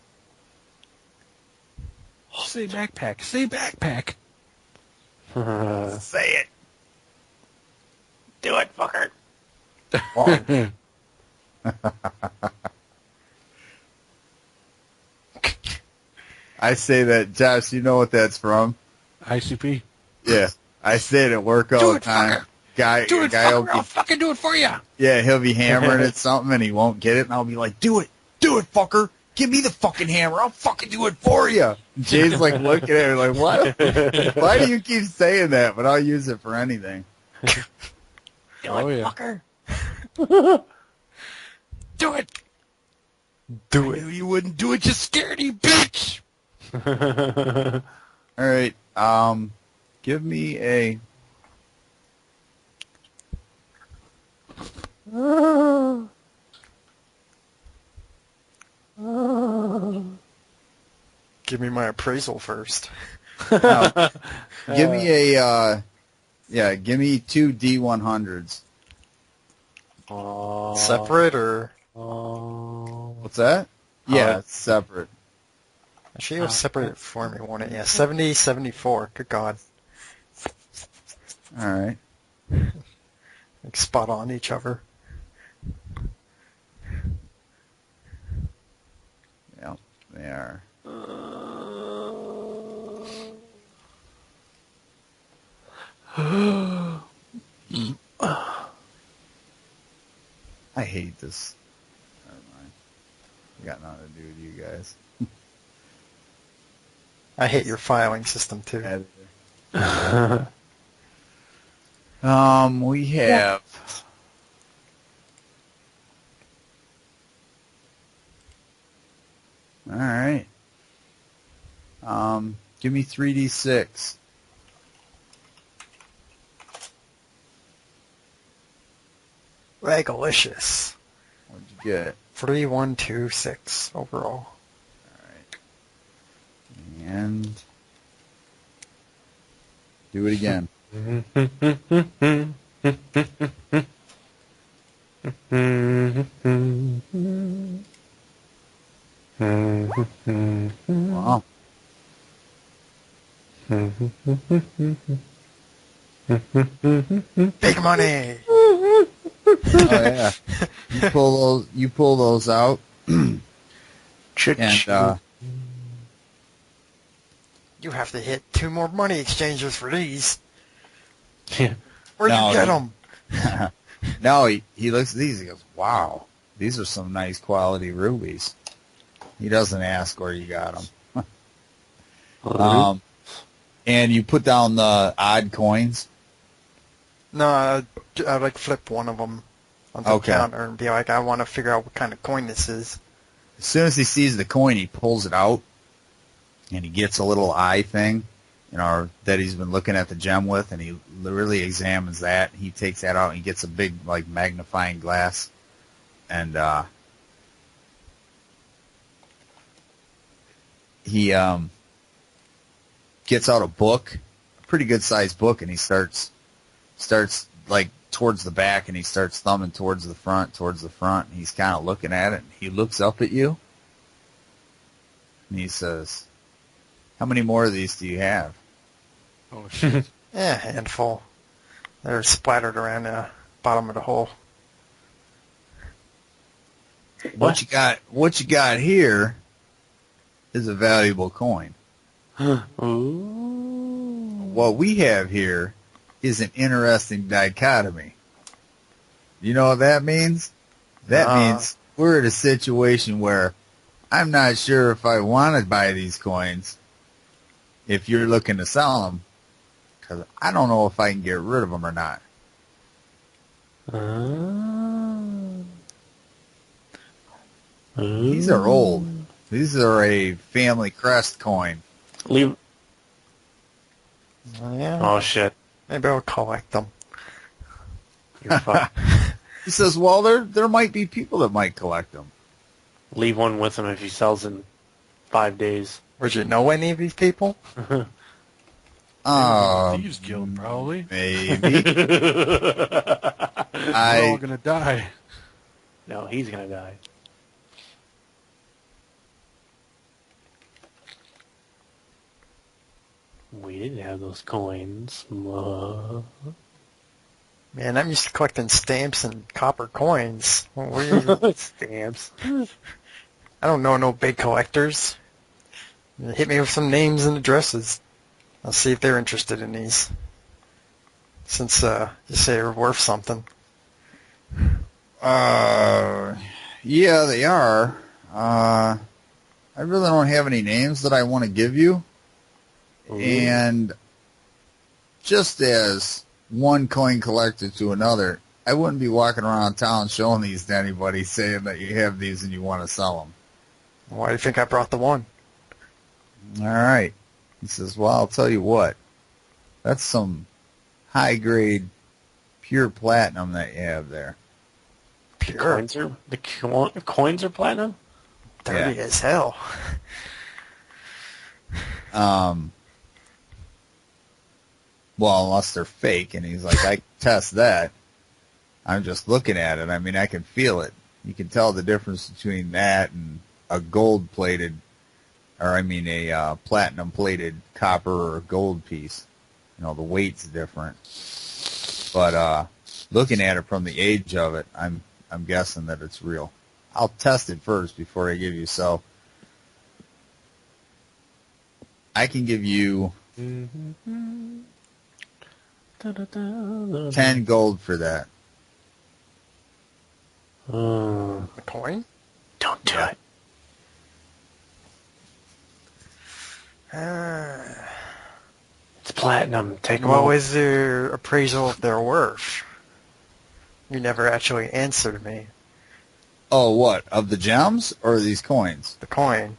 Say backpack. Say backpack. Say it. Do it, fucker. Wrong. I say that, Josh, you know what that's from? ICP. Yeah. I say it at work all Do the it, time. fucker. Guy Do it, will fucker. I'll fucking do it for you. yeah, he'll be hammering at something and he won't get it, and I'll be like, do it, fucker. Give me the fucking hammer. I'll fucking do it for you. And Jay's like looking at her like, what? Why do you keep saying that? But I'll use it for anything. Oh, yeah. Fucker. Do it. Do I it. knew you wouldn't do it, you scaredy bitch. All right. Give me a. Give me my appraisal first. No, give me a. Give me 2 D100s. Separate or What's that? Yeah, it's separate. actually it was separate for me, won't it? Yeah, 70, 74. Good God, All right. like spot on each other. Yeah, they are. I hate this. Never mind. I got nothing to do with you guys. I hate your filing system too. Editor. We have. All right. Give me 3d6. Legalicious. What'd you get? 3, 1, 2, 6 overall. All right. And do it again. Wow. Big money. Oh yeah. You pull those out. And You have to hit 2 more money exchanges for these. Yeah. Where'd No, you get them? now he looks at these. He goes, "Wow, these are some nice quality rubies." He doesn't ask where you got them. And you put down the odd coins. No, I'd like flip one of them on the Okay. counter and be like, I want to figure out what kind of coin this is. As soon as he sees the coin, he pulls it out, and he gets a little eye thing, that he's been looking at the gem with, and he really examines that. He takes that out, and he gets a big, like, magnifying glass, and he gets out a book, a pretty good sized book, and he starts like towards the back, and he starts thumbing towards the front, and he's kind of looking at it, and he looks up at you, and he says, "How many more of these do you have?" Oh, shit. Yeah, a handful. They're splattered around the bottom of the hole. What you got here is a valuable coin. Ooh. What we have here is an interesting dichotomy. You know what that means? That means we're in a situation where I'm not sure if I want to buy these coins if you're looking to sell them, because I don't know if I can get rid of them or not. These are old. These are a family crest coin. Leave. Yeah. Oh shit! Maybe I'll collect them. You're fucked. He says, well, there might be people that might collect them. Leave one with him if he sells in 5 days. Would you know any of these people? Thieves Guild, probably. Maybe. We're all gonna die. No, he's gonna die. We didn't have those coins. Man, I'm used to collecting stamps and copper coins. What are you- Stamps. I don't know no big collectors. Hit me with some names and addresses. I'll see if they're interested in these. Since you say they're worth something. Yeah, they are. I really don't have any names that I want to give you. And just as one coin collector to another, I wouldn't be walking around town showing these to anybody saying that you have these and you want to sell them. Why do you think I brought the one? All right. He says, well, I'll tell you what. That's some high-grade pure platinum that you have there. Pure. Coins are platinum? Dirty as hell. Well, unless they're fake, and he's like, I can test that. I'm just looking at it. I mean, I can feel it. You can tell the difference between that and a gold-plated, or I mean a platinum-plated copper or gold piece. You know, the weight's different. But looking at it from the age of it, I'm guessing that it's real. I'll test it first before I give you. So I can give you 10 gold for that. A coin? Don't do it. It's platinum. Take them What all. was your appraisal of their worth? You never actually answered me. Oh, what? Of the gems or these coins? The coin.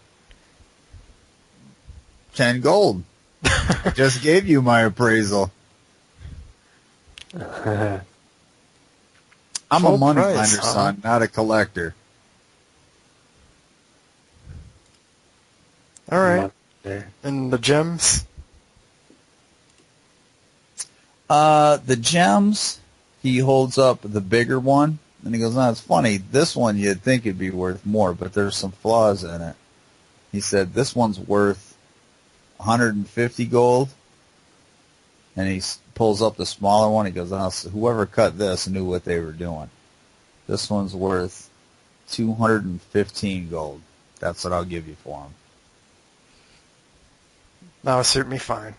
10 gold. Just gave you my appraisal. I'm Full a money price, lender, huh? son, not a collector. All right. And the gems? The gems, he holds up the bigger one, and he goes, no, it's funny. This one you'd think it'd be worth more, but there's some flaws in it. He said, this one's worth 150 gold, and he pulls up the smaller one. He goes, oh, so whoever cut this knew what they were doing. This one's worth 215 gold. That's what I'll give you for him. That'll suit me fine.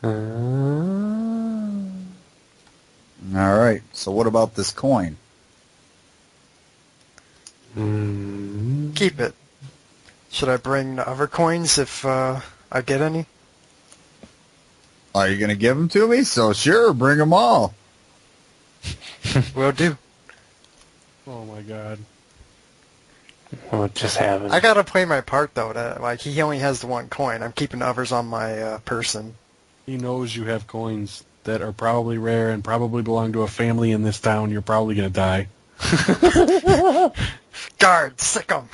All right. So what about this coin? Keep it. Should I bring the other coins if I get any? Are you going to give them to me? So sure, bring them all. Will do. Oh my god. What just happened? I gotta play my part though. Like he only has the one coin. I'm keeping the others on my person. He knows you have coins that are probably rare and probably belong to a family in this town. You're probably gonna die. Guard, sick 'em.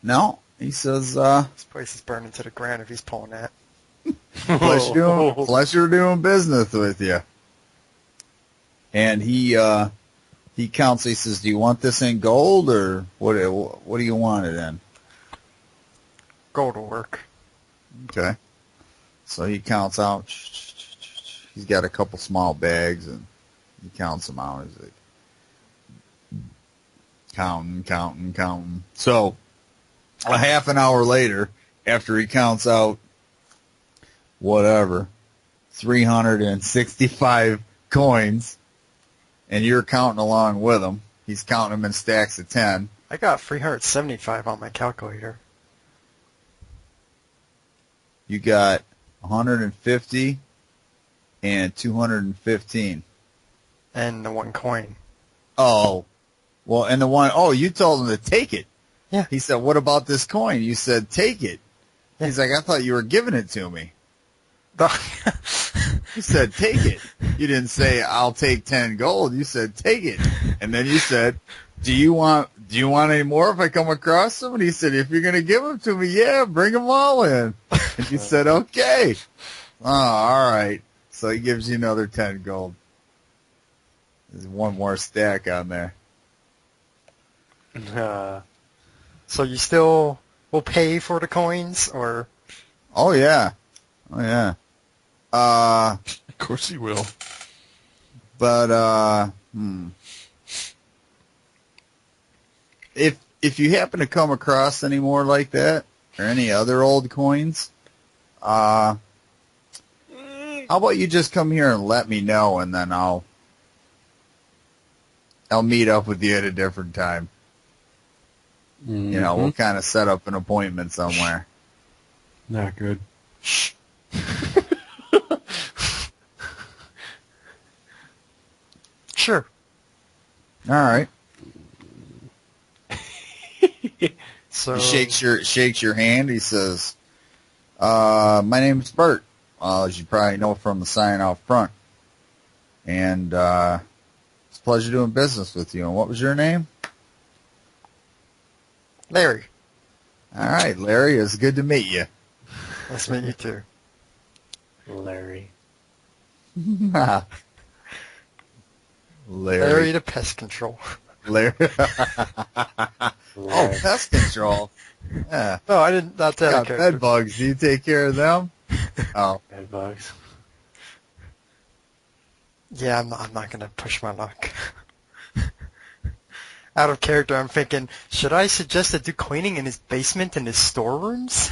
No. He says, This place is burning to the ground if he's pulling that. pleasure doing business with you. And he counts. He says, do you want this in gold or what do you want it in? Gold will work. Okay. So he counts out. He's got a couple small bags and he counts them out. He's like, counting. So a half an hour later, after he counts out whatever, 365 coins, and you're counting along with him. He's counting them in stacks of 10. I got 375 on my calculator. You got 150 and 215. And the 1 coin. Oh, well, and the one, you told him to take it. Yeah. He said, what about this coin? You said, take it. Yeah. He's like, I thought you were giving it to me. The- You said, take it. You didn't say, I'll take 10 gold. You said, take it. And then you said, do you want any more if I come across them? And he said, if you're going to give them to me, yeah, bring them all in. And you said, okay. Oh, all right. So he gives you another 10 gold. There's one more stack on there. so you still will pay for the coins, or? Oh, yeah. Oh, yeah. Of course he will. But, If you happen to come across any more like that, or any other old coins, how about you just come here and let me know, and then I'll meet up with you at a different time. Mm-hmm. You know, we'll kind of set up an appointment somewhere. Not good. Sure. All right. So He shakes your hand. He says, my name's Bert, as you probably know from the sign out front. And it's a pleasure doing business with you. And what was your name? Larry. All right, Larry. It's good to meet you. Nice to meet you too. Larry. Larry the pest control. Larry. Larry. Pest control. Yeah. No, I didn't. Not that Got character. bed bugs. Do you take care of them? Oh. Bed bugs. Yeah, I'm not gonna push my luck. Out of character, I'm thinking, should I suggest to do cleaning in his basement and his storerooms?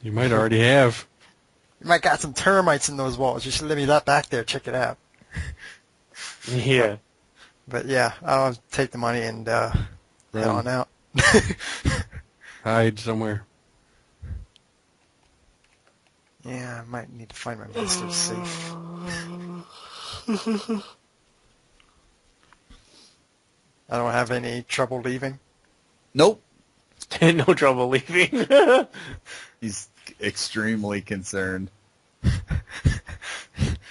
You might already have. You might got some termites in those walls. You should leave me that back there. Check it out. Yeah. But yeah, I'll take the money and head on out. Hide somewhere. Yeah, I might need to find my master's safe. I don't have any trouble leaving. Nope. No trouble leaving. He's extremely concerned.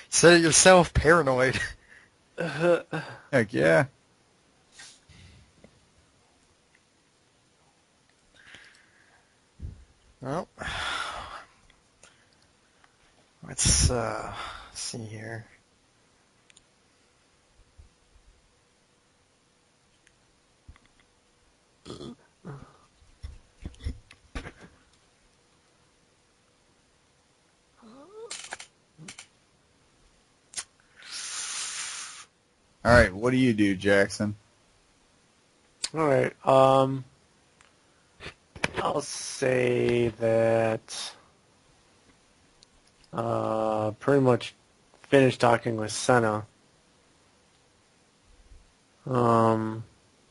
Said it yourself, paranoid. Heck yeah. Well, let's see here. All right, what do you do, Jackson? All right. I'll say that pretty much finished talking with Senna.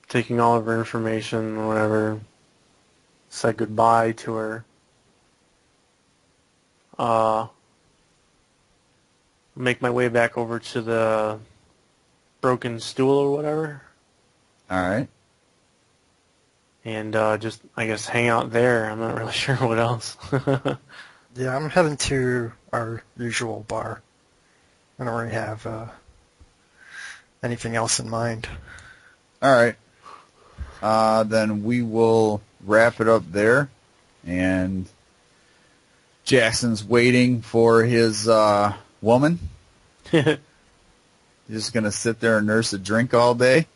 Taking all of her information or whatever. Said goodbye to her. Make my way back over to the broken stool or whatever. All right. And just, I guess, hang out there. I'm not really sure what else. Yeah, I'm heading to our usual bar. I don't really have anything else in mind. All right. Then we will wrap it up there. And Jackson's waiting for his woman. He's just going to sit there and nurse a drink all day,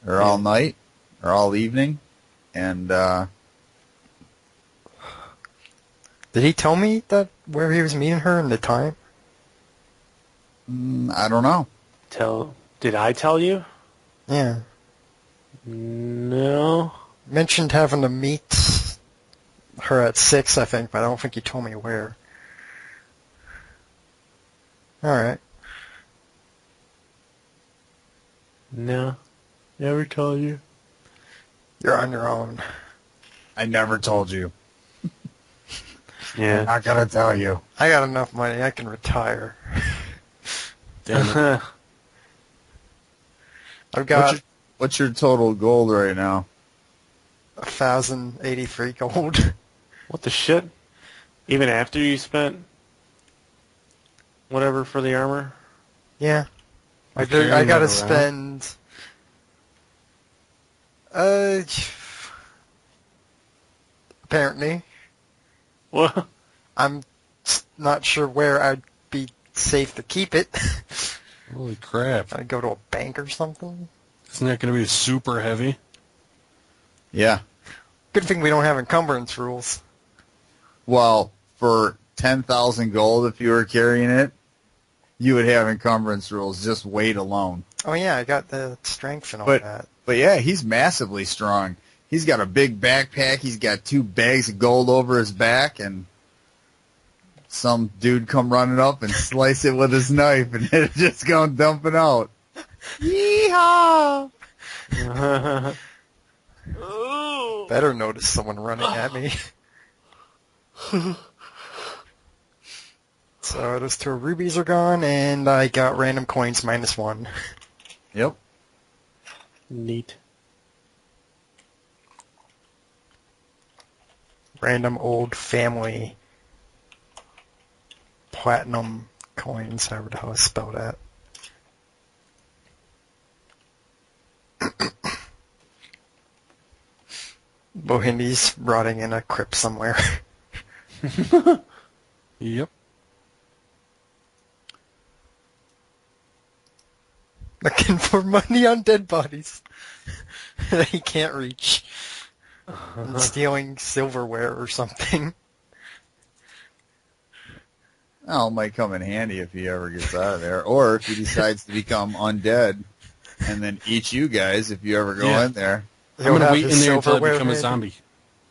or all night, or all evening. And Did he tell me that where he was meeting her and the time? I don't know. Did I tell you? Yeah. No. Mentioned having to meet her at 6, I think, but I don't think he told me where. Alright. No. Never told you. You're on your own. I never told you. Yeah. not gonna tell you. I got enough money. I can retire. Damn it. I've got What's your total gold right now? 1,083 gold. What the shit? Even after you spent whatever for the armor? Yeah. I carrying gotta that around? spend. Apparently, What? I'm not sure where I'd be safe to keep it. Holy crap. I'd go to a bank or something. Isn't that going to be super heavy? Yeah. Good thing we don't have encumbrance rules. Well, for 10,000 gold, if you were carrying it, you would have encumbrance rules, just weight alone. Oh yeah, I got the strength and all But that. but yeah, he's massively strong. He's got a big backpack. He's got 2 bags of gold over his back, and some dude come running up and slice it with his knife, and it just go dumping out. Yeehaw! Better notice someone running at me. So those 2 rubies are gone, and I got random coins -1. Yep. Neat. Random old family platinum coins, however the hell I spell that. Bohindy's rotting in a crypt somewhere. Yep. Looking for money on dead bodies that he can't reach. And stealing silverware or something. Well, it might come in handy if he ever gets out of there, or if he decides to become undead and then eat you guys if you ever go Yeah. in there. I'm going to wait in there until I silverware become a handy.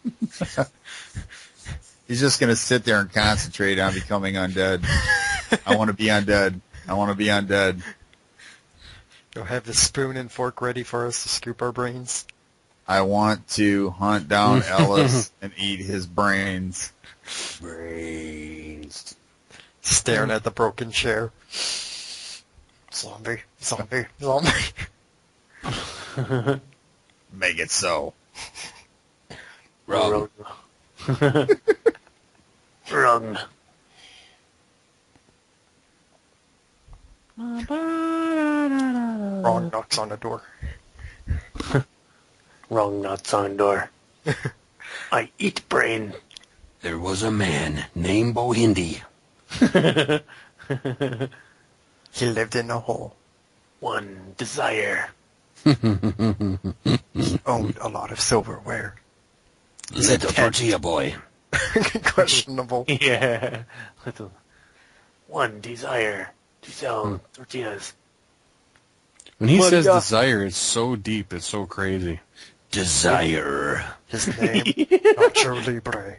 zombie. He's just going to sit there and concentrate on becoming undead. I want to be undead. I want to be undead. He'll have his spoon and fork ready for us to scoop our brains. I want to hunt down Ellis and eat his brains. Brains. Staring at the broken chair. Zombie, zombie, zombie. Make it so. Wrong. Wrong. Wrong knocks on the door. Wrong nuts on door. I eat brain. There was a man named Bohindy. He lived in a hole. One desire. He owned a lot of silverware. Little tortilla boy. Questionable. Yeah. One desire to sell tortillas. When he What says the- desire, it's so deep, it's so crazy. Desire. His name, Nacho Libre.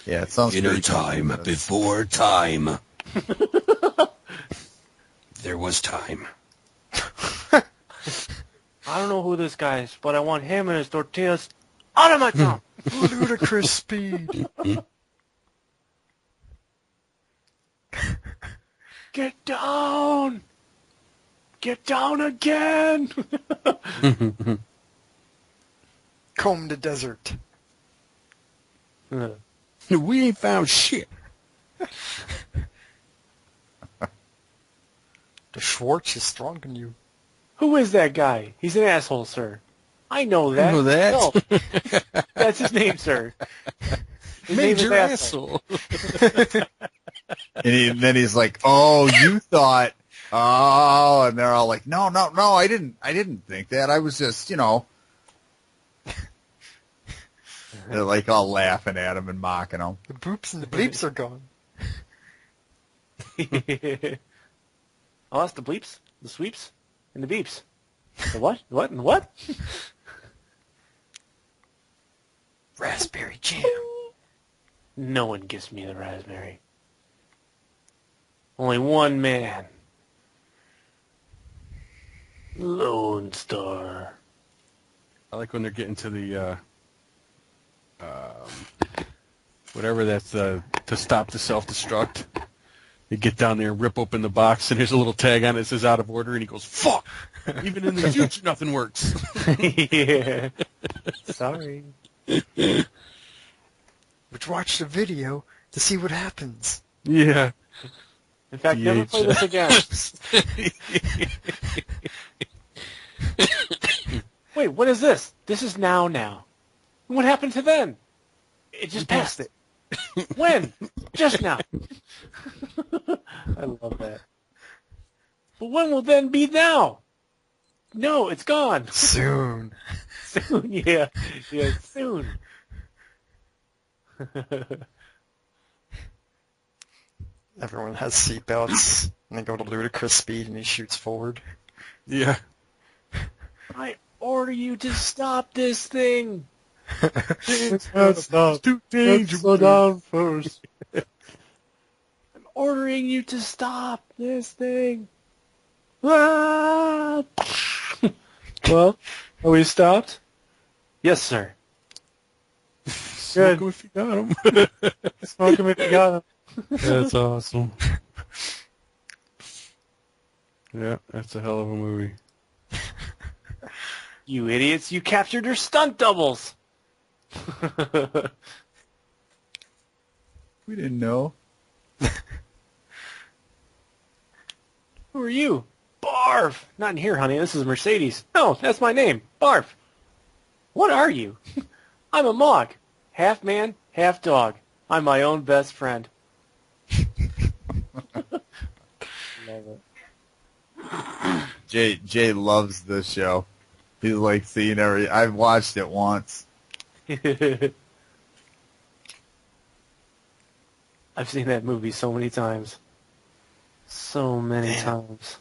Yeah, it sounds In a pretty time complicated. before time. There was time. I don't know who this guy is, but I want him and his tortillas out of my town. Ludicrous speed. Get down! Get down again! Comb the desert. We ain't found shit. The Schwartz is stronger than you. Who is that guy? He's an asshole, sir. I know that. I know that. No. That's his name, sir. His name is Major Asshole. asshole. And then he's like, "Oh, you thought? Oh," and they're all like, "No, I didn't think that. I was just, They're like all laughing at him and mocking him. The boops and the bleeps are gone. Oh, that's the bleeps, the sweeps, and the beeps. The what? What? And what? Raspberry jam. No one gives me the raspberry. Only one man. Lone Star. I like when they're getting to the whatever that's to stop the self-destruct. They get down there and rip open the box, and there's a little tag on it that says out of order, and he goes, fuck! Even in the future, nothing works. Yeah. Sorry. But watch the video to see what happens. Yeah. In fact, never play this again. Wait, what is this? This is now. What happened to then? It just passed it. When? Just now. I love that. But when will then be now? No, it's gone. Soon. Soon, yeah. Yeah, soon. Everyone has seatbelts, and they go to ludicrous speed, and he shoots forward. Yeah. I order you to stop this thing. It's too dangerous. Slow down first. I'm ordering you to stop this thing. Ah! Well, are we stopped? Yes, sir. Smoke him if you got him. Smoke him if you got him. That's awesome. Yeah, that's a hell of a movie. You idiots, you captured your stunt doubles. We didn't know. Who are you? Barf! Not in here, honey. This is Mercedes. No, that's my name. Barf. What are you? I'm a Mog. Half man, half dog. I'm my own best friend. Love it. Jay loves this show. He's like seeing I've watched it once. I've seen that movie so many times. So many times.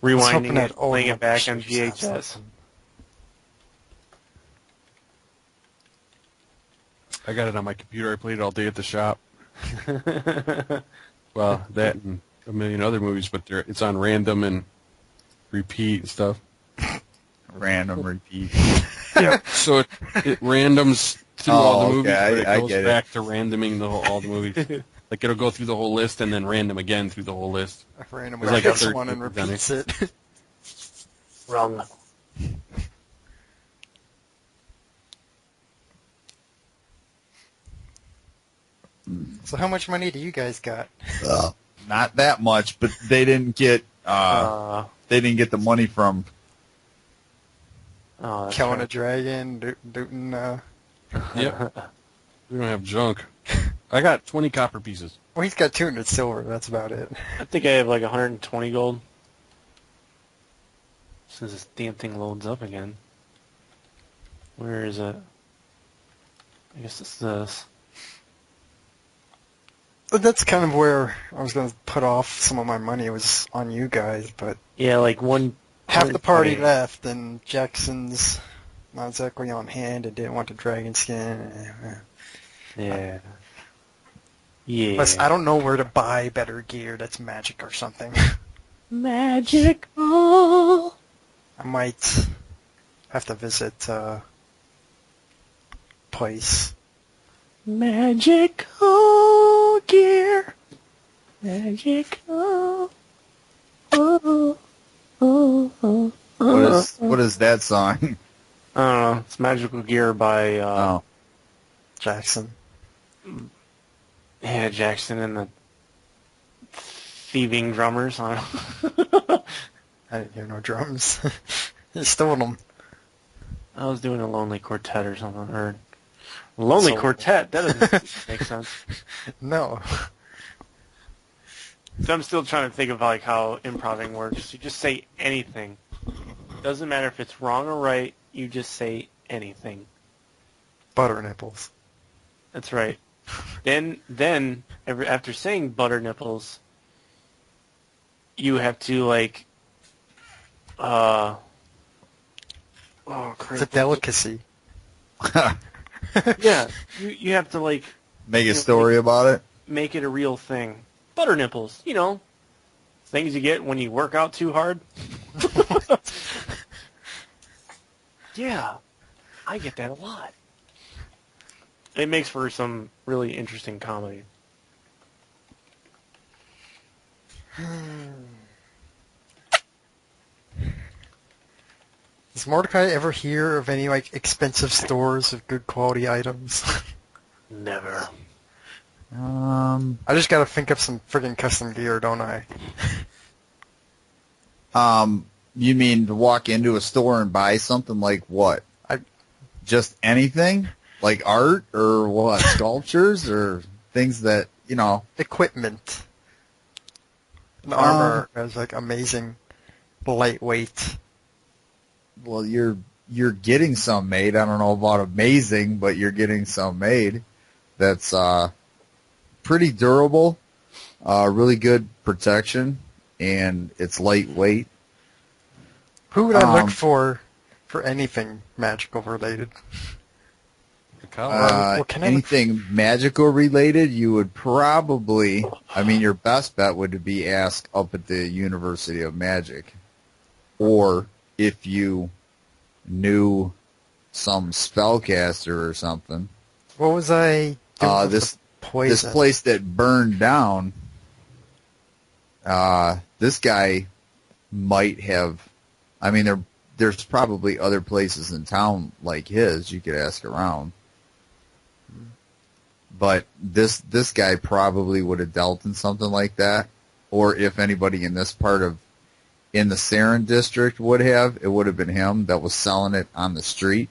Rewinding it, playing it back on VHS. I got it on my computer. I played it all day at the shop. Well, that and a million other movies, but it's on random and repeat and stuff. Random repeat. Yeah. So it randoms through all the movies, okay. but I it goes get back to randoming all the movies. Like it'll go through the whole list and then random again through the whole list. Randomly There's like picks a third one and people done repeats it. Wrong. So how much money do you guys got? Not that much, but they didn't get the money from Killing a dragon, looting. Yep. We don't have junk. I got 20 copper pieces. Well, he's got 200 silver. That's about it. I think I have like 120 gold. Since this damn thing loads up again. Where is it? I guess it's this. But that's kind of where I was going to put off some of my money. It was on you guys, but Yeah, like one... half the party 120. left, and Jackson's not exactly on hand and didn't want the dragon skin. Yeah. Yeah. Plus, I don't know where to buy better gear that's magic or something. Magical. I might have to visit place. Magical gear. Magical. Oh, oh, oh, what is that song? I don't know. It's Magical Gear by Jackson. yeah, Jackson and the thieving drummers. I don't know. I didn't hear no drums. He stole them. I was doing a Lonely Quartet or something. Or Lonely So- Quartet? That doesn't make sense. No. So I'm still trying to think of like how improving works. You just say anything. Doesn't matter if it's wrong or right. You just say anything. Butter nipples. That's right. Then after saying butter nipples, you have to like, oh crap. It's a delicacy. Yeah, you have to like Make a story about it. make it a real thing. Butter nipples, you know, things you get when you work out too hard. Yeah, I get that a lot. It makes for some really interesting comedy. Does Mordecai ever hear of any like expensive stores of good quality items? Never. I just gotta think of some friggin' custom gear, don't I? You mean to walk into a store and buy something like what? Just anything? Like art or what? Sculptures or things that, you know? Equipment. An armor has like amazing lightweight. Well, you're getting some made. I don't know about amazing, but you're getting some made. That's pretty durable, really good protection, and it's lightweight. Who would I look for anything magical related? Well, can I look Anything magical related, you would probably, I mean, your best bet would be ask up at the University of Magic. Or if you knew some spellcaster or something. What was I doing with the poison? This place that burned down, this guy might have, I mean, there's probably other places in town like his you could ask around. But this guy probably would have dealt in something like that. Or if anybody in this part of, in the Sarin district would have, it would have been him that was selling it on the street.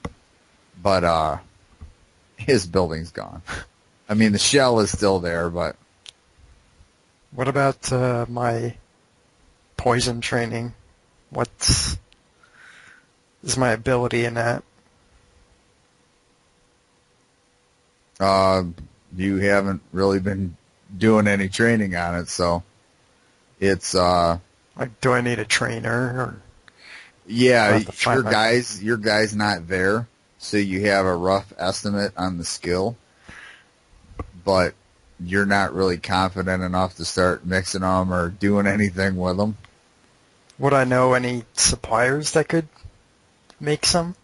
But his building's gone. I mean, the shell is still there, but... What about my poison training? What is my ability in that? You haven't really been doing any training on it, so it's Like, do I need a trainer? Or yeah, your guy's not there, so you have a rough estimate on the skill, but you're not really confident enough to start mixing them or doing anything with them. Would I know any suppliers that could make some?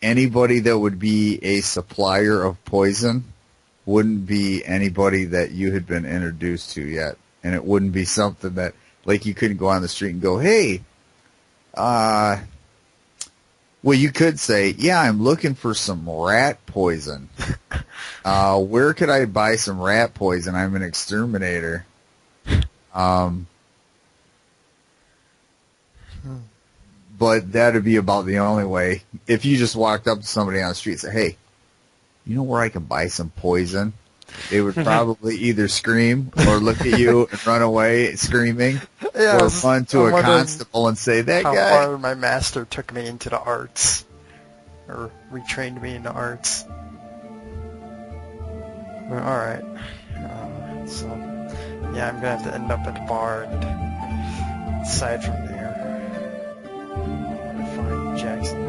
Anybody that would be a supplier of poison wouldn't be anybody that you had been introduced to yet. And it wouldn't be something that, like, you couldn't go on the street and go, hey, well, you could say, yeah, I'm looking for some rat poison. Where could I buy some rat poison? I'm an exterminator. But that'd be about the only way. If you just walked up to somebody on the street and said, hey, you know where I can buy some poison? They would probably either scream or look at you and run away screaming, or run to a constable and say, that how guy. How far my master took me into the arts, or retrained me into arts. Well, alright. So, yeah, I'm going to have to end up at the bar and decide from there. I'm going to find Jackson.